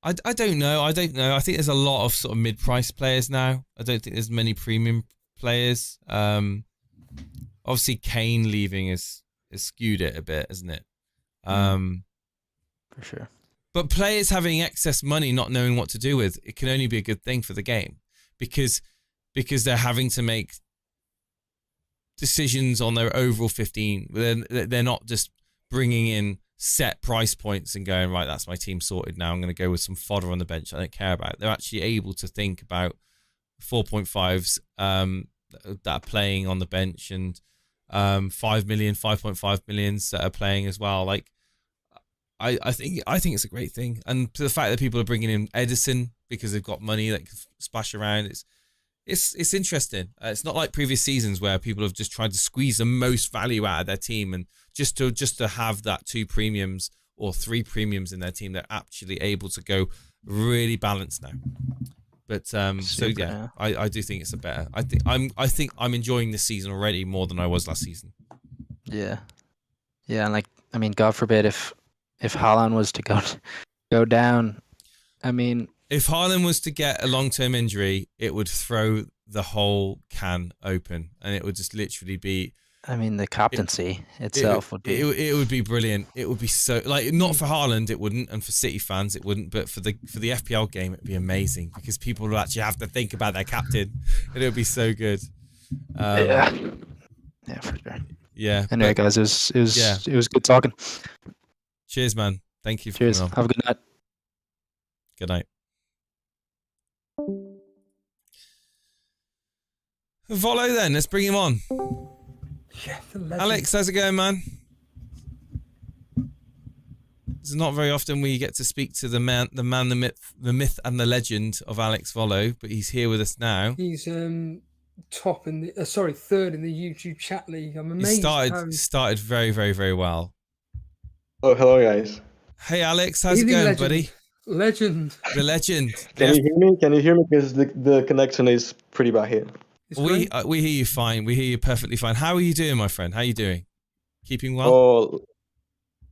I don't know. I think there's a lot of sort of mid-price players now. I don't think there's many premium players. Obviously Kane leaving has skewed it a bit, hasn't it? For sure. But players having excess money, not knowing what to do with, it can only be a good thing for the game, because they're having to make decisions on their overall 15. They're not just bringing in set price points and going, right, that's my team sorted now. I'm going to go with some fodder on the bench I don't care about. They're actually able to think about 4.5s that are playing on the bench, and 5 million, 5.5 millions that are playing as well. Like, I think it's a great thing, and to the fact that people are bringing in Edison because they've got money that can splash around, it's interesting. It's not like previous seasons where people have just tried to squeeze the most value out of their team, and just to have that 2 premiums or 3 premiums in their team, they're actually able to go really balanced now. But so yeah, I do think it's a better. I think I'm enjoying this season already more than I was last season. Yeah, and like, I mean, God forbid if Haaland was to go down, I mean, if Haaland was to get a long-term injury, it would throw the whole can open, and it would just literally be. I mean, the captaincy itself would be. It would be brilliant. It would be so, like, not for Haaland, it wouldn't, and for City fans, it wouldn't. But for the FPL game, it'd be amazing, because people would actually have to think about their captain, and it would be so good. Yeah, for sure. Yeah. Anyway, guys, it was good talking. Cheers, man. Thank you for Cheers. coming on. Have a good night. Good night. Vollo, then. Let's bring him on. Yeah, Alex, how's it going, man? It's not very often we get to speak to the man, the myth, and the legend of Alex Vollo, but he's here with us now. He's third in the YouTube chat league. I'm amazed. He started very, very, very well. Oh, hello, guys. Hey, Alex, how's it going, buddy? Legend. The legend. Can you hear me? Can you hear me? Because the connection is pretty bad here. We hear you fine. We hear you perfectly fine. How are you doing, my friend? How are you doing? Keeping well? Oh,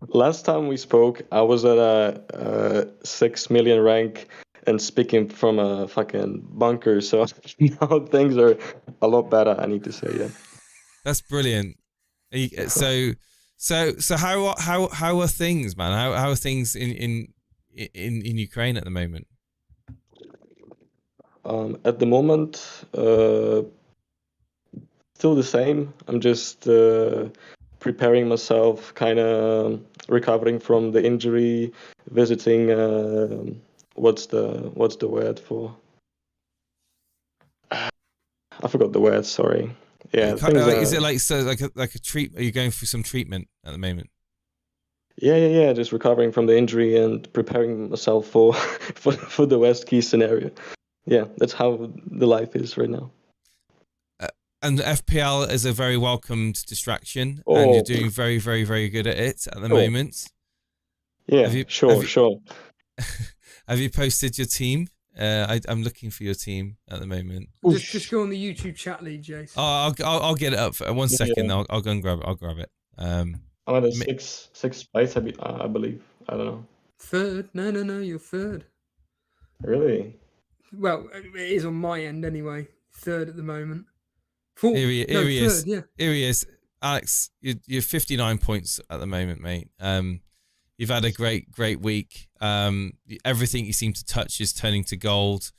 last time we spoke, I was at a 6 million rank and speaking from a fucking bunker. So now things are a lot better, I need to say, yeah. That's brilliant. So how are things, man? How are things in Ukraine at the moment? At the moment, still the same. I'm just preparing myself, kind of recovering from the injury, visiting. What's the word for? I forgot the word. Sorry. Yeah. Is it like a treat? Are you going through some treatment at the moment? Yeah. Just recovering from the injury and preparing myself for the worst case scenario. Yeah, that's how the life is right now. And FPL is a very welcomed distraction, and you're doing very, very, very good at it at the moment. Yeah, sure. Have you posted your team? I'm looking for your team at the moment. Just go on the YouTube chat lead, Jace. Oh, I'll get it up for 1 second. Yeah. I'll go and grab it. I'll grab it. I'm at a six place, I believe. I don't know. Third? No. You're third. Really? Well, it is on my end anyway. Third at the moment. Here he is. Here he is. Alex, you're 59 points at the moment, mate. You've had a great week. Everything you seem to touch is turning to gold.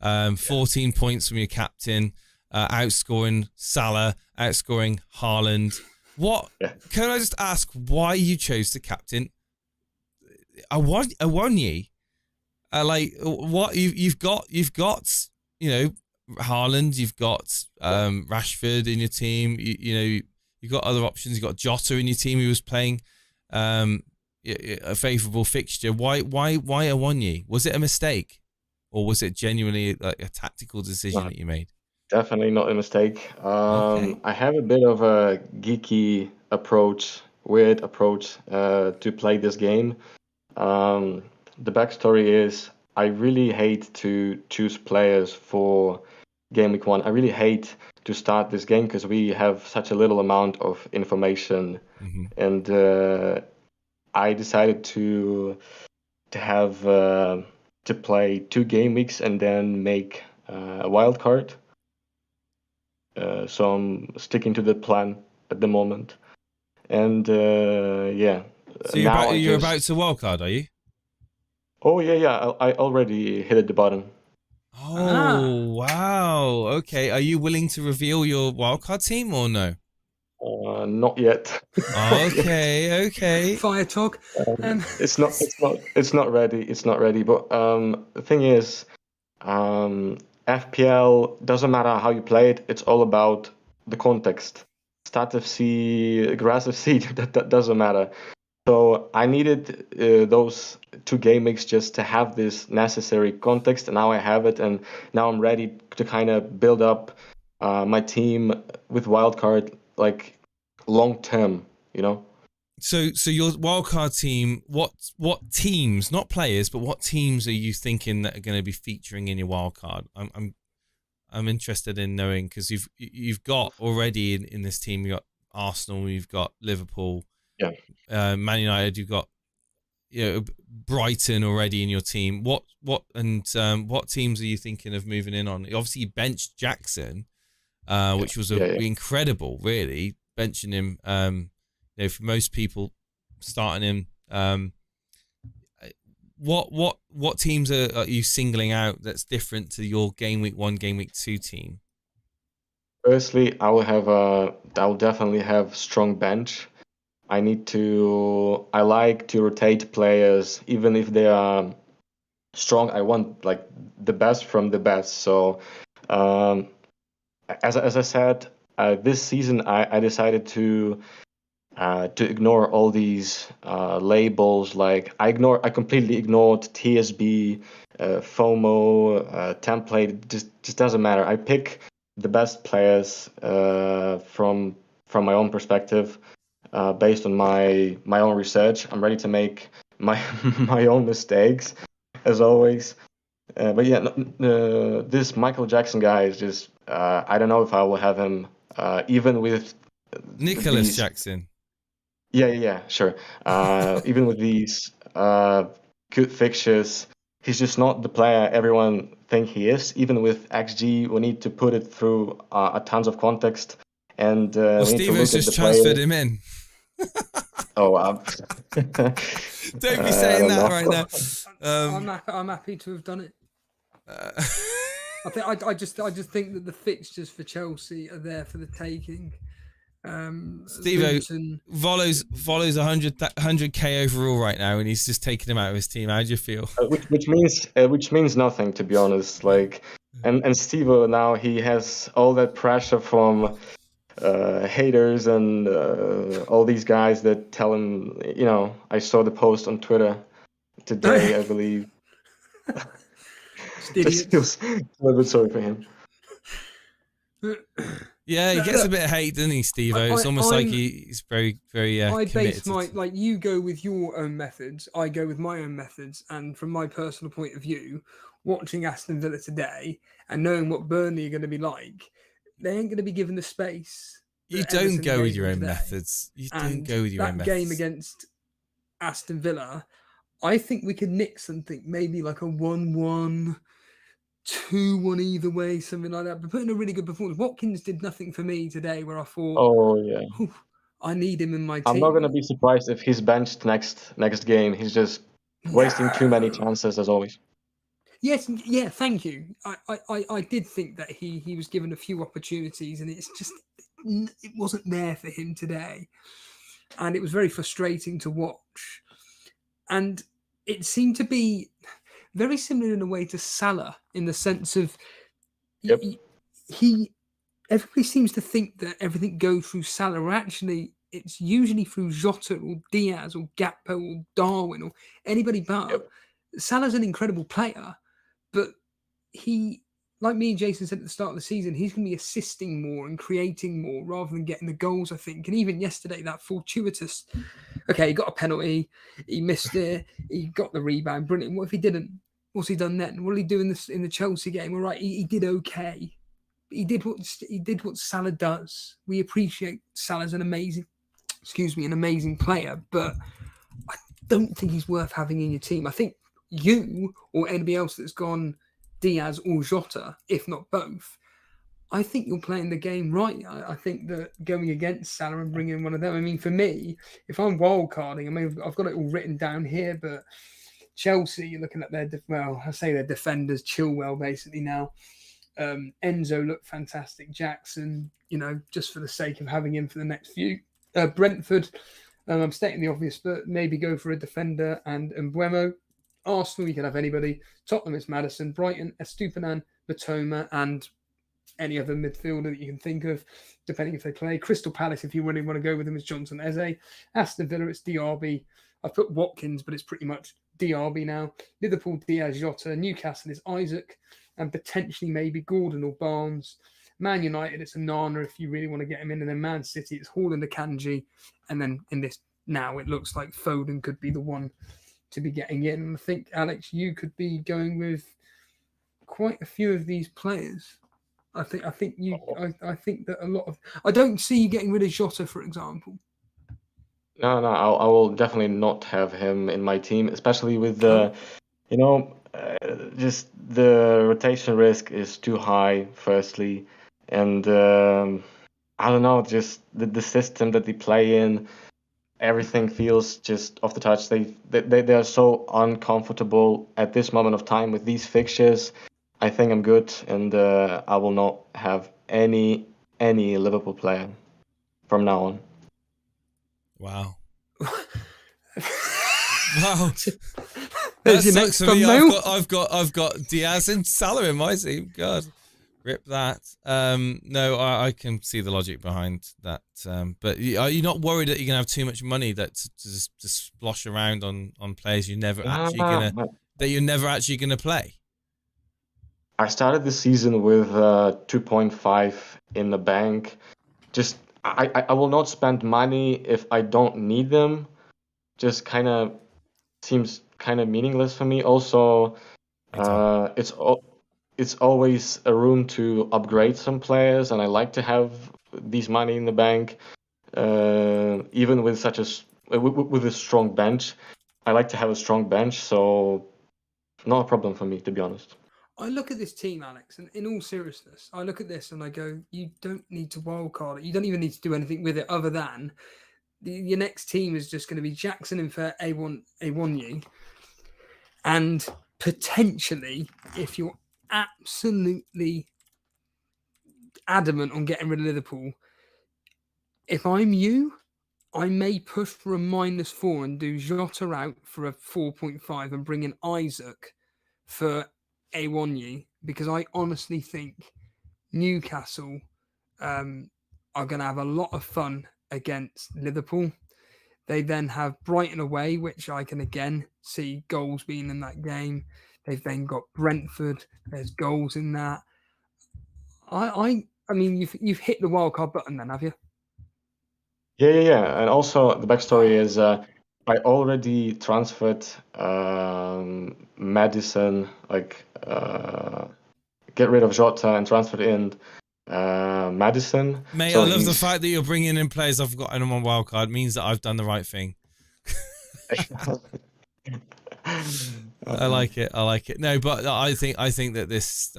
14 points from your captain, outscoring Salah, outscoring Haaland. What? Yeah. Can I just ask why you chose to captain Awoniyi? Like, what you've got, you know, Haaland, you've got Rashford in your team. You've got other options. You've got Jota in your team who was playing a favourable fixture. Why Awoniyi? Was it a mistake, or was it genuinely like a tactical decision that you made? Definitely not a mistake. Okay. I have a bit of a geeky approach, weird approach to play this game. The backstory is I really hate to choose players for game week 1. I really hate to start this game because we have such a little amount of information, and I decided to have to play 2 game weeks and then make a wild card. So I'm sticking to the plan at the moment, and yeah. So you're now about to wildcard, are you? Oh yeah. I already hit the button. Oh wow. Okay. Are you willing to reveal your wildcard team or no? Not yet. Okay. Fire talk. It's not ready. It's not ready. But the thing is, FPL doesn't matter how you play it. It's all about the context. Stat FC, Grass FC, that doesn't matter. So I needed those 2 game weeks just to have this necessary context, and now I have it, and now I'm ready to kind of build up my team with wildcard like long term, you know. So your wildcard team, what teams, not players, but what teams are you thinking that are going to be featuring in your wildcard? I'm interested in knowing, because you've got already in this team, you've got Arsenal, you've got Liverpool, Man United, you've got Brighton already in your team. What teams are you thinking of moving in on? Obviously you benched Jackson, which was incredible, really, benching him. For most people, starting him. What teams are you singling out that's different to your game week 1, game week 2 team? Firstly, I will definitely have strong bench. I like to rotate players, even if they are strong. I want like the best from the best. So, as I said, this season I decided to ignore all these labels. Like I completely ignored TSB, FOMO, template. Just doesn't matter. I pick the best players from my own perspective. Based on my own research. I'm ready to make my own mistakes, as always. But yeah, this Michael Jackson guy is just, I don't know if I will have him, even with Nicholas Jackson. Yeah, sure. Even with these good fixtures, he's just not the player everyone think he is. Even with XG, we need to put it through a tons of context. And Steve-O's just transferred him in. Oh, don't be saying that right now. I'm happy to have done it. I just think that the fixtures for Chelsea are there for the taking. Steve-O, Vollo's 100k overall right now, and he's just taking him out of his team. How do you feel? Which means nothing, to be honest. Like, and Steve-O now, he has all that pressure from haters and all these guys that tell him, I saw the post on Twitter today, I believe. Just feels a little bit sorry for him. Yeah, he gets a bit of hate, doesn't he, Steve-O? It's almost like he's very, very I committed. base you go with your own methods, I go with my own methods, and from my personal point of view, watching Aston Villa today and knowing what Burnley are going to be like, they ain't going to be given the space. You don't go with your own methods. You don't go with your own methods. That game against Aston Villa, I think we could nick something, maybe like a 1-1, 2-1 either way, something like that. But putting a really good performance. Watkins did nothing for me today where I thought, oh yeah, I need him in my team. I'm not going to be surprised if he's benched next game. He's just wasting too many chances as always. Yes, yeah, thank you. I did think that he was given a few opportunities, and it's just it wasn't there for him today, and it was very frustrating to watch. And it seemed to be very similar in a way to Salah, in the sense of everybody seems to think that everything goes through Salah, or actually it's usually through Jota or Diaz or Gakpo or Darwin or anybody but. Salah's an incredible player, but he like me and Jason said at the start of the season, he's going to be assisting more and creating more rather than getting the goals, I think. And even yesterday, that fortuitous, okay, he got a penalty, he missed it, he got the rebound, brilliant. What if he didn't? What's he done then? What did he do in the Chelsea game? All right, he did okay. He did what Salah does. We appreciate Salah's an amazing player, but I don't think he's worth having in your team. I think you or anybody else that's gone Diaz or Jota, if not both, I think you're playing the game right. I think that going against Salah and bringing one of them, I mean, for me, if I'm wildcarding, I mean, I've got it all written down here, but Chelsea, you're looking at their defenders, Chilwell basically now. Enzo looked fantastic. Jackson, just for the sake of having him for the next few. Brentford, I'm stating the obvious, but maybe go for a defender and Mbeumo. Arsenal, you can have anybody. Tottenham, it's Maddison. Brighton, Estupiñán, Matoma, and any other midfielder that you can think of, depending if they play. Crystal Palace, if you really want to go with them, is Johnson Eze. Aston Villa, it's Diaby. I've put Watkins, but it's pretty much Diaby now. Liverpool, Diaz, Jota. Newcastle is Isaac, and potentially maybe Gordon or Barnes. Man United, it's Onana if you really want to get him in. And then Man City, it's Haaland, Akanji. And then in this now, it looks like Foden could be the one to be getting in. And I think, Alex, you could be going with quite a few of these players. I think that a lot of... I don't see you getting rid of Jota, for example. No, I will definitely not have him in my team, especially with the, just the rotation risk is too high, firstly. And I don't know, just the system that they play in, everything feels just off the touch. They are so uncomfortable at this moment of time with these fixtures. I think I'm good, and I will not have any Liverpool player from now on. Wow. Wow. That sucks for me. I've got Diaz and Salah in my team. God, rip that. No, I can see the logic behind that. But are you not worried that you're gonna have too much money that to splosh around on players you're never actually gonna play? I started the season with 2.5 in the bank. Just I will not spend money if I don't need them. Just kind of seems kind of meaningless for me. Also, it's always a room to upgrade some players, and I like to have these money in the bank. Even with with a strong bench, I like to have a strong bench. So, not a problem for me, to be honest. I look at this team, Alex, and in all seriousness, I look at this and I go, you don't need to wildcard it. You don't even need to do anything with it other than your next team is just going to be Jackson in for A1U. And potentially, if you're absolutely adamant on getting rid of Liverpool, if I'm you, I may push for a -4 and do Jota out for a 4.5 and bring in Isaac for A1U, because I honestly think Newcastle are going to have a lot of fun against Liverpool. They then have Brighton away, which I can again see goals being in that game. They've then got Brentford. There's goals in that. I mean, you've hit the wildcard button then, have you? Yeah. And also the backstory is I already transferred Maddison, get rid of Jota and transferred in Maddison. Mate, so I love the fact that you're bringing in players I've got on my wildcard. Means that I've done the right thing. I like it. No, but I think that this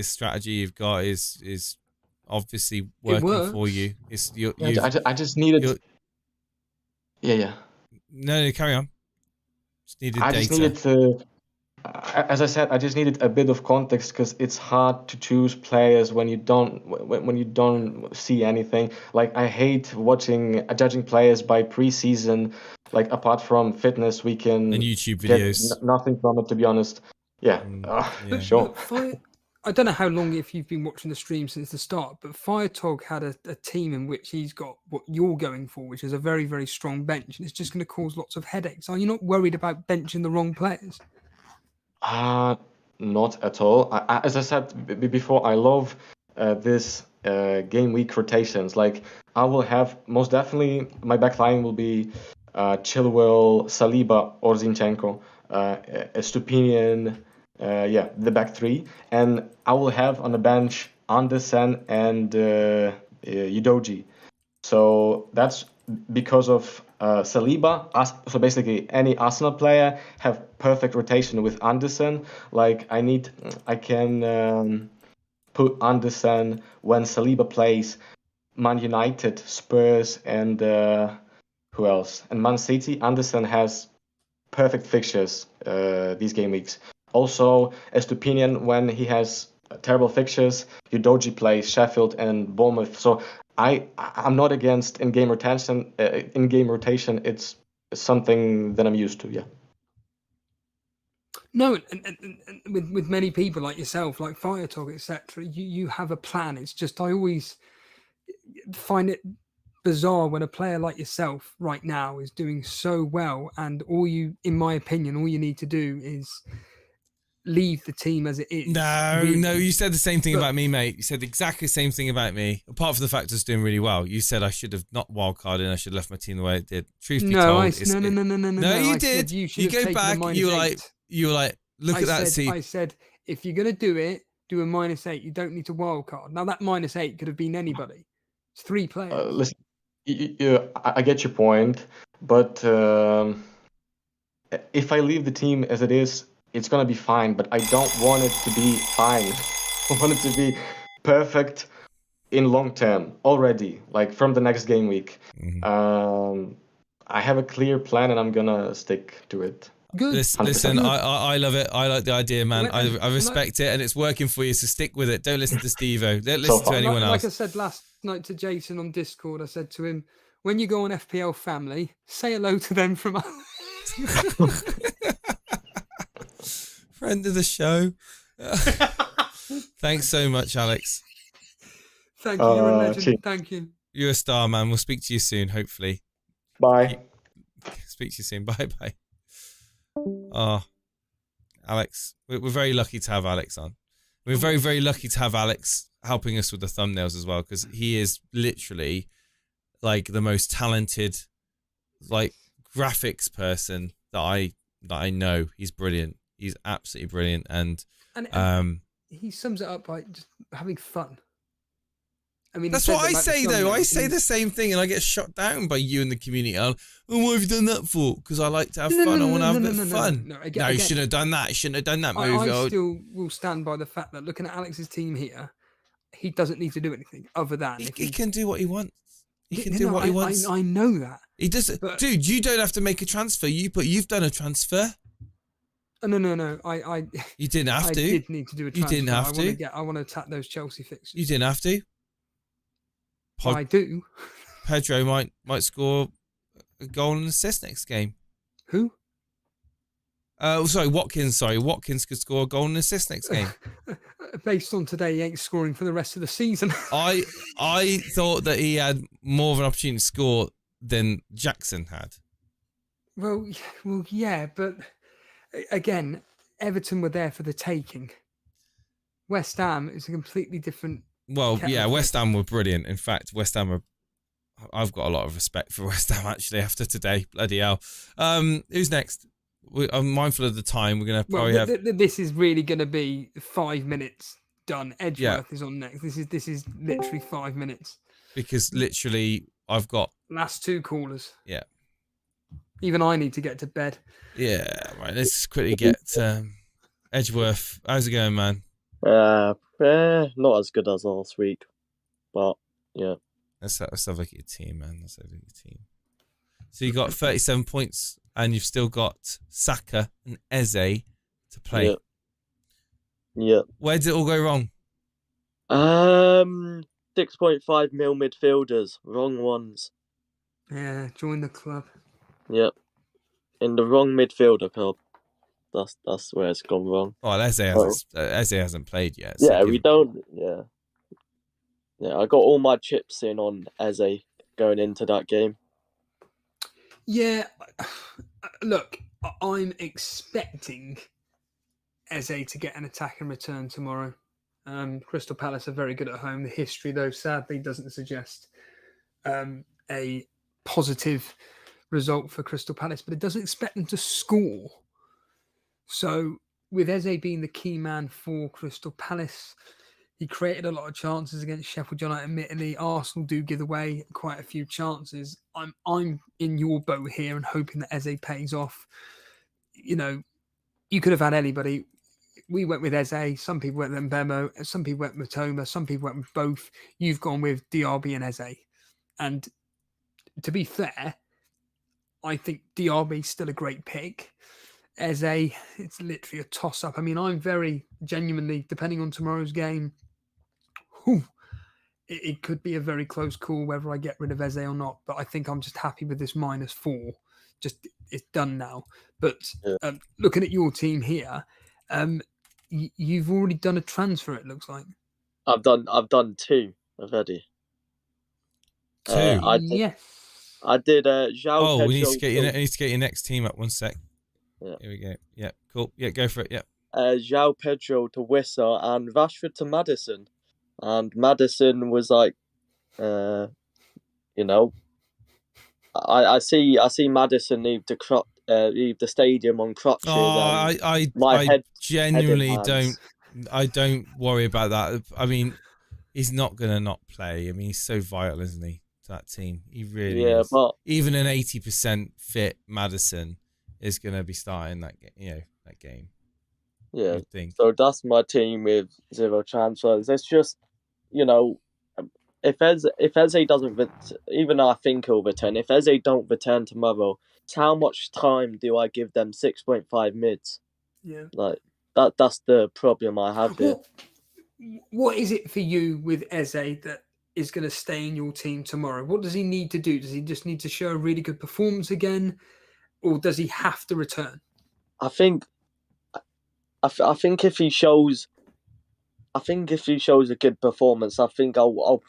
strategy you've got is obviously working for you. I just needed. Yeah. No, carry on. Just needed to. As I said, I just needed a bit of context because it's hard to choose players when you don't see anything. Like, I hate judging players by preseason. Like, apart from fitness, we can and YouTube videos. Get nothing from it, to be honest. Yeah, sure. I don't know how long, if you've been watching the stream since the start, but Firetog had a team in which he's got what you're going for, which is a very, very strong bench, and it's just going to cause lots of headaches. Are you not worried about benching the wrong players? not at all. As I said before, I love this game week rotations. Like I will have most definitely my back line will be Chilwell, Saliba, or Zinchenko, Estupinian, the back three, and I will have on the bench Andersen and Udogie. So that's because of Saliba. So basically, any Arsenal player have perfect rotation with Andersen. Like I can put Andersen when Saliba plays Man United, Spurs, and who else? And Man City. Andersen has perfect fixtures these game weeks. Also, Estupinian when he has terrible fixtures. Udogie plays Sheffield and Bournemouth. So I'm not against in-game rotation. In-game rotation, it's something that I'm used to. Yeah. No, and with many people like yourself, like Fire Talk, etc., you have a plan. It's just I always find it bizarre when a player like yourself right now is doing so well, and in my opinion, all you need to do is leave the team as it is. No, you said the same thing about me, mate. You said exactly the same thing about me. Apart from the fact I was doing really well, you said I should have not wildcarded. I should have left my team the way it did. Truth be told, no, you did. You go back. You were like, look at that team. I said, if you're gonna do it, do a -8. You don't need to wildcard. Now that -8 could have been anybody. It's 3 players. Listen, I get your point, but if I leave the team as it is, it's going to be fine, but I don't want it to be fine. I want it to be perfect in long term already, like from the next game week. Mm-hmm. I have a clear plan and I'm going to stick to it. Good. Listen, I love it. I like the idea, man. I respect it and it's working for you, so stick with it. Don't listen to Steve-O. Don't listen to anyone else. Like I said last night to Jason on Discord, I said to him, when you go on FPL Family, say hello to them from us. Friend of the show. Thanks so much, Alex. Thank you. You're a legend. Thank you. You're a star, man. We'll speak to you soon, hopefully. Bye. Speak to you soon. Bye. Oh, Alex. We're very lucky to have Alex on. We're very, very lucky to have Alex helping us with the thumbnails as well, because he is literally like the most talented, like, graphics person that I know. He's brilliant. He's absolutely brilliant, and he sums it up by just having fun. I mean, that's what I say though. I say the same thing, and I get shot down by you in the community. What have you done that for? Because I like to have fun. I want to have a bit of fun. No, you shouldn't have done that. You shouldn't have done that move. I still will stand by the fact that looking at Alex's team here, he doesn't need to do anything other than he can do what he wants. He can do what he wants. I know that. He does. Dude, you don't have to make a transfer. You've done a transfer. No. You didn't have to. I did need to do a transfer. You didn't have to. I want to attack those Chelsea fixtures. You didn't have to. I do. Pedro might score a goal and assist next game. Who? Watkins. Watkins could score a goal and assist next game. Based on today, he ain't scoring for the rest of the season. I thought that he had more of an opportunity to score than Jackson had. Well, yeah, but again, Everton were there for the taking. West Ham is a completely different. Well, yeah, West Ham were brilliant. In fact, West Ham I've got a lot of respect for West Ham actually after today. Bloody hell. Who's next? I'm mindful of the time. We're going to probably have. This is really going to be 5 minutes done. Edgeworth is on next. This is literally 5 minutes. Because literally, I've got last 2 callers. Yeah. Even I need to get to bed. Yeah, right. Let's quickly get Edgeworth. How's it going, man? Not as good as last week, but yeah. Let's have a look at your team, man. Let's have a look at your team. So you got 37 points, and you've still got Saka and Eze to play. Yeah. Where did it all go wrong? 6.5 mil midfielders, wrong ones. Yeah, join the club. Yep. In the wrong midfielder club. That's where it's gone wrong. Oh, Eze hasn't played yet. So yeah, we don't. Yeah. Yeah, I got all my chips in on Eze going into that game. Yeah, look, I'm expecting Eze to get an attack and return tomorrow. Crystal Palace are very good at home. The history, though, sadly doesn't suggest a positive result for Crystal Palace, but it doesn't expect them to score. So with Eze being the key man for Crystal Palace, he created a lot of chances against Sheffield United. Admittedly, Arsenal do give away quite a few chances. I'm in your boat here and hoping that Eze pays off. You know, you could have had anybody. We went with Eze. Some people went with Mbemo. Some people went with Matoma. Some people went with both. You've gone with Diaby and Eze. And to be fair, I think Diaby's still a great pick. Eze, it's literally a toss-up. I mean, I'm very genuinely, depending on tomorrow's game, it could be a very close call whether I get rid of Eze or not. But I think I'm just happy with this -4. Just it's done now. But looking at your team here, you've already done a transfer. It looks like I've done 2 already. 2. Yes. I did João Pedro. We need to get your next team up. 1 sec. Yeah. Here we go. Yeah, cool. Yeah, go for it. Yeah. João Pedro to Wissa and Rashford to Maddison. And Maddison was like, I see Maddison leave the stadium on crutches. I genuinely don't worry about that. I mean, he's not gonna not play. I mean, he's so vital, isn't he, to that team? He really is. But even an 80% fit Maddison is gonna be starting that game. Yeah. So that's my team with 0 transfers. It's just, if Eze doesn't, even though I think he'll return, if Eze don't return tomorrow, how much time do I give them 6.5 mids? Yeah. Like that's the problem I have here. What is it for you with Eze that is going to stay in your team tomorrow? What does he need to do? Does he just need to show a really good performance again, or does he have to return? I think if he shows a good performance, I think I'll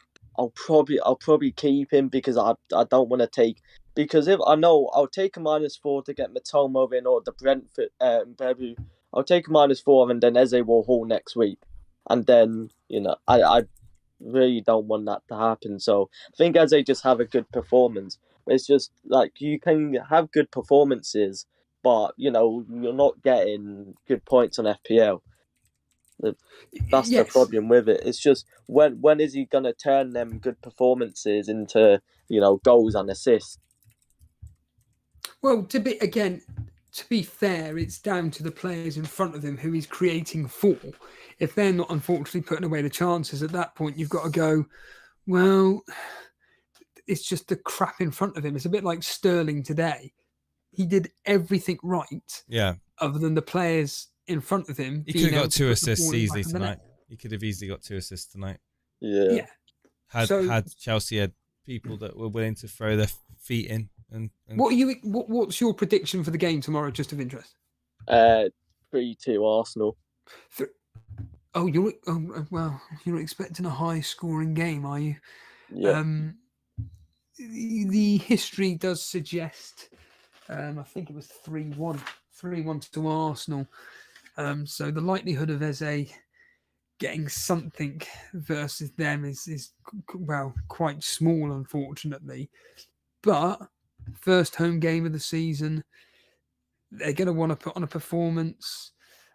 probably keep him, because I don't want to take, because if I know I'll take a -4 to get Matoma in, or the Brentford Bebu. I'll take a -4 and then Eze will haul next week, and then I really don't want that to happen. So I think Eze just have a good performance. It's just like, you can have good performances, but you're not getting good points on FPL. That's the problem with it. It's just when is he gonna turn them good performances into goals and assists? Well, to be fair, it's down to the players in front of him who he's creating for. If they're not unfortunately putting away the chances, at that point you've got to go, well, it's just the crap in front of him. It's a bit like Sterling today. He did everything right. Yeah. Other than the players in front of him. He could have got 2 assists easily tonight. He could have easily got 2 assists tonight. Yeah. Had Chelsea had people that were willing to throw their feet in. And what's your prediction for the game tomorrow, just of interest? 3-2 Arsenal. You're expecting a high scoring game, are you? Yeah. The history does suggest, I think it was 3-1 to Arsenal. So the likelihood of Eze getting something versus them is quite small, unfortunately. But first home game of the season, they're going to want to put on a performance.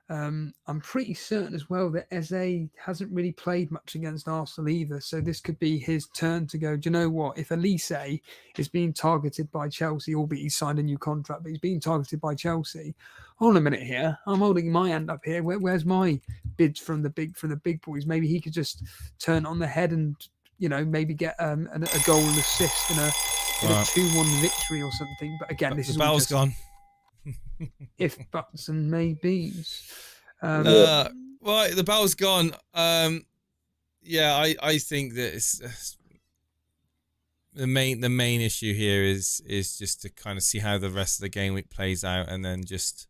I'm pretty certain as well that Eze hasn't really played much against Arsenal either. So this could be his turn to go, do you know what? If Elise is being targeted by Chelsea, albeit he signed a new contract, but he's being targeted by Chelsea. Hold on a minute here. I'm holding my hand up here. Where's my bids from the big boys? Maybe he could just turn on the head and, maybe get a goal and assist in a 2-1 victory or something. But again, this is the bell's gone. If buts and maybes. Right, the bell's gone. I think that it's the main issue here is just to kind of see how the rest of the game week plays out, and then just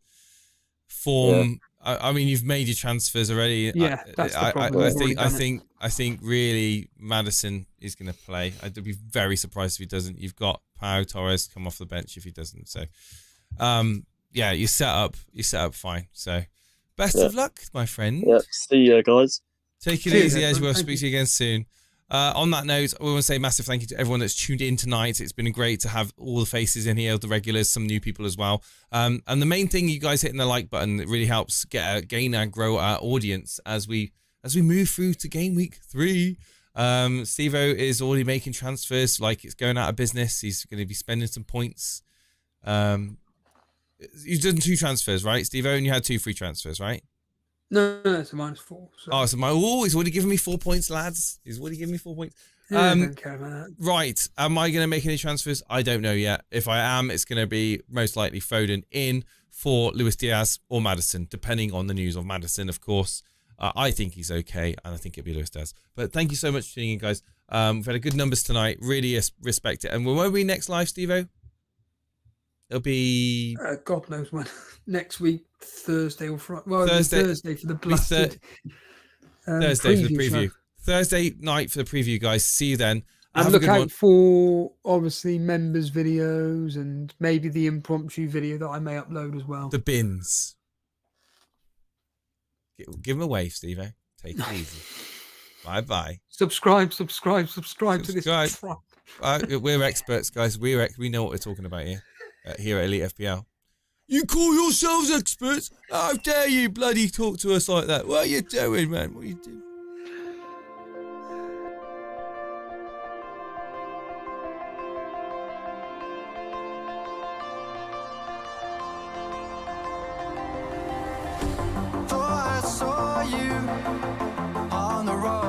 form. Yeah. I mean, you've made your transfers already. Yeah, that's the problem. I think really Maddison is going to play. I'd be very surprised if he doesn't. You've got Pau Torres come off the bench if he doesn't. So, you set up fine. So, Best of luck, my friend. Yep. See you guys. Take it easy, as we'll speak to you again soon. On that note, we want to say a massive thank you to everyone that's tuned in tonight. It's been great to have all the faces in here, the regulars, some new people as well. And the main thing, you guys hitting the like button, it really helps gain and grow our audience as we move through to game week 3. Steve-O is already making transfers like it's going out of business. He's going to be spending some points. You've done 2 transfers, right, Steve-O? And you had 2 free transfers, right? No, it's a -4. So. Oh, so he's already given me 4 points, lads. He's already given me 4 points. I don't care about that. Right. Am I going to make any transfers? I don't know yet. If I am, it's going to be most likely Foden in for Luis Diaz or Maddison, depending on the news of Maddison, of course. I think he's okay, and I think it'll be Luis Diaz. But thank you so much for tuning in, guys. We've had a good numbers tonight. Really respect it. And when will we next live, Steve-O? It'll be... God knows when. Next week, Thursday or Friday. Well, Thursday for the blasted Thursday for the preview. Show. Thursday night for the preview, guys. See you then. And look out for, obviously, members' videos and maybe the impromptu video that I may upload as well. The bins. Give them a wave, Steve-O. Take it easy. Bye-bye. Subscribe to this crap. We're experts, guys. We know what we're talking about here at Elite FPL. You call yourselves experts? How dare you bloody talk to us like that? What are you doing, man? What are you doing? Thought I saw you on the road.